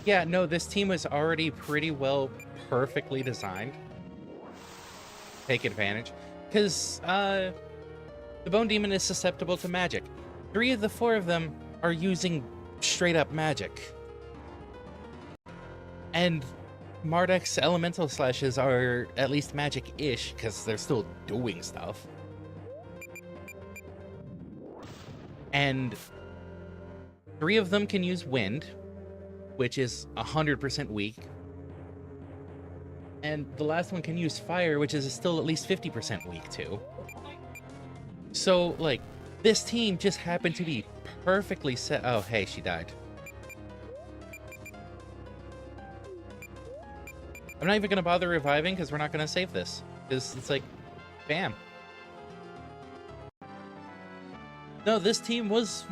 Yeah, no, this team was already pretty well perfectly designed. Take advantage. Because, the Bone Demon is susceptible to magic. 3 of the 4 of them are using straight up magic. And MARDEK's elemental slashes are at least magic-ish, because they're still doing stuff. And 3 of them can use wind, which is 100% weak. And the last one can use fire, which is still at least 50% weak too. So, like, this team just happened to be perfectly set. Oh, hey, she died. I'm not even going to bother reviving because we're not going to save this. Because it's like, bam. No, this team was,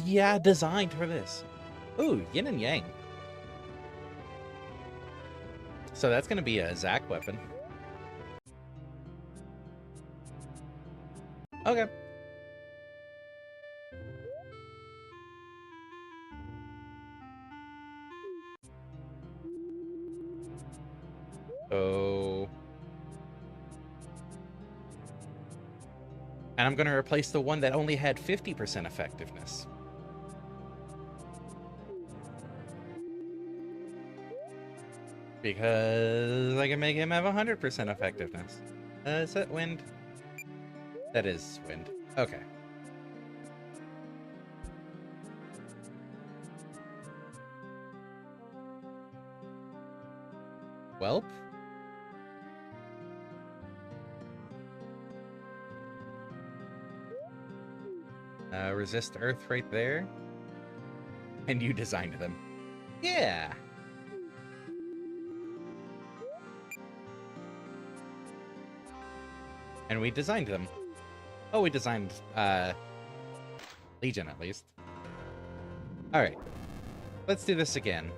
yeah, designed for this. Ooh, yin and yang. So that's going to be a Zac weapon. Okay. Oh. And I'm going to replace the one that only had 50% effectiveness. Because I can make him have 100% effectiveness. Is that wind? That is wind. Okay. Welp? Resist Earth right there. And you designed them. Yeah! And we designed them. Oh, we designed, Legion, at least. Alright. Let's do this again.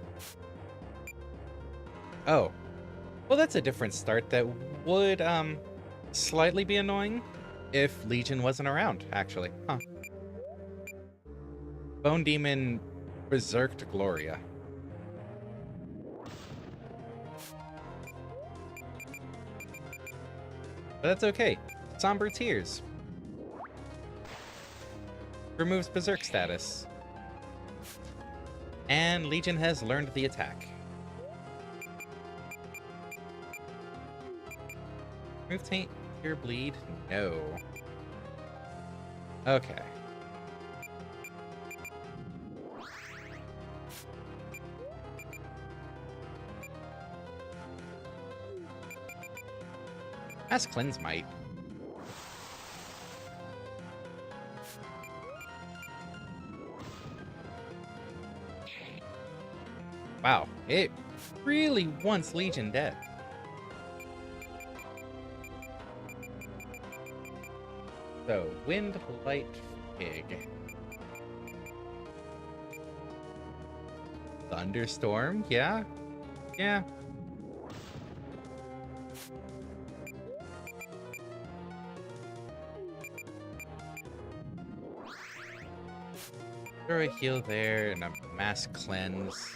Oh. Well, that's a different start that would, slightly be annoying if Legion wasn't around, actually. Huh. Bone Demon Berserked Gloria. But that's okay. Somber Tears. Removes Berserk status. And Legion has learned the attack. Remove Taint, Cure Bleed? No. Okay. Mass Cleanse might. Wow, it really wants Legion dead. So, Wind, Light, Pig. Thunderstorm, yeah? Yeah. Throw a heal there and a mass cleanse.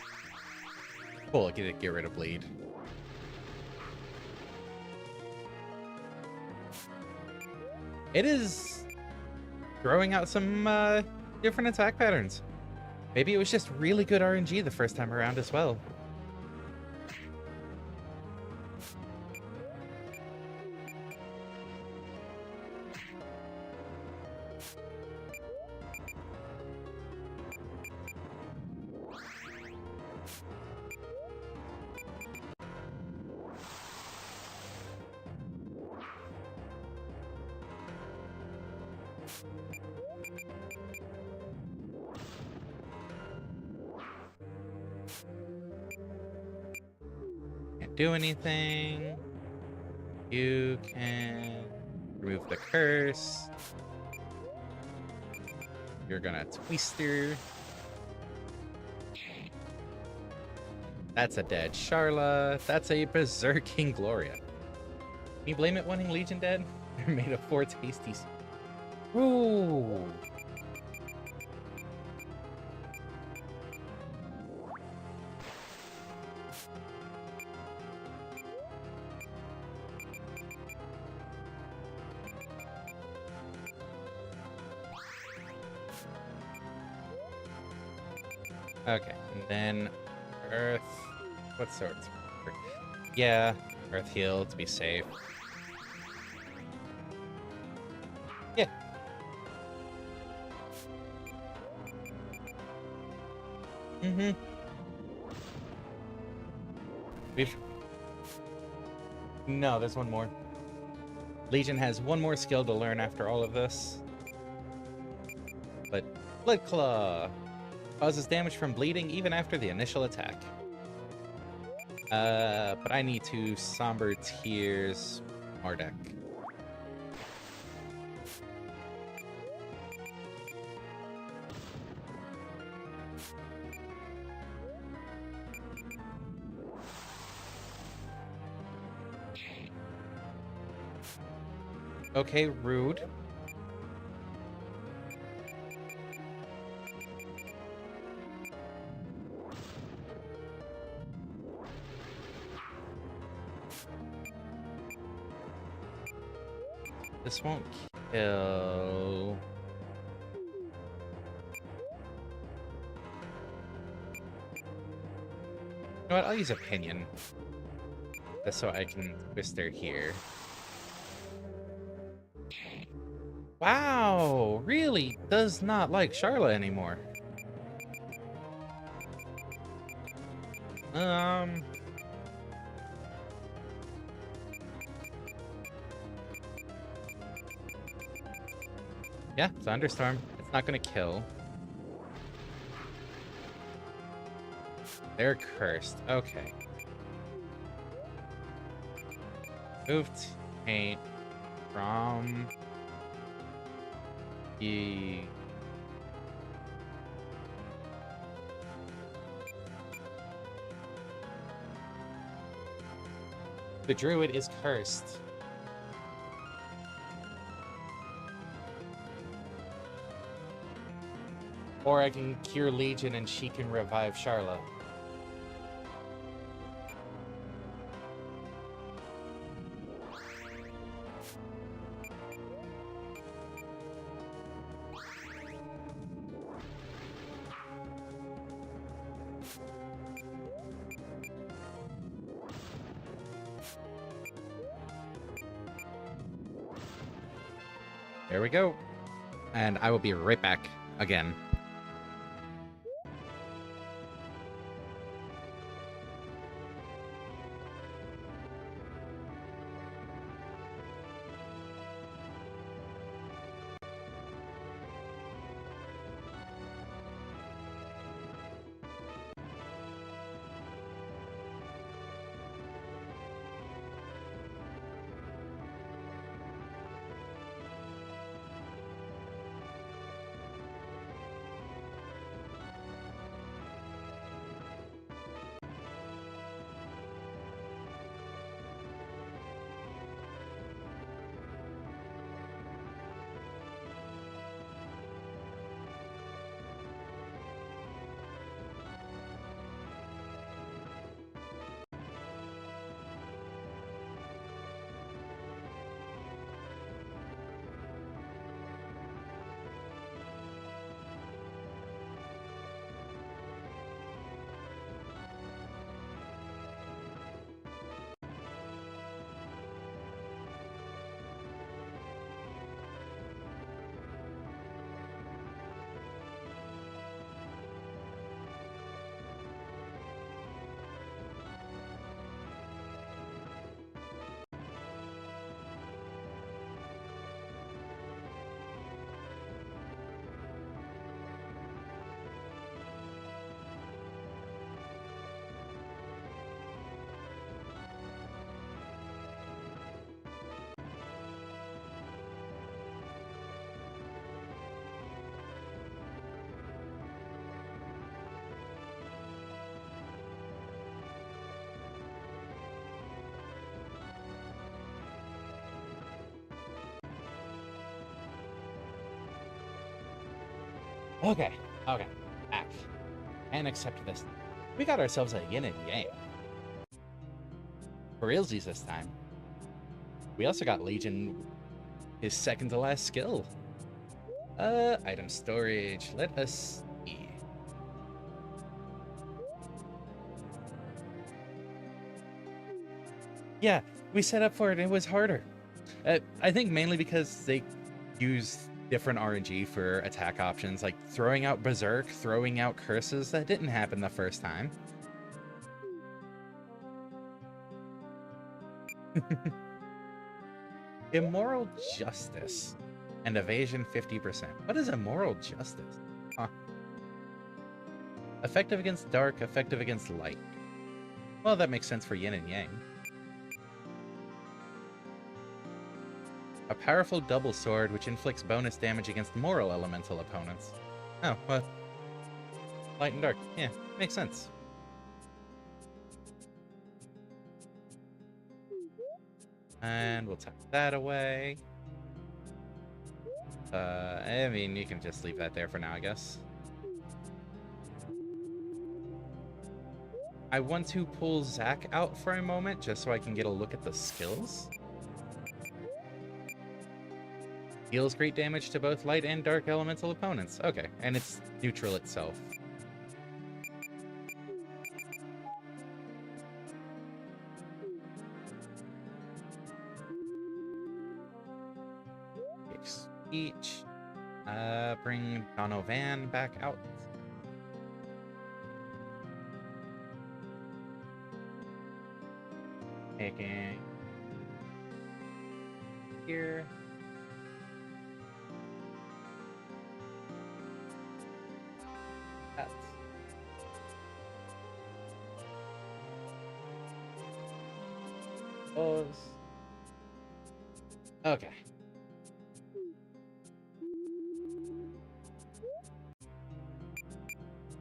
Cool, get rid of bleed. It is throwing out some different attack patterns. Maybe it was just really good RNG the first time around as well. Can't do anything. You can remove the curse. You're gonna Twister. That's a dead Charla. That's a Berserking Gloria. Can you blame it wanting Legion dead? They're made of 4 tasties. Ooh. Okay, and then Earth. What sorts? Yeah, Earth Heal to be safe. Yeah. Mm-hmm. No, there's one more. Legion has one more skill to learn after all of this. But Blood Claw causes damage from bleeding even after the initial attack. But I need to Somber Tears MARDEK. Okay, rude. This won't kill. You know what? I'll use Opinion. Just so I can twist her here. Wow! Really does not like Charlotte anymore. Yeah, Thunderstorm. It's not gonna kill. They're cursed. Okay. Moved paint from the druid is cursed. Or I can cure Legion and she can revive Charlotte. There we go. And I will be right back again. Okay, back. And accept this. We got ourselves a yin and yang. For realsies this time. We also got Legion, his second to last skill. Item storage. Let us see. Yeah, we set up for it and it was harder. I think mainly because they used different RNG for attack options, like throwing out Berserk, throwing out Curses. That didn't happen the first time. Immoral Justice and Evasion 50%. What is Immoral Justice? Huh. Effective against dark, effective against light. Well, that makes sense for yin and yang. A powerful double sword which inflicts bonus damage against moral elemental opponents. Oh, well. Light and dark. Yeah, makes sense. And we'll tuck that away. I mean, you can just leave that there for now, I guess. I want to pull Zach out for a moment, just so I can get a look at the skills. Deals great damage to both light and dark elemental opponents. Okay, and it's neutral itself. Each. Bring Donovan back out. Taking here. That's those. Okay.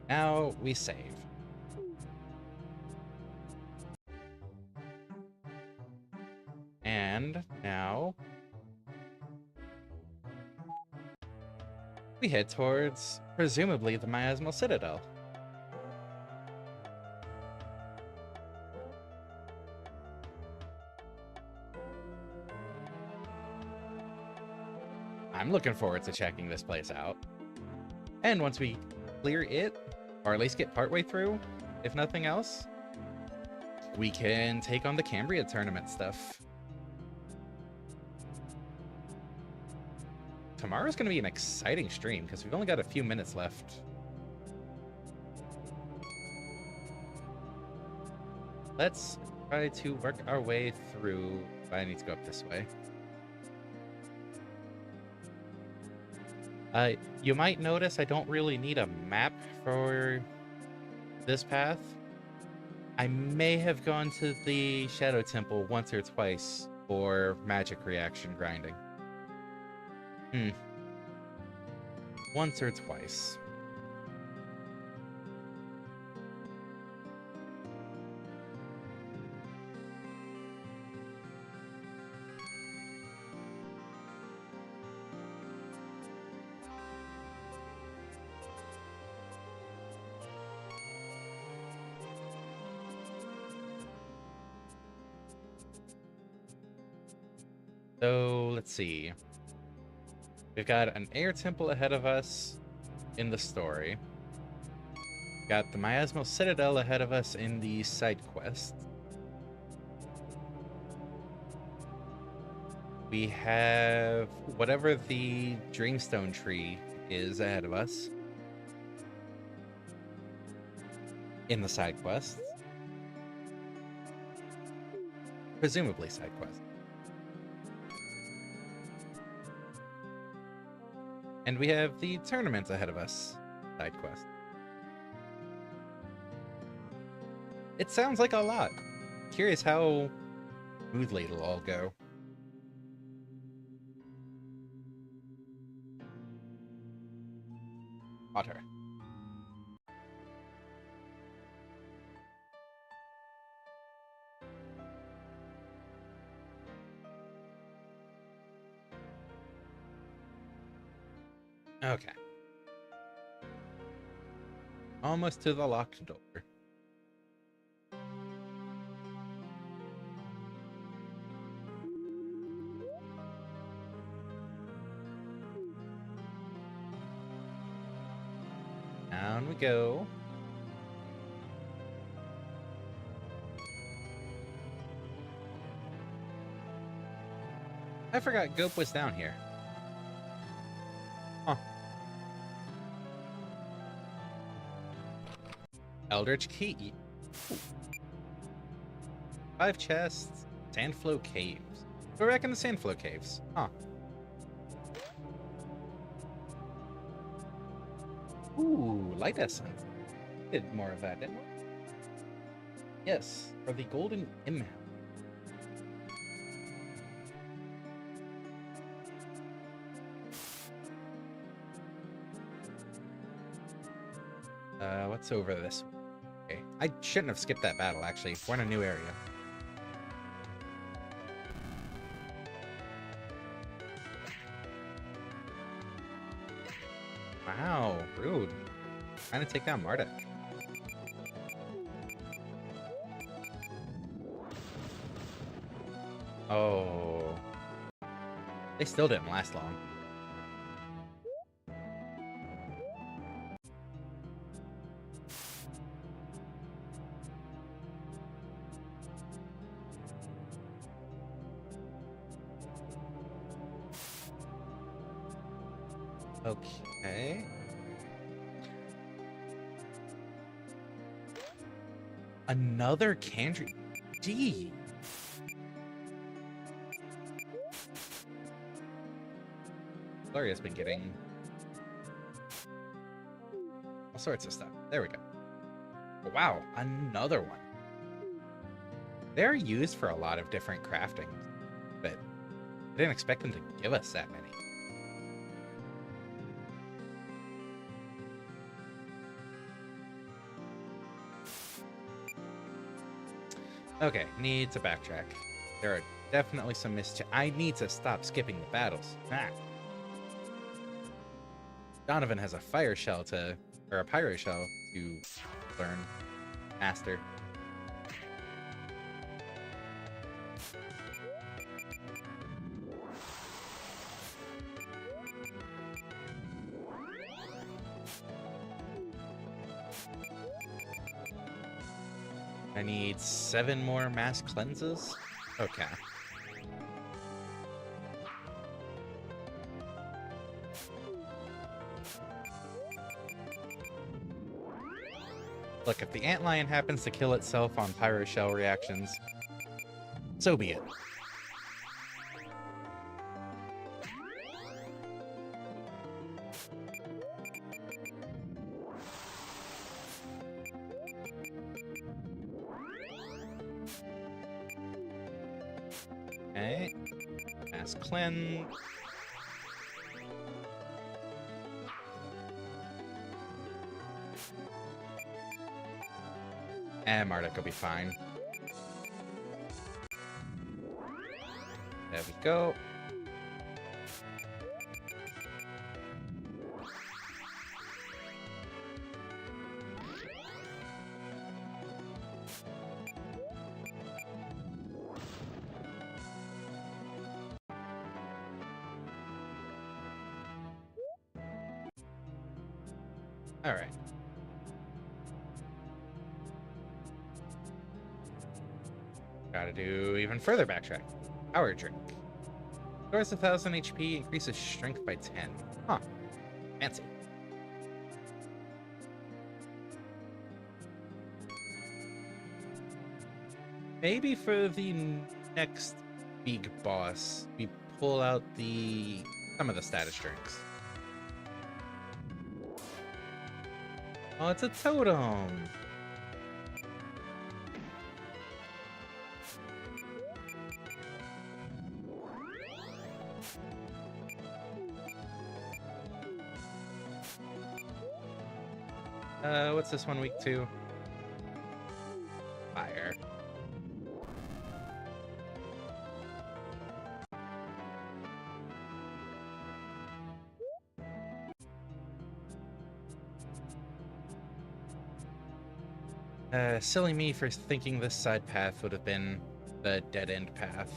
Now we save. And now we head towards, presumably, the Miasmal Citadel. I'm looking forward to checking this place out. And once we clear it, or at least get partway through, if nothing else, we can take on the Cambria tournament stuff. Tomorrow's going to be an exciting stream because we've only got a few minutes left. Let's try to work our way through. I need to go up this way. You might notice I don't really need a map for this path. I may have gone to the Shadow Temple once or twice for magic reaction grinding. Once or twice. So, let's see. We've got an air temple ahead of us in the story. Got the Miasmal Citadel ahead of us in the side quest. We have whatever the Dreamstone tree is ahead of us in the side quest. Presumably side quest. And we have the tournament ahead of us. Side quest. It sounds like a lot. Curious how smoothly it'll all go. Water. Okay. Almost to the locked door. Down we go. I forgot Gope was down here. Huh. Eldritch Key. Ooh. 5 chests. Sandflow Caves. We're back in the Sandflow Caves. Huh. Ooh, Light Essence. Did more of that, didn't we? Yes, for the Golden Imham. What's over this way? Okay. I shouldn't have skipped that battle, actually. We're in a new area. Wow, rude. Trying to take down MARDEK. Oh. They still didn't last long. Okay. Another Candry. Gee. Gloria's been getting all sorts of stuff. There we go. Wow, another one. They're used for a lot of different crafting, but I didn't expect them to give us that many. Okay, need to backtrack. There are definitely some I need to stop skipping the battles. Ah. Donovan has a fire shell or a pyro shell to learn, master. I need 7 more mass cleanses. Okay. Look, if the antlion happens to kill itself on pyro shell reactions, so be it. Okay. Mass cleanse. And MARDEK will be fine. There we go. All right. Gotta do even further backtrack. Power drink. Stores 1,000 HP, increases strength by 10. Huh. Fancy. Maybe for the next big boss, we pull out some of the status drinks. Oh, it's a totem. What's this one, week 2? Fire. Silly me for thinking this side path would have been the dead-end path.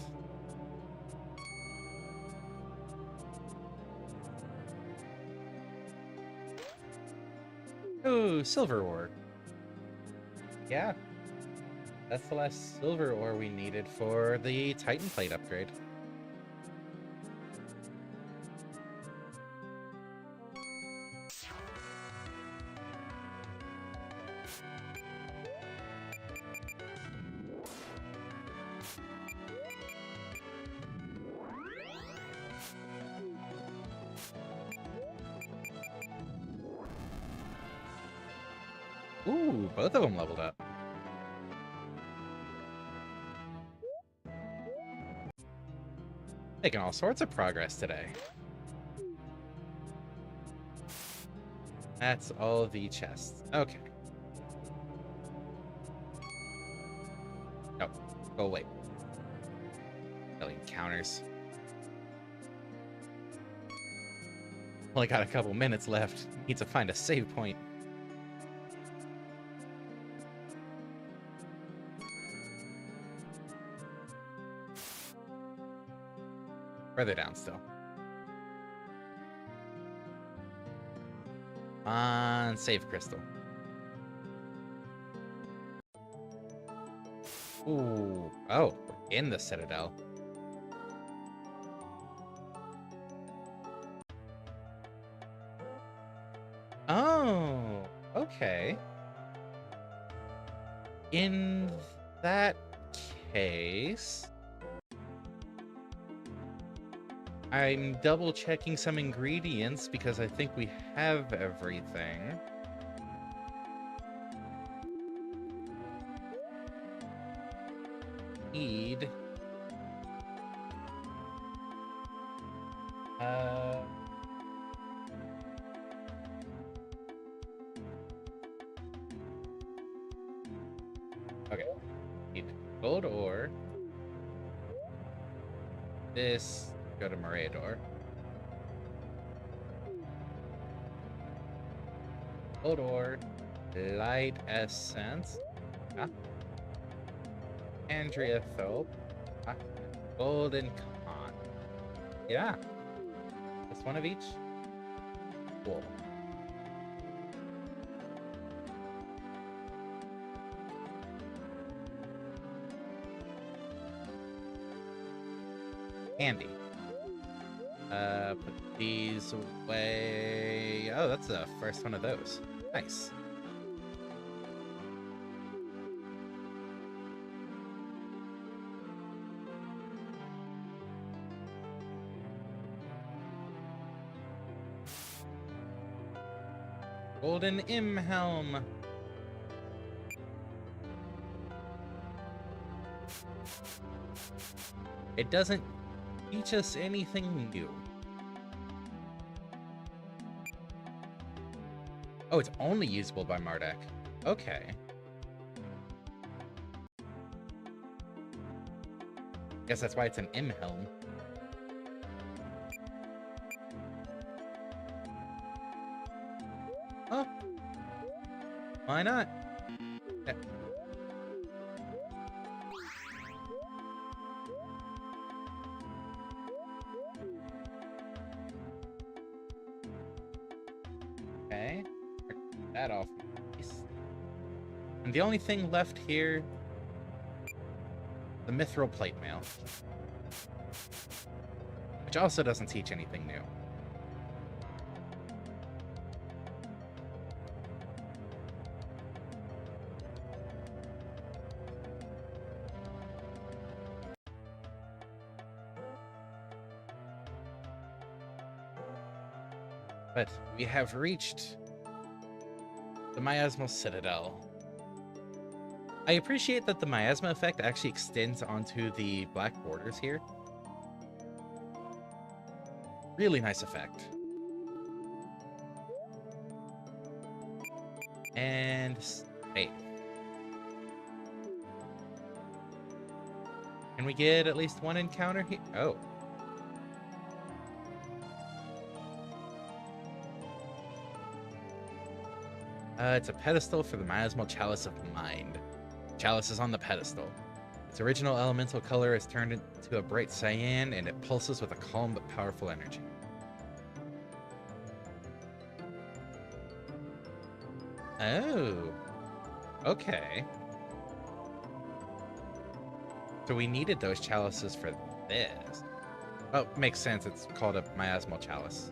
Oh, silver ore. Yeah. That's the last silver ore we needed for the Titan plate upgrade. Ooh, both of them leveled up. Making all sorts of progress today. That's all the chests. Okay. Oh, go away. Million counters. Only got a couple minutes left. Need to find a save point. Further down still. On save crystal. Ooh. Oh, we're in the Citadel. Okay. In that case, I'm double checking some ingredients because I think we have everything. Need. Okay. Need gold ore. This go to Morador. Gold ore. Light essence. Ah. Andrea Thope. Ah. Golden con. Yeah. Just one of each. Cool. Handy. Put these away. Oh, that's the first one of those. Nice. Golden Imhelm. It doesn't teach us anything new. Oh, it's only usable by MARDEK. Okay. Guess that's why it's an Imhelm. Oh. Why not? Yeah. Okay. Check that off. And the only thing left here, the Mithril Plate Mail. Which also doesn't teach anything new. But we have reached the Miasmal Citadel. I appreciate that the miasma effect actually extends onto the black borders here. Really nice effect. And save. Can we get at least one encounter here? Oh. It's a pedestal for the Miasmal Chalice of Mind. Chalice is on the pedestal. Its original elemental color is turned into a bright cyan, and it pulses with a calm but powerful energy. Oh. Okay. So we needed those chalices for this. Oh, makes sense. It's called a Miasmal Chalice.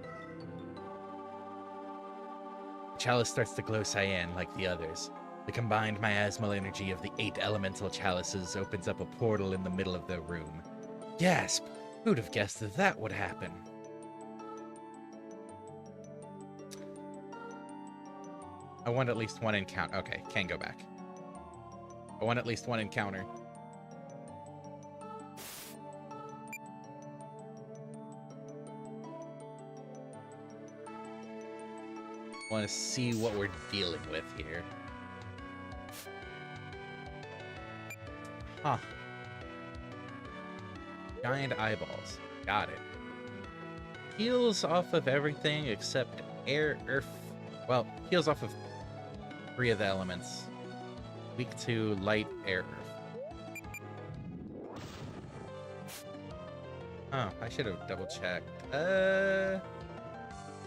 The chalice starts to glow cyan like the others. The combined miasmal energy of the 8 elemental chalices opens up a portal in the middle of the room. Gasp! Who'd have guessed that would happen? I want at least one encounter. Okay, can go back. I want at least one encounter. Want to see what we're dealing with here. Huh. Giant eyeballs. Got it. Heals off of everything except air, earth. Well, heals off of 3 of the elements. Weak to light, air, earth. Oh, I should have double checked.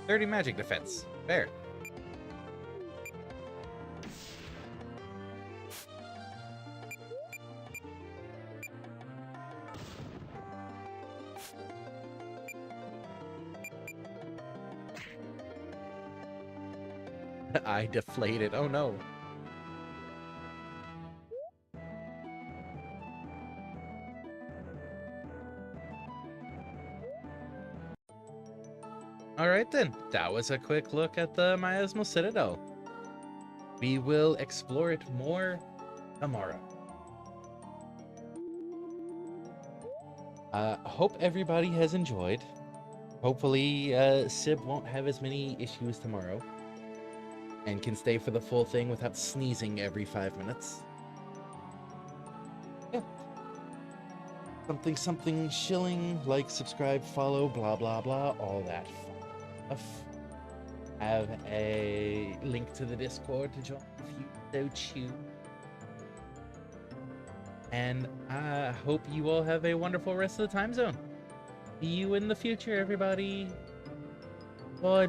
30 magic defense. Fair. I deflated. Oh no. Alright then, that was a quick look at the Miasmal Citadel. We will explore it more tomorrow. Hope everybody has enjoyed. Hopefully, Sib won't have as many issues tomorrow and can stay for the full thing without sneezing every 5 minutes. Yeah. Something shilling, like, subscribe, follow, blah blah blah, all that fun stuff. Have a link to the Discord to join if you so choose. And I hope you all have a wonderful rest of the time zone. See you in the future, everybody. Bye.